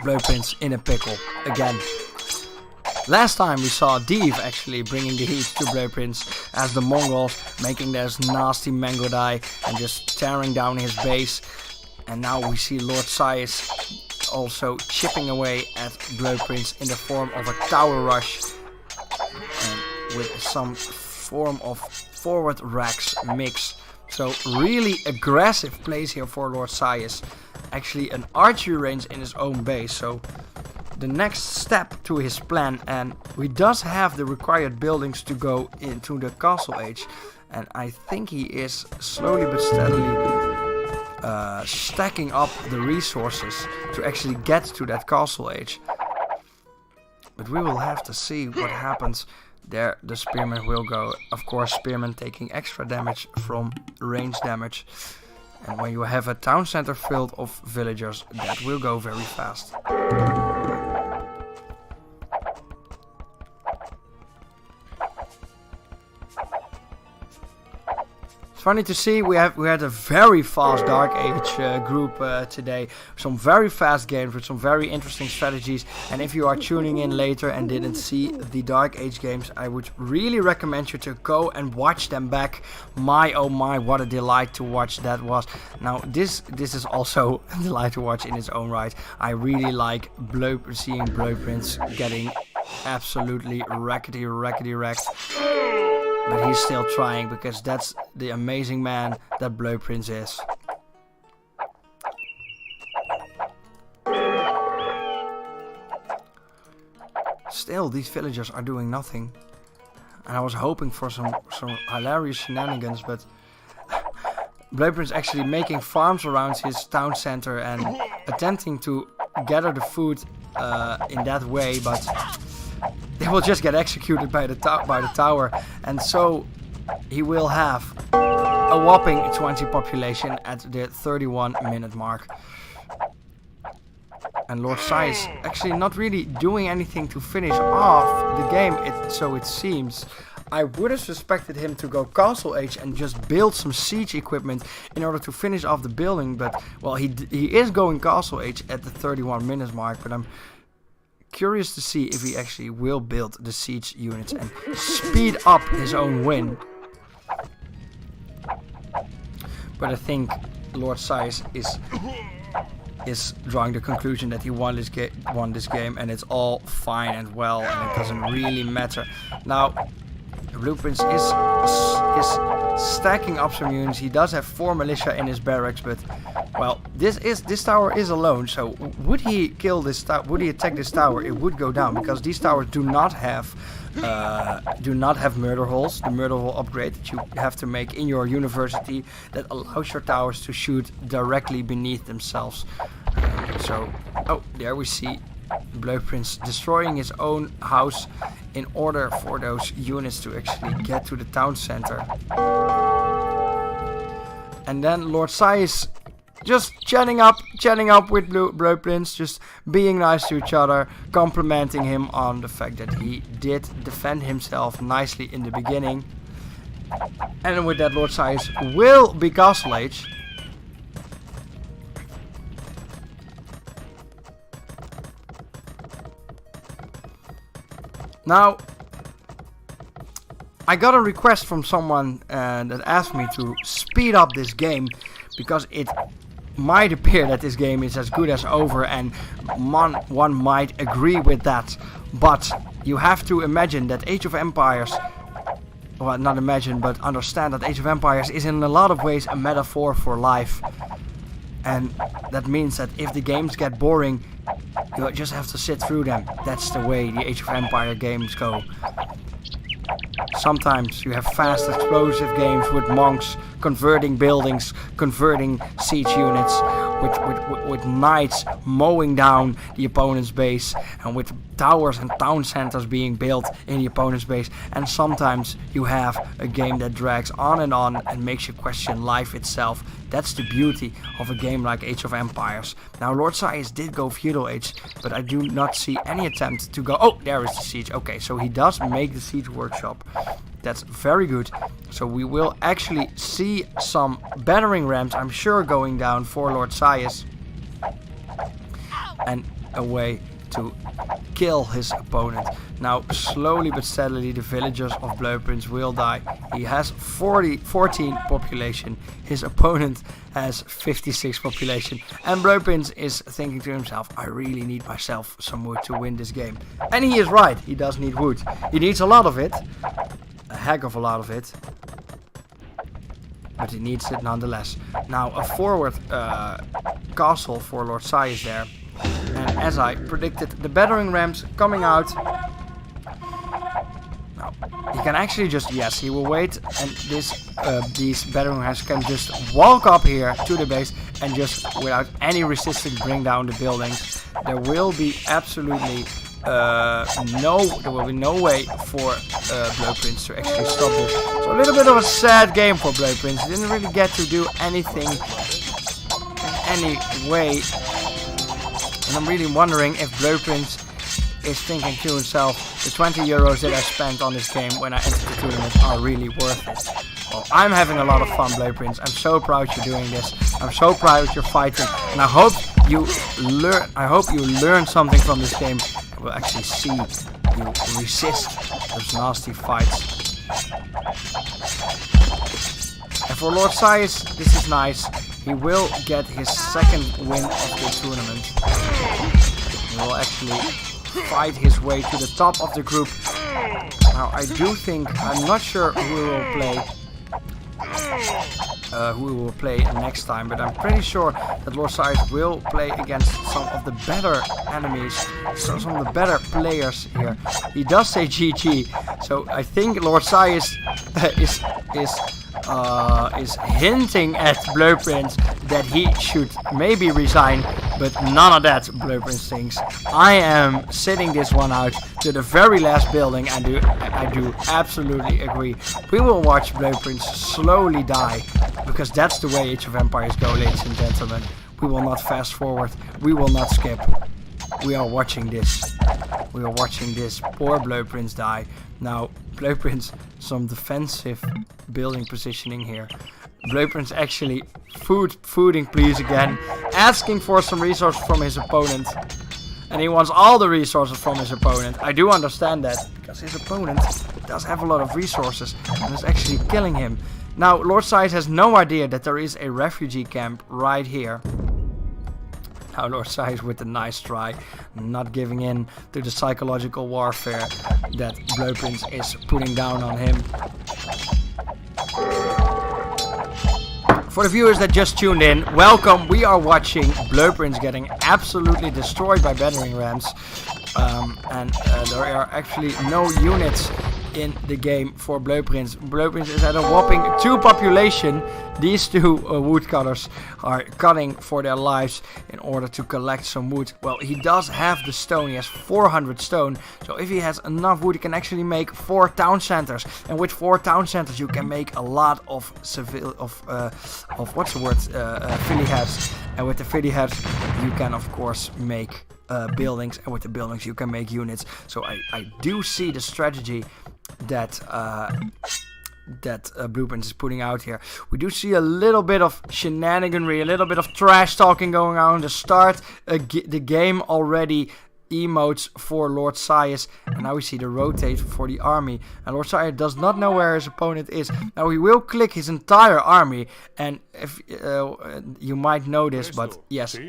S2: Blueprints in a pickle again. Last time we saw Div actually bringing the heat to Blueprints as the Mongols making their nasty Mangodai and just tearing down his base. And now we see Lord Scythe also chipping away at Blueprints in the form of a tower rush and with some form of forward racks mix. So really aggressive plays here for Lord Scythe. Actually an archery range in his own base, so the next step to his plan, and he does have the required buildings to go into the castle age, and I think he is slowly but steadily stacking up the resources to actually get to that castle age. But we will have to see what happens. There the spearman will go, of course spearman taking extra damage from range damage, and when you have a town center filled of villagers, that will go very fast. Funny to see, we had a very fast Dark Age group today. Some very fast games with some very interesting strategies. And if you are tuning in later and didn't see the Dark Age games, I would really recommend you to go and watch them back. My oh my, what a delight to watch that was. Now this is also a delight to watch in its own right. I really like seeing Blueprints getting absolutely wrecked. But he's still trying, because that's the amazing man that Blueprints is. Still, these villagers are doing nothing. And I was hoping for some hilarious shenanigans, but Blueprints actually making farms around his town center and attempting to gather the food in that way, but they will just get executed by the tower, and so he will have a whopping 20 population at the 31-minute mark. And Lord Scythe actually not really doing anything to finish off the game, so it seems. I would have suspected him to go Castle Age and just build some siege equipment in order to finish off the building, but well, he is going Castle Age at the 31-minute mark, but I'm curious to see if he actually will build the siege units and speed up his own win. But I think Lord Scythe is is drawing the conclusion that he won this game, and it's all fine and well, and it doesn't really matter. Now, Blueprints is stacking up some units. He does have 4 militia in his barracks, but well, this tower is alone. So would he kill this tower? Would he attack this tower? It would go down because these towers do not have murder holes. The murder hole upgrade that you have to make in your university that allows your towers to shoot directly beneath themselves. Oh, there we see Blueprints destroying his own house in order for those units to actually get to the town center. And then Lord Sias just chatting up with Blueprints, just being nice to each other, complimenting him on the fact that he did defend himself nicely in the beginning. And with that, Lord Sias will be Castle Age. Now, I got a request from someone that asked me to speed up this game because it might appear that this game is as good as over, and one might agree with that. But you have to imagine that Age of Empires, well, not imagine, but understand that Age of Empires is in a lot of ways a metaphor for life. And that means that if the games get boring, you just have to sit through them. That's the way the Age of Empire games go. Sometimes you have fast, explosive games with monks converting buildings, converting siege units, with knights mowing down the opponent's base, and with towers and town centers being built in the opponent's base. And sometimes you have a game that drags on and makes you question life itself. That's the beauty of a game like Age of Empires. Now, Lord Sias did go Feudal Age, but I do not see any attempt to go... Oh, there is the siege. Okay, so he does make the siege workshop. That's very good. So we will actually see some battering rams, I'm sure, going down for Lord Sias. And a way to kill his opponent. Now, slowly but steadily, the villagers of Blueprints will die. He has 14 population. His opponent has 56 population. And Blueprints is thinking to himself, I really need myself some wood to win this game. And he is right. He does need wood. He needs a lot of it. A heck of a lot of it. But he needs it nonetheless. Now, a forward castle for Lord Sias there. And as I predicted, the battering rams coming out. Now, he can actually just, yes, he will wait, and these battering rams can just walk up here to the base and just, without any resistance, bring down the buildings. There will be absolutely no way for Blueprints to actually stop this. So a little bit of a sad game for Blueprints. He didn't really get to do anything in any way. And I'm really wondering if Blueprints is thinking to himself, the 20 euros that I spent on this game when I entered the tournament are really worth it. Well, I'm having a lot of fun, Blueprints. I'm so proud you're doing this. I'm so proud you're fighting. And I hope you learn something from this game. I will actually see you resist those nasty fights. And for Lord Sias, this is nice. He will get his second win of the tournament. He will actually fight his way to the top of the group. Now, I do think, I'm not sure who we will play next time, but I'm pretty sure that Lord Sias will play against some of the better enemies, some of the better players here. He does say GG, so I think Lord Sias is hinting at Blueprints that he should maybe resign, but none of that Blueprints thinks. I am sitting this one out to the very last building, and I do absolutely agree. We will watch Blueprints slowly die, because that's the way Age of Empires go, ladies and gentlemen. We will not fast forward, we will not skip. We are watching this. We are watching this poor Blueprints die. Now, Blueprints, some defensive building positioning here. Blueprints actually fooding please again, asking for some resources from his opponent. And he wants all the resources from his opponent. I do understand that, because his opponent does have a lot of resources and is actually killing him. Now, Lord Sias has no idea that there is a refugee camp right here. Now Lord Size with a nice try, not giving in to the psychological warfare that Blueprints is putting down on him. For the viewers that just tuned in, welcome. We are watching Blueprints getting absolutely destroyed by battering rams. And there are actually no units in the game for Blueprints. Blueprints is at a whopping 2 population. These 2 woodcutters are cutting for their lives in order to collect some wood. Well, he does have the stone. He has 400 stone. So if he has enough wood, he can actually make 4 town centers. And with 4 town centers, you can make a lot of Philly heads. And with the Philly heads, you can of course make buildings, and with the buildings you can make units. So I do see the strategy that Blueprints is putting out here. We do see a little bit of shenaniganry, a little bit of trash talking going on to start the game already. Emotes for Lord Sias, and now we see the rotate for the army, and Lord Sias does not know where his opponent is. Now he will click his entire army, and if you might know this, but yes,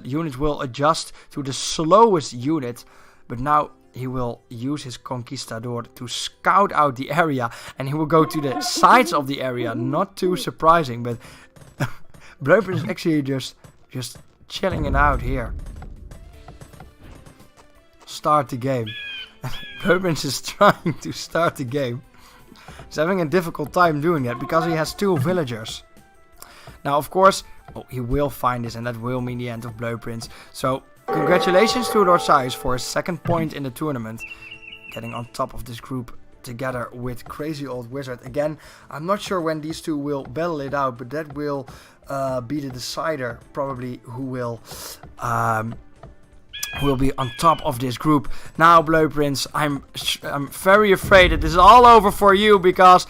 S2: units will adjust to the slowest unit, but now he will use his conquistador to scout out the area, and he will go to the sides of the area. Not too surprising, but Blueprint is actually just chilling it out here. Start the game. Blueprints is trying to start the game. He's having a difficult time doing that because he has 2 villagers. Now, of course, he will find this, and that will mean the end of Blueprints. So, congratulations to Lord Sias for his 2nd point in the tournament, getting on top of this group together with Crazy Old Wizard. Again, I'm not sure when these 2 will battle it out, but that will be the decider, probably, who will be on top of this group. Now, Blueprints, I'm very afraid that this is all over for you, because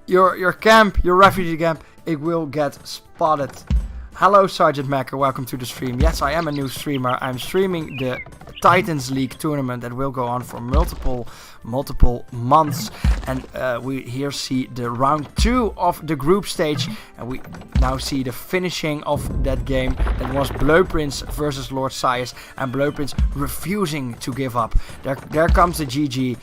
S2: your camp, your refugee camp, it will get spotted. Hello, Sergeant Macker, welcome to the stream. Yes, I am a new streamer. I'm streaming the Titans League tournament that will go on for multiple months, and we here see the round 2 of the group stage, and we now see the finishing of that game. That was Blueprints versus Lord Sias, and Blueprints refusing to give up. There comes the GG,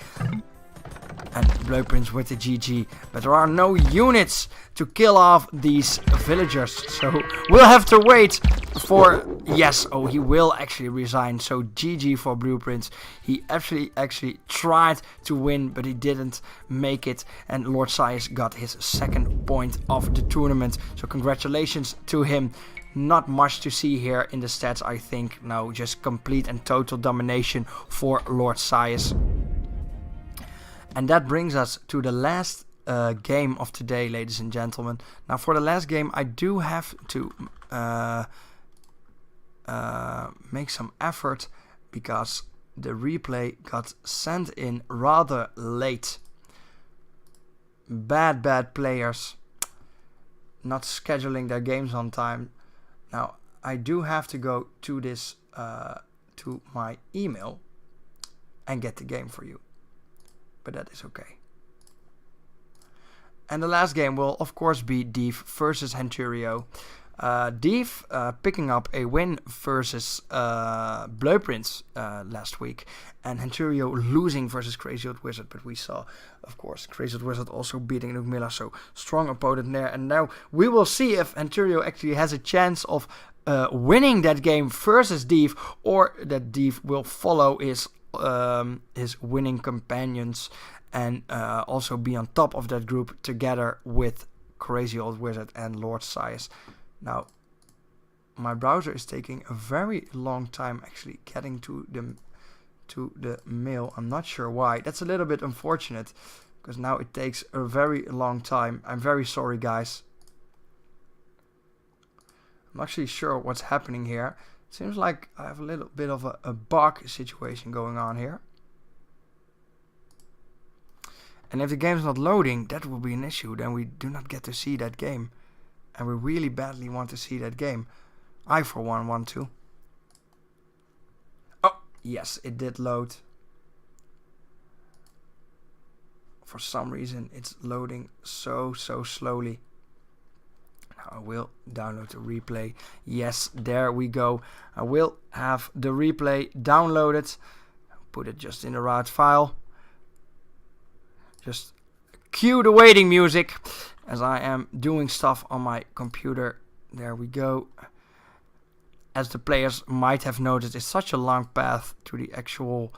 S2: and Blueprints with the GG, but there are no units to kill off these villagers, so we'll have to wait for... Yes, oh, he will actually resign, so GG for Blueprints. He actually tried to win, but he didn't make it, and Lord Sias got his 2nd point of the tournament, so congratulations to him. Not much to see here in the stats, I think. No, just complete and total domination for Lord Sias. And that brings us to the last game of today, ladies and gentlemen. Now, for the last game, I do have to make some effort, because the replay got sent in rather late. Bad players not scheduling their games on time. Now, I do have to go to this to my email and get the game for you. But that is okay. And the last game will of course be Deef versus Henturio. Deef picking up a win versus Blueprints last week, and Henturio losing versus Crazy Old Wizard. But we saw, of course, Crazy Old Wizard also beating Nukmilla, so strong opponent there. And now we will see if Henturio actually has a chance of winning that game versus Deef, or that Deef will follow his winning companions and also be on top of that group together with Crazy Old Wizard and Lord Sias. Now, my browser is taking a very long time actually getting to the mail. I'm not sure why. That's a little bit unfortunate, because now it takes a very long time. I'm very sorry, guys. I'm not actually sure what's happening here. Seems like I have a little bit of a bug situation going on here. And if the game's not loading, that will be an issue. Then we do not get to see that game. And we really badly want to see that game. I, for one, want to. Oh, yes, it did load. For some reason, it's loading so slowly. Now, I will download the replay. Yes, there we go. I will have the replay downloaded. Put it just in the right file. Just cue the waiting music as I am doing stuff on my computer. There we go. As the players might have noticed, it's such a long path to the actual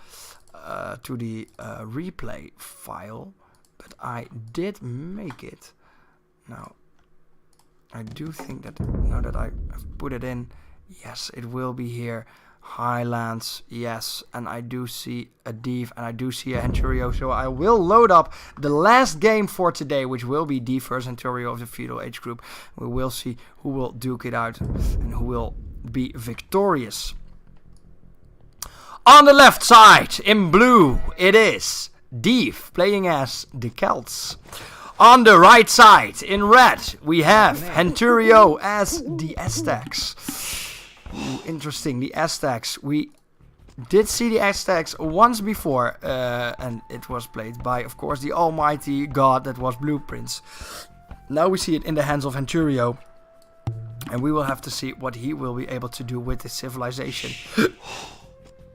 S2: replay file, but I did make it. Now, I do think that now that I have put it in, yes, it will be here. Highlands, yes, and I do see a Div and I do see a Henturio, so I will load up the last game for today, which will be Div versus Henturio of the Feudal age group. We will see who will duke it out and who will be victorious. On the left side, in blue, it is Div playing as the Celts. On the right side, in red, we have Henturio as the Aztecs. Ooh, interesting, the Aztecs. We did see the Aztecs once before, and it was played by, of course, the almighty god that was Blueprints. Now we see it in the hands of Henturio, and we will have to see what he will be able to do with his civilization.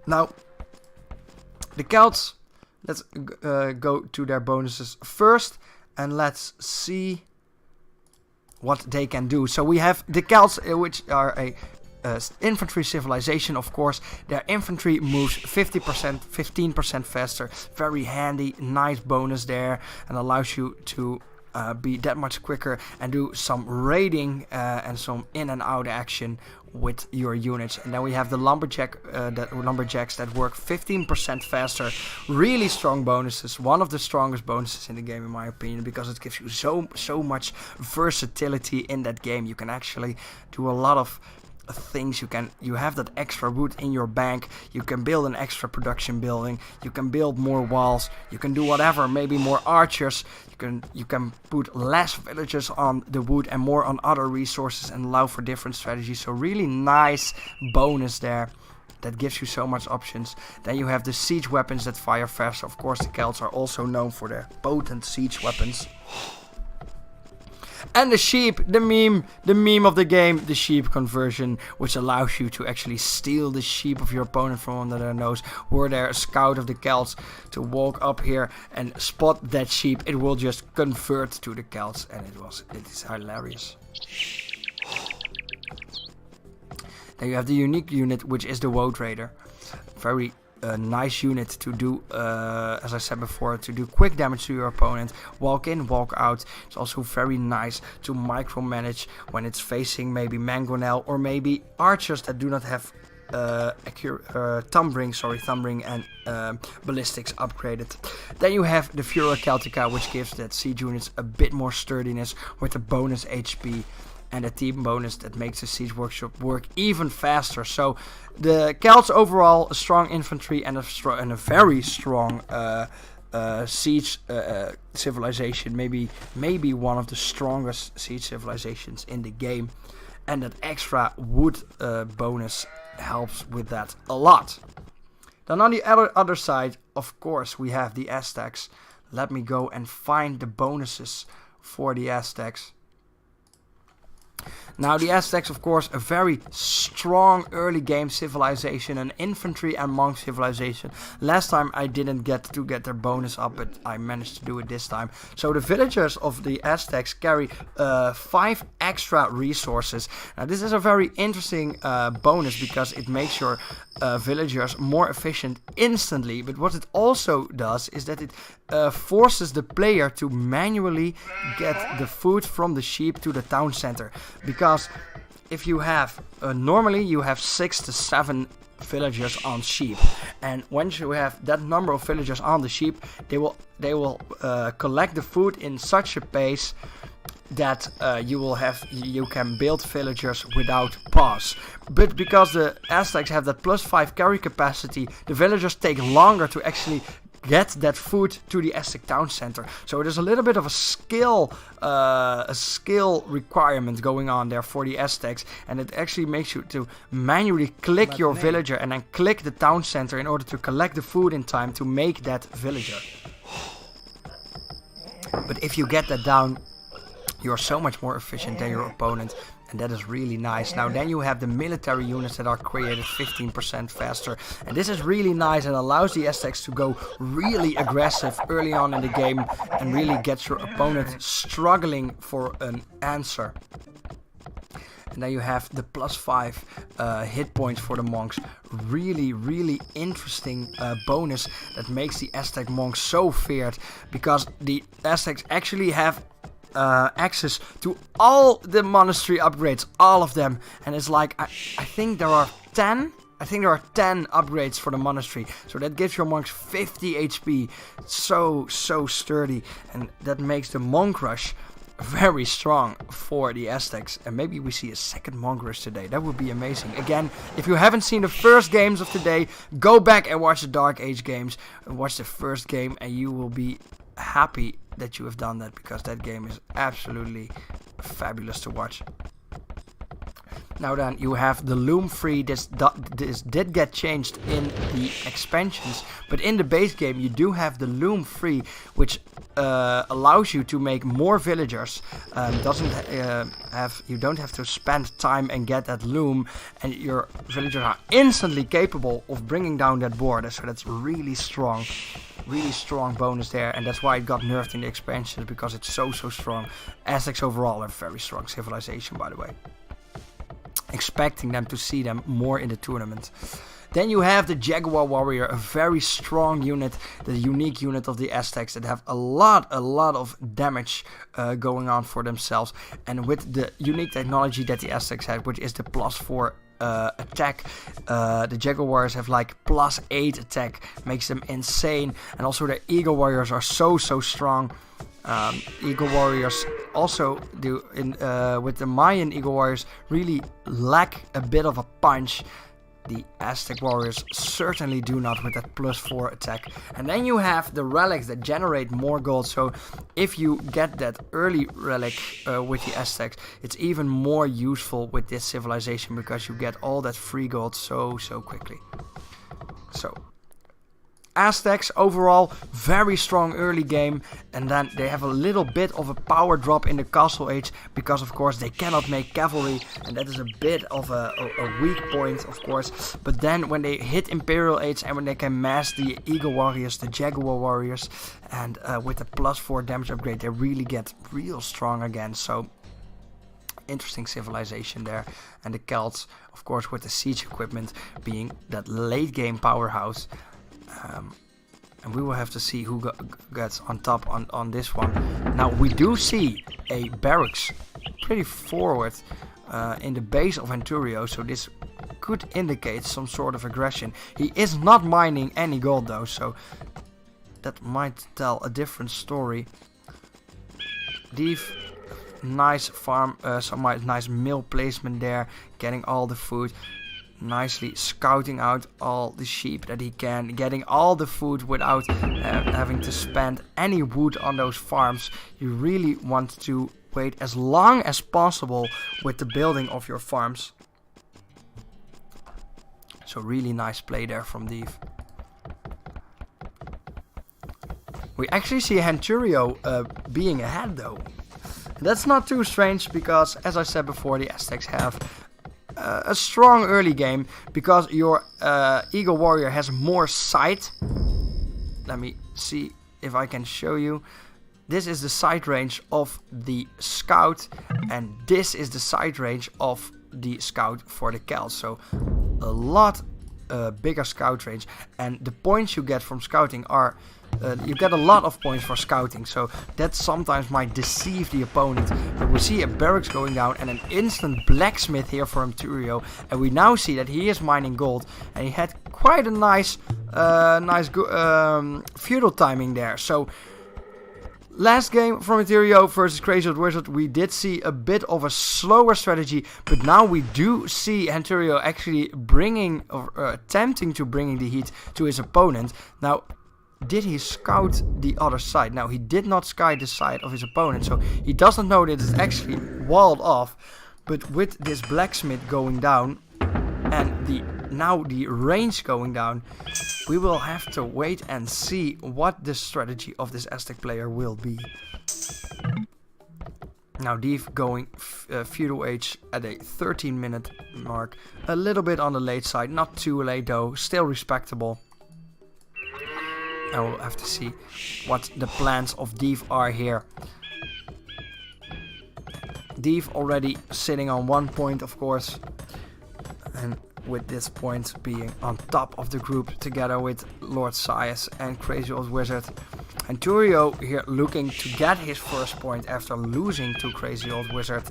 S2: Now, the Celts, let's go to their bonuses first, and let's see what they can do. So we have the Celts, which are a infantry civilization, of course. Their infantry moves 50%, 15% faster. Very handy, nice bonus there, and allows you to be that much quicker and do some raiding and some in and out action with your units. And then we have the lumberjacks that work 15% faster. Really strong bonuses, one of the strongest bonuses in the game in my opinion, because it gives you so much versatility in that game. You can actually do a lot of things. You have that extra wood in your bank. You can build an extra production building. You can build more walls. You can do whatever. Maybe more archers. You can put less villagers on the wood and more on other resources and allow for different strategies. So really nice bonus there. That gives you so much options. Then you have the siege weapons that fire fast. Of course, the Celts are also known for their potent siege weapons. And the sheep, the meme of the game, the sheep conversion, which allows you to actually steal the sheep of your opponent from under their nose. Were there a scout of the Celts to walk up here and spot that sheep, it will just convert to the Celts, and it is hilarious. Then you have the unique unit, which is the Woe Trader. Very nice unit to do, as I said before, to do quick damage to your opponent. Walk in, walk out. It's also very nice to micromanage when it's facing maybe Mangonel or maybe archers that do not have Thumbring and ballistics upgraded. Then you have the Fura Celtica, which gives that siege units a bit more sturdiness with a bonus HP. And a team bonus that makes the siege workshop work even faster. So the Celts overall, a strong infantry and a very strong siege civilization. Maybe one of the strongest siege civilizations in the game. And that extra wood bonus helps with that a lot. Then on the other side, of course, we have the Aztecs. Let me go and find the bonuses for the Aztecs. Now the Aztecs, of course, a very strong early game civilization, an infantry and monk civilization. Last time I didn't get their bonus up, but I managed to do it this time. So the villagers of the Aztecs carry 5 extra resources. Now this is a very interesting bonus because it makes your villagers more efficient instantly. But what it also does is that it forces the player to manually get the food from the sheep to the town center. Because if you have, normally you have 6 to 7 villagers on sheep, and once you have that number of villagers on the sheep, they will collect the food in such a pace that you can build villagers without pause. But because the Aztecs have that +5 carry capacity, the villagers take longer to actually get that food to the Aztec town center. So there's a little bit of a skill requirement going on there for the Aztecs, and it actually makes you to manually click your villager and then click the town center in order to collect the food in time to make that villager. But if you get that down You're so much more efficient than your opponent, and that is really nice. Now then you have the military units that are created 15% faster, and this is really nice and allows the Aztecs to go really aggressive early on in the game and really gets your opponent struggling for an answer. And then you have the +5 hit points for the monks. Really interesting bonus that makes the Aztec monks so feared, because the Aztecs actually have access to all the monastery upgrades, all of them. And it's like, I think there are 10. I think there are 10 upgrades for the monastery. So that gives your monks 50 HP. So sturdy. And that makes the monk rush very strong for the Aztecs, and maybe we see a second monk rush today. That would be amazing. Again, if you haven't seen the first games of today, go back and watch the Dark Age games and watch the first game, and you will be happy that you have done that, because that game is absolutely fabulous to watch. Now then, you have the loom free. This did get changed in the expansions, but in the base game you do have the loom free, which allows you to make more villagers. You don't have to spend time and get that loom, and your villagers are instantly capable of bringing down that border. So that's really strong bonus there, and that's why it got nerfed in the expansions, because it's so strong. Aztecs overall are very strong civilization, by the way. Expecting them to see them more in the tournament. Then you have the Jaguar Warrior, a very strong unit, the unique unit of the Aztecs that have a lot of damage going on for themselves. And with the unique technology that the Aztecs had, which is the +4 attack, the Jaguar Warriors have like +8 attack, makes them insane. And also the Eagle Warriors are so strong. Eagle Warriors also do with the Mayan Eagle Warriors really lack a bit of a punch. The Aztec Warriors certainly do not with that +4 attack. And then you have the relics that generate more gold. So if you get that early relic with the Aztecs, it's even more useful with this civilization, because you get all that free gold so quickly. So Aztecs overall very strong early game, and then they have a little bit of a power drop in the Castle Age, because of course they cannot make cavalry, and that is a bit of a weak point, of course. But then when they hit Imperial Age and when they can mass the Eagle Warriors, the Jaguar Warriors, and with the +4 damage upgrade, they really get real strong again. So interesting civilization there. And the Celts, of course, with the siege equipment being that late game powerhouse. And we will have to see who gets on top on this one. Now we do see a barracks pretty forward in the base of Venturio, so this could indicate some sort of aggression. He is not mining any gold though, so that might tell a different story. Div, nice farm, some nice mill placement there, getting all the food. Nicely scouting out all the sheep that he can, getting all the food without having to spend any wood on those farms. You really want to wait as long as possible with the building of your farms. So really nice play there from Div. We actually see Venturio being ahead though. That's not too strange, because as I said before, the Aztecs have a strong early game, because your Eagle Warrior has more sight. Let me see if I can show you. This is the sight range of the Scout, and this is the sight range of the Scout for the Celts. So a lot bigger scout range, and the points you get from scouting are you get a lot of points for scouting, so that sometimes might deceive the opponent. But we see a barracks going down and an instant blacksmith here for Venturio, and we now see that he is mining gold, and he had quite a nice feudal timing there. So last game from Venturio versus Crazy Old Wizard, we did see a bit of a slower strategy, but now we do see Venturio actually bringing or attempting to bring the heat to his opponent. Now, did he scout the other side? Now, he did not scout the side of his opponent, so he doesn't know that it's actually walled off. But with this blacksmith going down and now the range going down, we will have to wait and see what the strategy of this Aztec player will be. Now Deef going Feudal Age at a 13-minute mark. A little bit on the late side. Not too late though. Still respectable. I will have to see what the plans of Deef are here. Deef already sitting on 1 point, of course. And with this point being on top of the group together with Lord Sias and Crazy Old Wizard. And Turio here looking to get his first point after losing to Crazy Old Wizard.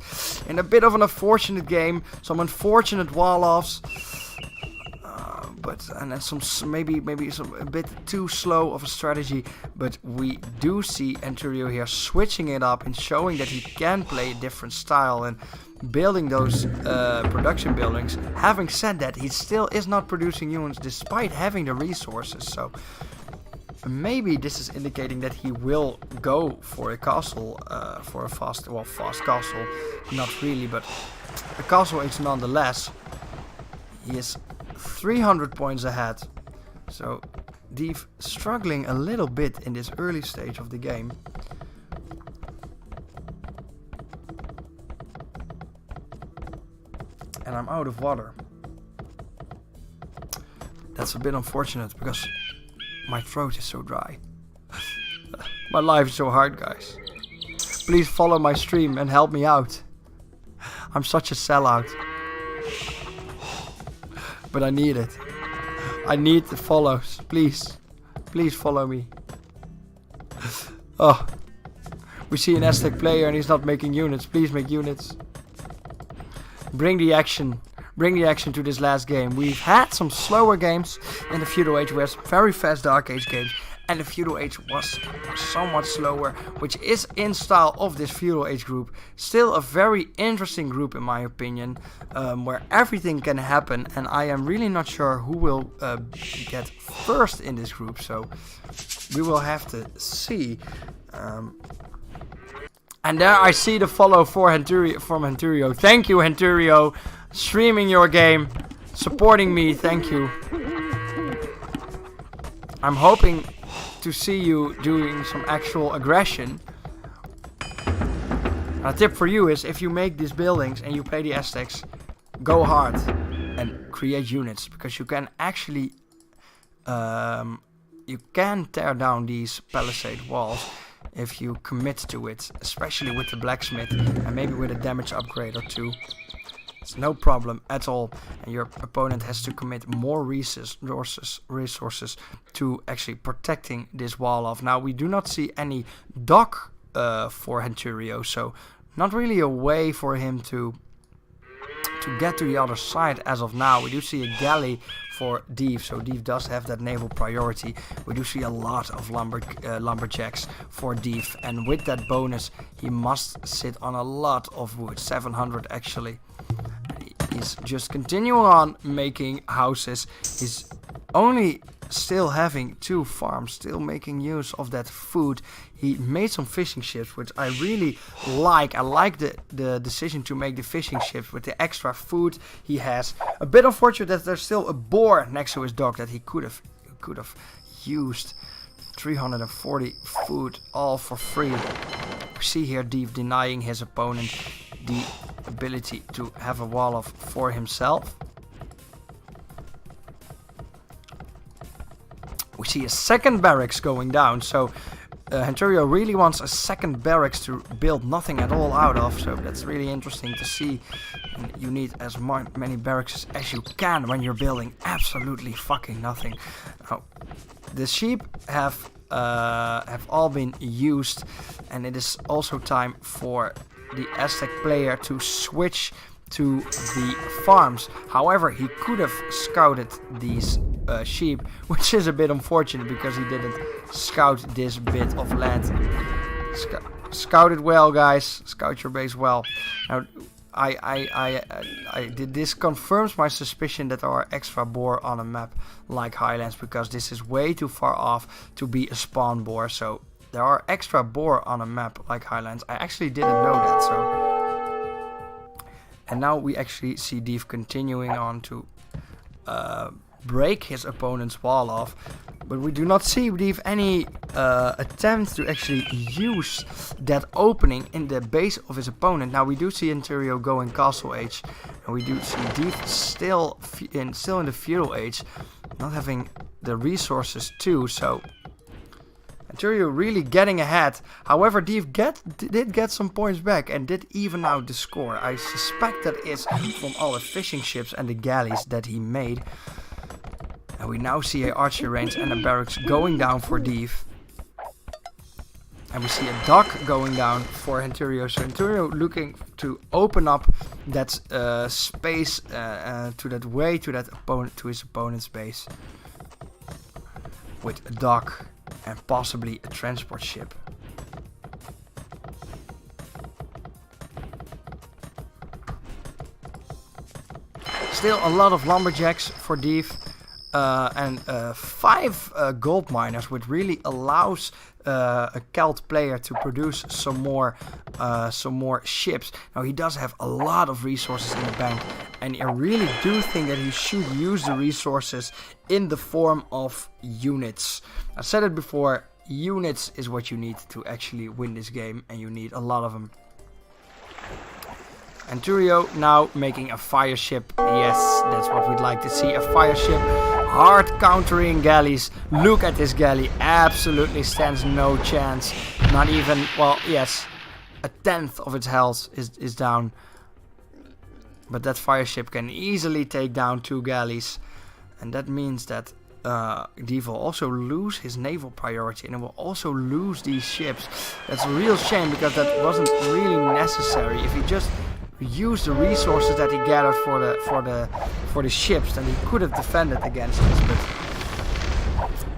S2: In a bit of an unfortunate game. Some unfortunate wall-offs. And then maybe some a bit too slow of a strategy, but we do see Enturio here switching it up and showing that he can play a different style and building those production buildings. Having said that, he still is not producing units despite having the resources, so maybe this is indicating that he will go for a castle, for a fast castle, not really, but a castle is nonetheless. He is 300 points ahead, so Deef struggling a little bit in this early stage of the game. And I'm out of water. That's a bit unfortunate because my throat is so dry. My life is so hard, guys. Please follow my stream and help me out. I'm such a sellout. But I need it. I need the follows. Please. Please follow me. Oh. We see an Aztec player and he's not making units. Please make units. Bring the action. Bring the action to this last game. We've had some slower games in the Feudal Age. We had some very fast Dark Age games. And the Feudal Age was somewhat slower, which is in style of this Feudal Age group. Still a very interesting group in my opinion, where everything can happen. And I am really not sure who will get first in this group, so we will have to see. And there I see the follow for from Henturio. Thank you, Henturio. Streaming your game, supporting me, thank you. I'm hoping to see you doing some actual aggression. A tip for you is if you make these buildings and you play the Aztecs, go hard and create units, because you can actually you can tear down these palisade walls if you commit to it, especially with the blacksmith and maybe with a damage upgrade or two. It's no problem at all, and your opponent has to commit more resources to actually protecting this wall off. Now we do not see any dock for Henturio, so not really a way for him to get to the other side as of now. We do see a galley for Deef, so Deef does have that naval priority. We do see a lot of lumberjacks for Deef, and with that bonus he must sit on a lot of wood, 700 actually. He's just continuing on making houses. He's only still having 2 farms, still making use of that food. He made some fishing ships, which I really like. I like the decision to make the fishing ships with the extra food he has. A bit unfortunate that there's still a boar next to his dock that he could have used. 340 food, all for free. We see here Deef denying his opponent the ability to have a wall off for himself. We see a second barracks going down, so Henturio really wants a second barracks to build nothing at all out of, so that's really interesting to see. And you need as many barracks as you can when you're building absolutely fucking nothing. Now, the sheep have all been used, and it is also time for the Aztec player to switch to the farms. However, he could have scouted these sheep, which is a bit unfortunate because he didn't scout this bit of land. Scout it well, guys. Scout your base well. Now, this confirms my suspicion that there are extra boar on a map like Highlands, because this is way too far off to be a spawn boar. So there are extra boar on a map like Highlands. I actually didn't know that. So, and now we actually see Deef continuing on to break his opponent's wall off. But we do not see Deef any attempt to actually use that opening in the base of his opponent. Now we do see Ontario going Castle Age, and we do see Deef still in the Feudal Age, not having the resources too. So Ontario really getting ahead. However, Deef did get some points back and did even out the score. I suspect that is from all the fishing ships and the galleys that he made. And we now see a archery range and a barracks going down for Deef. And we see a dock going down for Ontario. So Ontario looking to open up that space to that way to his opponent's base with a dock and possibly a transport ship. Still a lot of lumberjacks for Deef. And 5 gold miners, which really allows a Celt player to produce some more ships. Now he does have a lot of resources in the bank, and I really do think that he should use the resources in the form of units. I said it before, units is what you need to actually win this game, and you need a lot of them. And Turio now making a fire ship. Yes, that's what we'd like to see. A fire ship. Hard countering galleys. Look at this galley. Absolutely stands no chance. Not even, well, yes. A tenth of its health is down. But that fire ship can easily take down 2 galleys. And that means that Deef will also lose his naval priority. And it will also lose these ships. That's a real shame, because that wasn't really necessary. If he just use the resources that he gathered for the ships, then he could have defended against this, but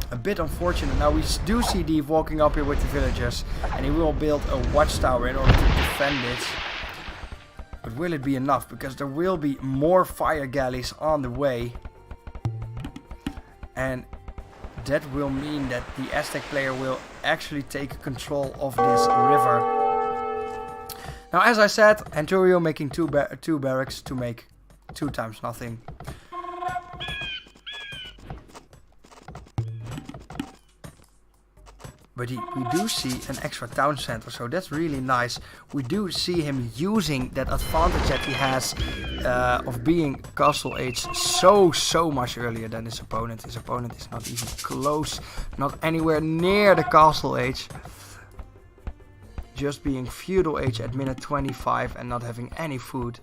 S2: a bit unfortunate. Now we do see Deef walking up here with the villagers, and he will build a watchtower in order to defend it. But will it be enough? Because there will be more fire galleys on the way, and that will mean that the Aztec player will actually take control of this river. Now, as I said, Ontario making two barracks to make 2 times nothing. But we do see an extra town center, so that's really nice. We do see him using that advantage that he has of being Castle Age so much earlier than his opponent. His opponent is not even close, not anywhere near the Castle Age. Just being Feudal Age at minute 25 and not having any food.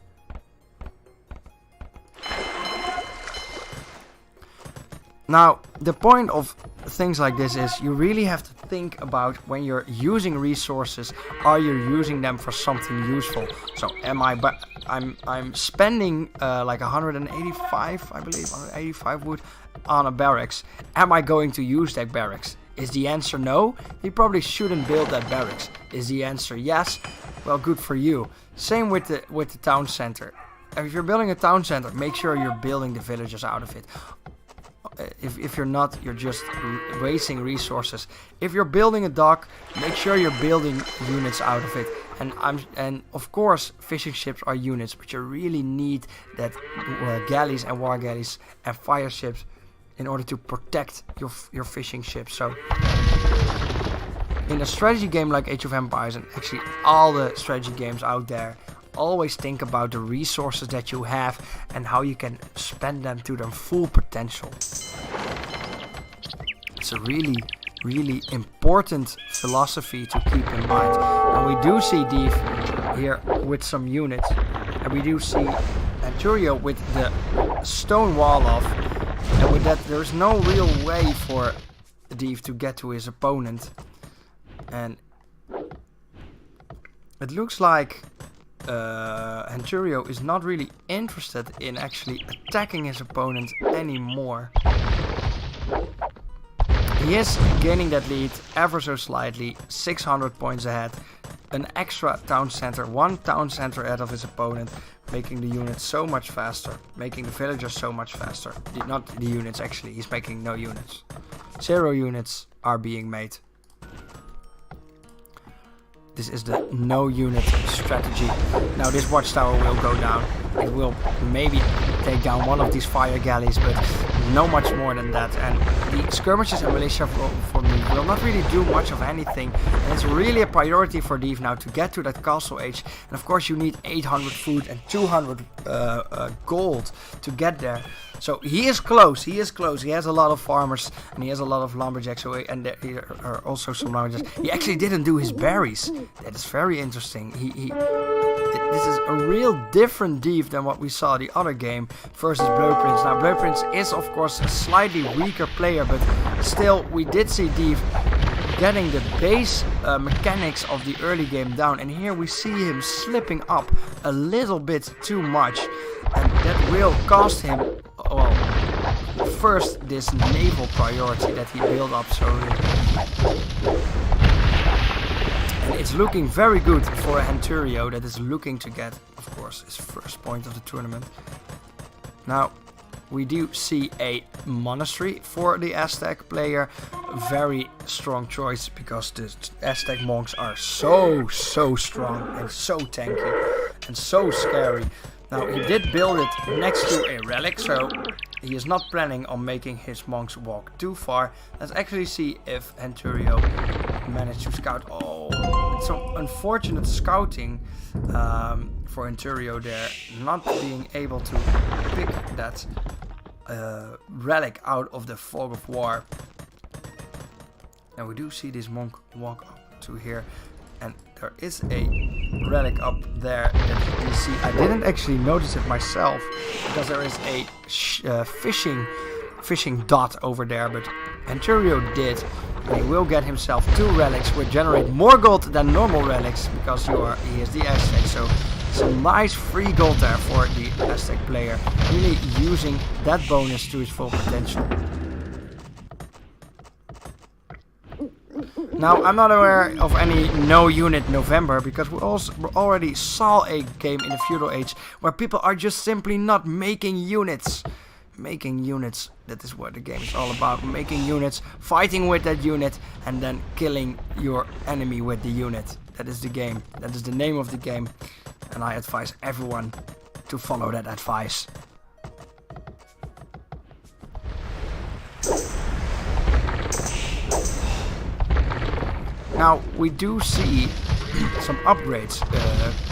S2: Now, the point of things like this is you really have to think about when you're using resources, are you using them for something useful? So I'm spending like 185, I believe, 185 wood on a barracks. Am I going to use that barracks? Is the answer no? You probably shouldn't build that barracks. Is the answer yes? Well, good for you. Same with the town center. If you're building a town center, make sure you're building the villagers out of it. If you're not, you're just wasting resources. If you're building a dock, make sure you're building units out of it. And of course, fishing ships are units, but you really need that galleys and war galleys and fire ships in order to protect your fishing ships. So in a strategy game like Age of Empires, and actually all the strategy games out there, always think about the resources that you have and how you can spend them to their full potential. It's a really important philosophy to keep in mind. And we do see Deef here with some units, and we do see Anturio with the stone wall off. And with that, there's no real way for Deef to get to his opponent. And it looks like Anturio is not really interested in actually attacking his opponent anymore. He is gaining that lead ever so slightly, 600 points ahead. An extra town center, 1 town center ahead of his opponent, making the units so much faster, making the villagers so much faster. Not the units actually, he's making no units. 0 units are being made. This is the no unit strategy. Now this watchtower will go down. It will maybe take down one of these fire galleys, but no much more than that. And the skirmishes and militia for me will not really do much of anything. And it's really a priority for Div now to get to that castle age. And of course you need 800 food and 200 gold to get there. So he is close, he is close. He has a lot of farmers and he has a lot of lumberjacks. So, and there are also some lumberjacks. He actually didn't do his berries. That is very interesting. This is a real different Div than what we saw the other game versus Blue Prince. Now Blue Prince is of course a slightly weaker player, but still we did see Div getting the base mechanics of the early game down. And here we see him slipping up a little bit too much. And that will cost him, well, first this naval priority that he built up so. And it's looking very good for a Henturio that is looking to get, of course, his first point of the tournament. Now, we do see a monastery for the Aztec player. Very strong choice because the Aztec monks are so strong and so tanky and so scary. Now he did build it next to a relic, so he is not planning on making his monks walk too far. Let's actually see if Henturio managed to scout. Oh, it's some unfortunate scouting for Henturio there, not being able to pick that relic out of the fog of war. Now we do see this monk walk up to here, and there is a relic up there that you see. I didn't actually notice it myself because there is a fishing dot over there, but Henturio did. And he will get himself 2 relics which generate more gold than normal relics because he is the Aztec. So some nice free gold there for the Aztec player, really using that bonus to its full potential. Now, I'm not aware of any no unit November because we already saw a game in the Feudal Age where people are just simply not making units. Making units, that is what the game is all about. Making units, fighting with that unit, and then killing your enemy with the unit. That is the game. That is the name of the game. And I advise everyone to follow that advice. Now we do see some upgrades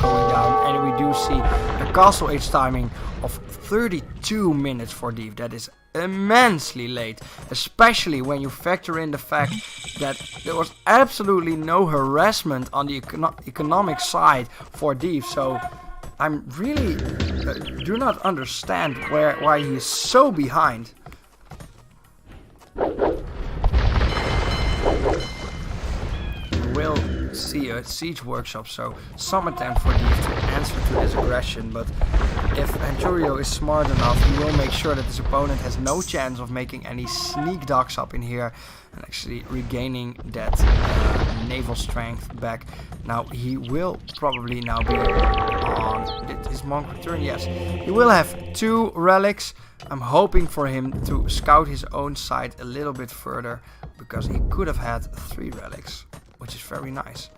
S2: going down, and we do see a castle age timing of 32 minutes for Div. That is immensely late, especially when you factor in the fact that there was absolutely no harassment on the economic side for Div. So I'm really do not understand why he is so behind. Will see a siege workshop, so some attempt for Div to answer to this aggression, but if Henturio is smart enough, he will make sure that his opponent has no chance of making any sneak docks up in here and actually regaining that naval strength back. Now he will probably now be on, did his monk return? Yes, he will have 2 relics. I'm hoping for him to scout his own side a little bit further because he could have had 3 relics, which is very nice.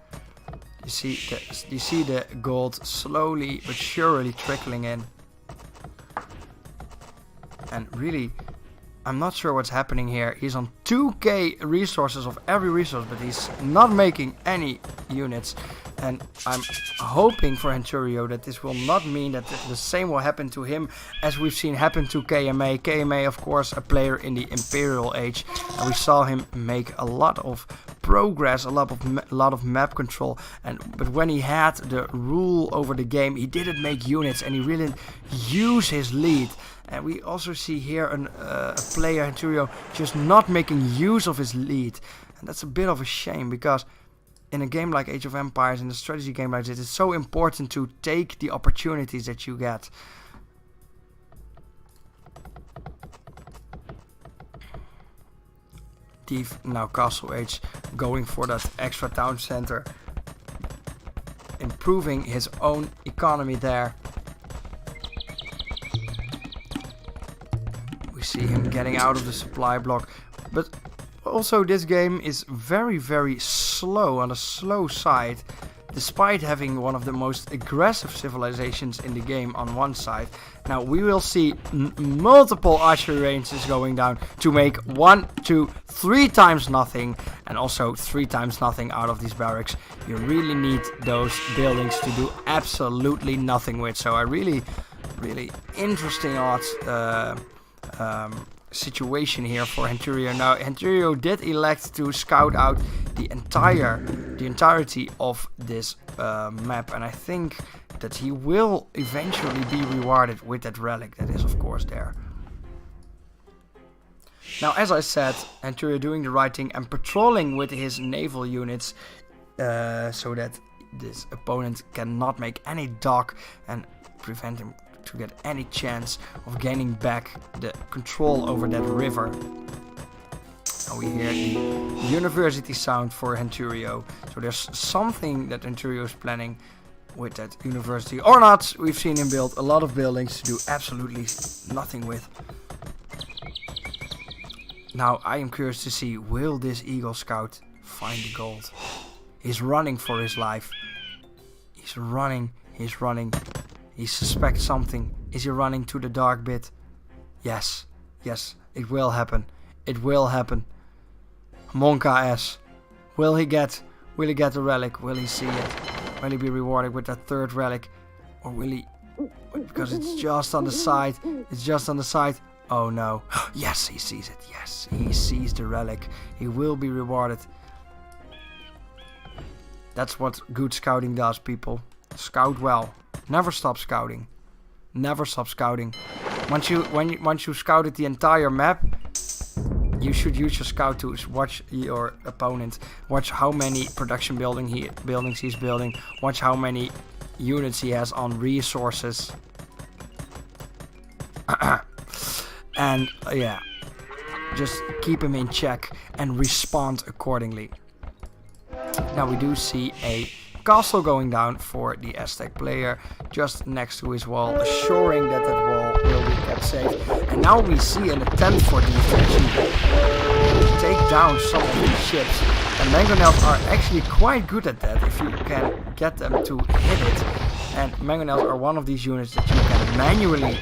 S2: You see the gold slowly but surely trickling in. And really, I'm not sure what's happening here. He's on 2k resources of every resource, but he's not making any units. And I'm hoping for Henturio that this will not mean that the same will happen to him as we've seen happen to KMA. KMA, of course, a player in the Imperial Age, and we saw him make a lot of progress, a lot of map control. But when he had the rule over the game, he didn't make units, and he really used his lead. And we also see here a player, Henturio, just not making use of his lead, and that's a bit of a shame because in a game like Age of Empires, in a strategy game like this, it's so important to take the opportunities that you get. Div now Castle Age, going for that extra town center, improving his own economy there. We see him getting out of the supply block, but also this game is very slow, on the slow side. despite having one of the most aggressive civilizations in the game on one side. Now we will see multiple archery ranges going down to make 1, 2, 3 times nothing, and also 3 times nothing out of these barracks. You really need those buildings to do absolutely nothing with. So I really interesting odds situation here for Henturio. Now Henturio did elect to scout out the entirety of this map, and I think that he will eventually be rewarded with that relic that is of course there. Now, as I said, Henturio doing the right thing and patrolling with his naval units so that this opponent cannot make any dock and prevent him to get any chance of gaining back the control over that river. Now we hear the university sound for Henturio. So there's something that Henturio is planning with that university. Or not, we've seen him build a lot of buildings to do absolutely nothing with. Now I am curious to see, will this Eagle Scout find the gold? He's running for his life. He's running. He suspects something. Is he running to the dark bit? Yes, it will happen. It will happen. Monka S. Will he get the relic? Will he see it? Will he be rewarded with that third relic? Or will he... Because it's just on the side. It's just on the side. Oh no. Yes, he sees it. Yes, he sees the relic. He will be rewarded. That's what good scouting does, people. Scout well. Never stop scouting. Never stop scouting. Once you scouted the entire map, you should use your scout to watch your opponent. Watch how many production buildings he's building. Watch how many units he has on resources. And yeah, just keep him in check and respond accordingly. Now we do see a castle going down for the Aztec player just next to his wall, assuring that that wall will be kept safe. And now we see an attempt for these to actually take down some of these ships. And mangonels are actually quite good at that if you can get them to hit it. And mangonels are one of these units that you can manually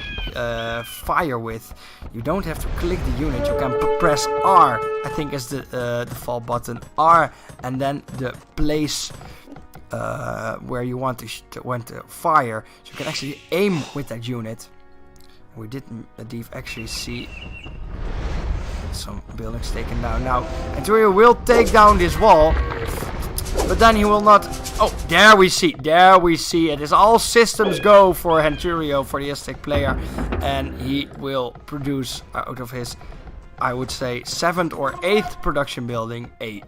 S2: fire with. You don't have to click the unit, you can press R, I think is the default button, R, and then the place where you want to fire, so you can actually aim with that unit. We did indeed actually see some buildings taken down. Now Henturio will take down this wall, but then he will not. Oh, there we see it is all systems go for Henturio, for the Aztec player, and he will produce out of his, I would say, 7th or 8th production building a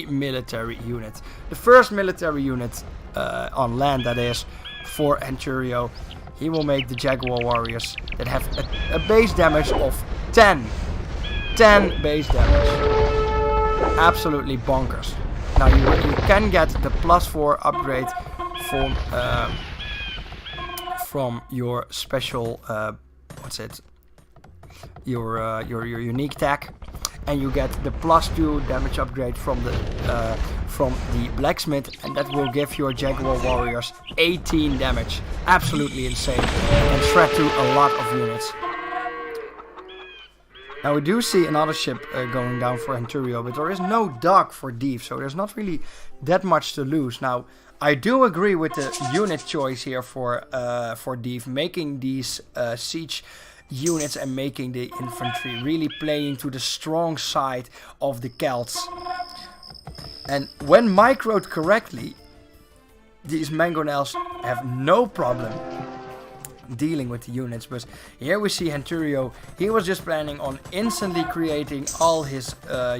S2: military unit. The first military unit on land, that is, for Henturio. He will make the Jaguar warriors that have a base damage of 10 base damage. Absolutely bonkers. Now you can get the +4 upgrade from your special your unique tag, and you get the +2 damage upgrade from the blacksmith, and that will give your Jaguar warriors 18 damage. Absolutely insane, and shred through a lot of units. Now we do see another ship going down for Henturio, but there is no dock for Deef, so there's not really that much to lose. Now I do agree with the unit choice here for Deef, making these siege units and making the infantry really playing to the strong side of the Celts. And when microed correctly, these mangonels have no problem dealing with the units. But here we see Henturio, he was just planning on instantly creating all his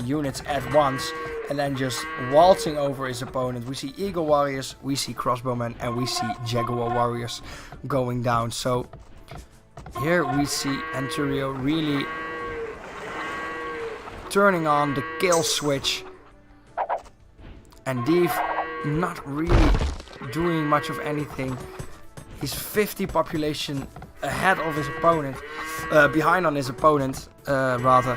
S2: units at once and then just waltzing over his opponent. We see Eagle warriors, we see crossbowmen, and we see Jaguar warriors going down. So here we see Henturio really turning on the kill switch, and Deef not really doing much of anything. He's 50 population ahead of his opponent, behind on his opponent rather.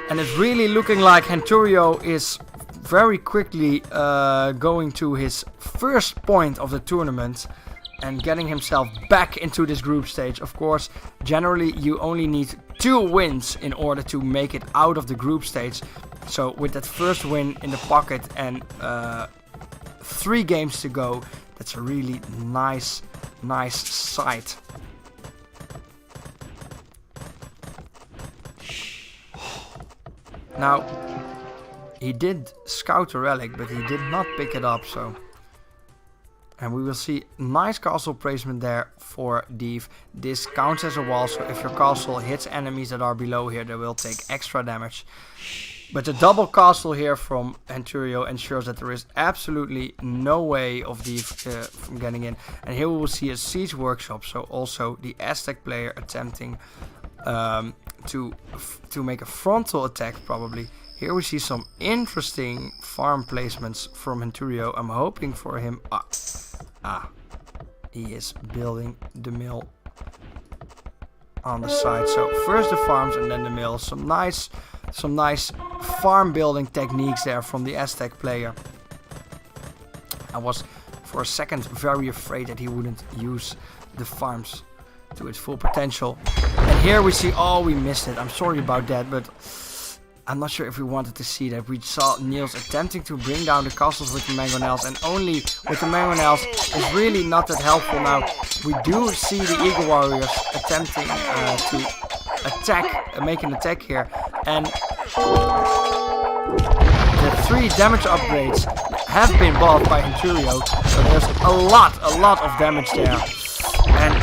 S2: And it's really looking like Henturio is very quickly going to his first point of the tournament and getting himself back into this group stage. Of course, generally you only need 2 wins in order to make it out of the group stage. So with that first win in the pocket and 3 games to go, that's a really nice sight. Now, he did scout a relic, but he did not pick it up, so... And we will see nice castle placement there for Div. This counts as a wall, so if your castle hits enemies that are below here, they will take extra damage. But the double castle here from Henturio ensures that there is absolutely no way of Div from getting in. And here we will see a siege workshop, so also the Aztec player attempting to make a frontal attack probably. Here we see some interesting farm placements from Henturio. I'm hoping for him. He is building the mill on the side. So first the farms and then the mill. Some nice farm building techniques there from the Aztec player. I was for a second very afraid that he wouldn't use the farms to its full potential. And here we see, we missed it. I'm sorry about that, but I'm not sure if we wanted to see that. We saw Niels attempting to bring down the castles with the mangonels, and only with the mangonels is really not that helpful. Now, we do see the Eagle Warriors attempting to attack, make an attack here, and the 3 damage upgrades have been bought by Henturio, so there's a lot of damage there. And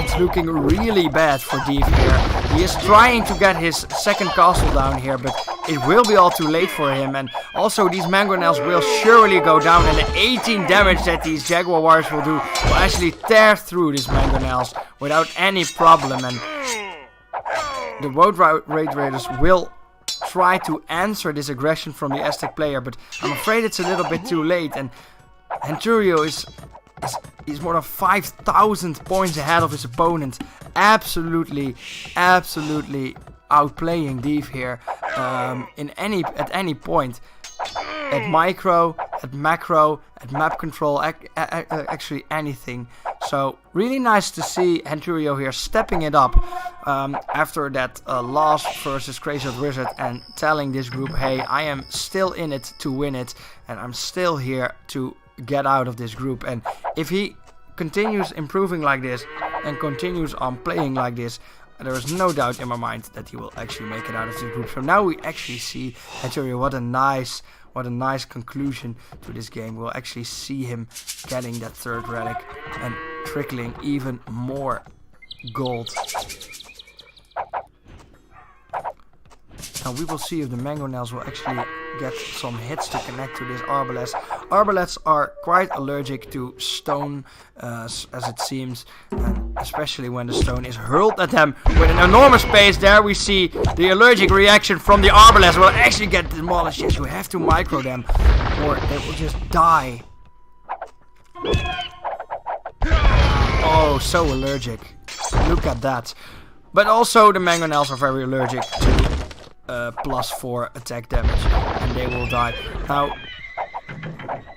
S2: it's looking really bad for Div here. He is trying to get his second castle down here, but it will be all too late for him. And also these mangonels will surely go down, and the 18 damage that these Jaguar Warriors will do will actually tear through these mangonels without any problem. And the Road Raid Raiders will try to answer this aggression from the Aztec player, but I'm afraid it's a little bit too late. And Henturio is more than 5,000 points ahead of his opponent. Absolutely outplaying Div here at any point. At micro, at macro, at map control, actually anything. So really nice to see Henturio here stepping it up after that loss versus Crazy Old Wizard, and telling this group, hey, I am still in it to win it, and I'm still here to get out of this group. And if he continues improving like this and continues on playing like this, there is no doubt in my mind that he will actually make it out of this group. So now we actually see Henturio. What a nice conclusion to this game. We'll actually see him getting that 3rd relic and trickling even more gold. Now we will see if the mangonels will actually get some hits to connect to this arbalest. Arbaleths are quite allergic to stone, as it seems, and especially when the stone is hurled at them with an enormous pace. There we see the allergic reaction from the arbalest will actually get demolished. Yes, you have to micro them, or they will just die. Oh, so allergic. Look at that. But also the mangonels are very allergic to +4 attack damage, and they will die. Now,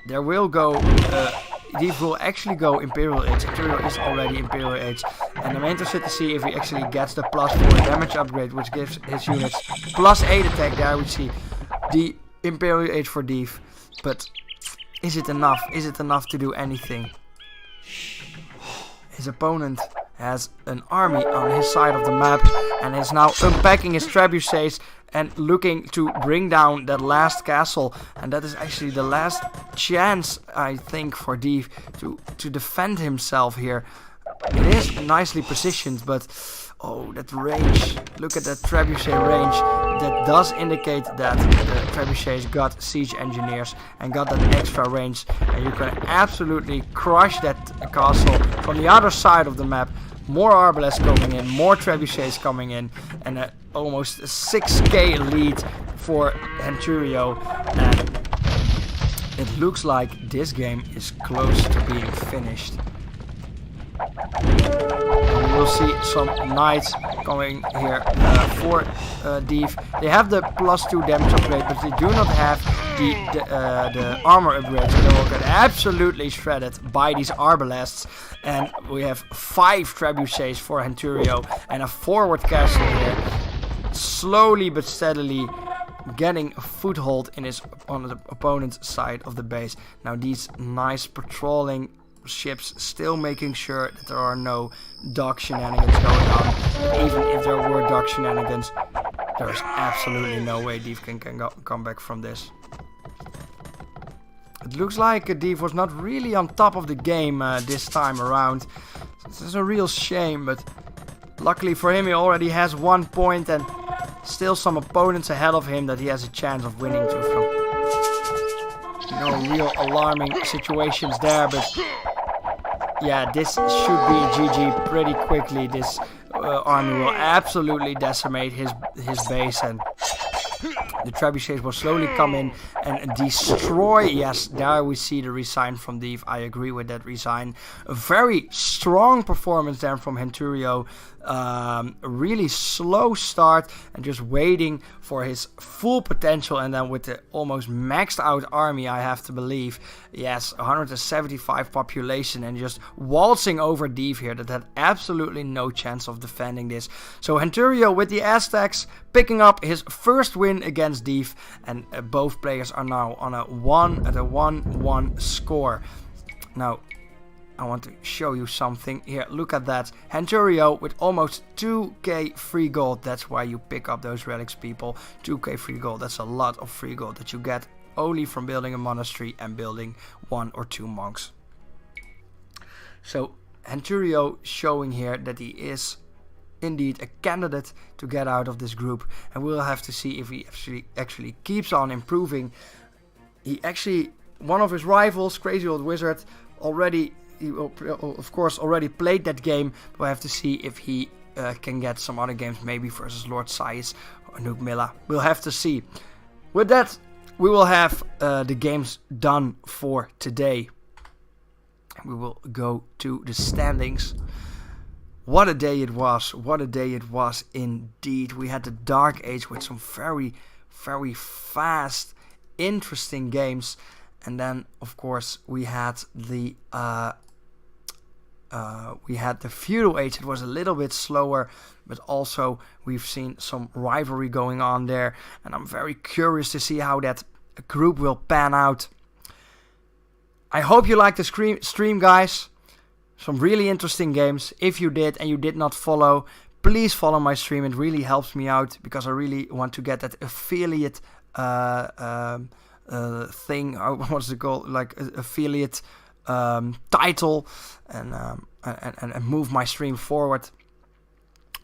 S2: there will go, Div will actually go Imperial Age. Imperial is already Imperial Age, and I'm interested to see if he actually gets the +4 damage upgrade, which gives his units +8 attack. There we see the Imperial Age for Div, but is it enough? Is it enough to do anything? His opponent has an army on his side of the map and is now unpacking his trebuchets and looking to bring down that last castle, and that is actually the last chance, I think, for Div to defend himself here. It is nicely positioned, but oh, that range, look at that trebuchet range. That does indicate that the trebuchets got siege engineers and got that extra range, and you can absolutely crush that castle from the other side of the map. More arbalests coming in, more trebuchets coming in, and almost a 6k lead for Henturio. And it looks like this game is close to being finished. We we'll see some knights coming here for Div. They have the +2 damage upgrade, but they do not have the armor upgrade, so they will get absolutely shredded by these arbalests. And we have 5 trebuchets for Henturio and a forward castle here, slowly but steadily getting a foothold on the opponent's side of the base. Now these nice patrolling ships still making sure that there are no dock shenanigans going on. Even if there were dock shenanigans, there's absolutely no way Div can come back from this. It looks like Div was not really on top of the game this time around. This is a real shame, but luckily for him he already has 1 point and still some opponents ahead of him that he has a chance of winning to. No real alarming situations there, but yeah, this should be a GG pretty quickly. This army will absolutely decimate his base, and the trebuchets will slowly come in and destroy. Yes, there we see the resign from Div. I agree with that resign. A very strong performance there from Henturio. A really slow start and just waiting for his full potential, and then with the almost maxed out army, I have to believe, yes, 175 population, and just waltzing over Div here that had absolutely no chance of defending this. So Henturio with the Aztecs picking up his first win against Div, and both players are now on a 1-1 score. Now I want to show you something here. Look at that. Henturio with almost 2k free gold. That's why you pick up those relics, people. 2k free gold. That's a lot of free gold that you get only from building a monastery and building 1 or 2 monks. So Henturio showing here that he is indeed a candidate to get out of this group, and we'll have to see if he actually keeps on improving. He actually, one of his rivals, Crazy Old Wizard, he of course already played that game, but we'll have to see if he can get some other games, maybe versus Lord Saiz or Nuke Milla. We'll have to see. With that, we will have the games done for today. We will go to the standings. What a day it was. What a day it was indeed. We had the Dark Age with some very, very fast, interesting games. And then, of course, we had the Feudal Age. It was a little bit slower, but also we've seen some rivalry going on there. And I'm very curious to see how that group will pan out. I hope you liked the stream, guys. Some really interesting games. If you did and you did not follow, please follow my stream. It really helps me out because I really want to get that affiliate thing. What's it called? Like affiliate title, and move my stream forward.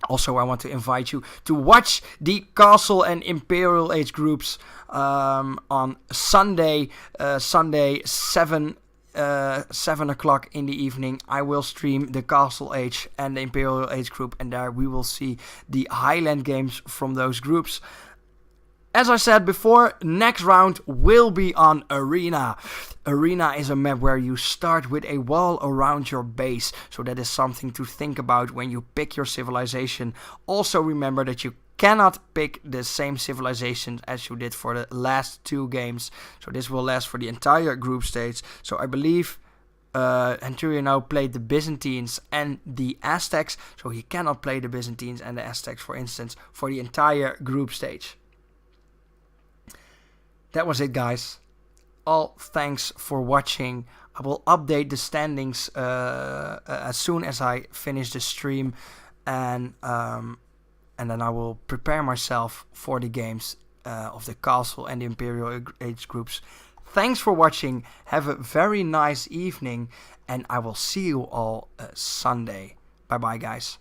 S2: Also, I want to invite you to watch the Castle and Imperial Age groups on Sunday, 7 o'clock in the evening. I will stream the Castle Age and the Imperial Age group, and there we will see the Highland games from those groups. As I said before, next round will be on Arena. Arena is a map where you start with a wall around your base, so that is something to think about when you pick your civilization. Also remember that you cannot pick the same civilization as you did for the last 2 games, so this will last for the entire group stage. So I believe Henturio now played the Byzantines and the Aztecs, so he cannot play the Byzantines and the Aztecs, for instance, for the entire group stage. That was it, guys. All thanks for watching. I will update the standings as soon as I finish the stream, and then I will prepare myself for the games of the Castle and the Imperial Age groups. Thanks for watching. Have a very nice evening, and I will see you all Sunday. Bye bye, guys.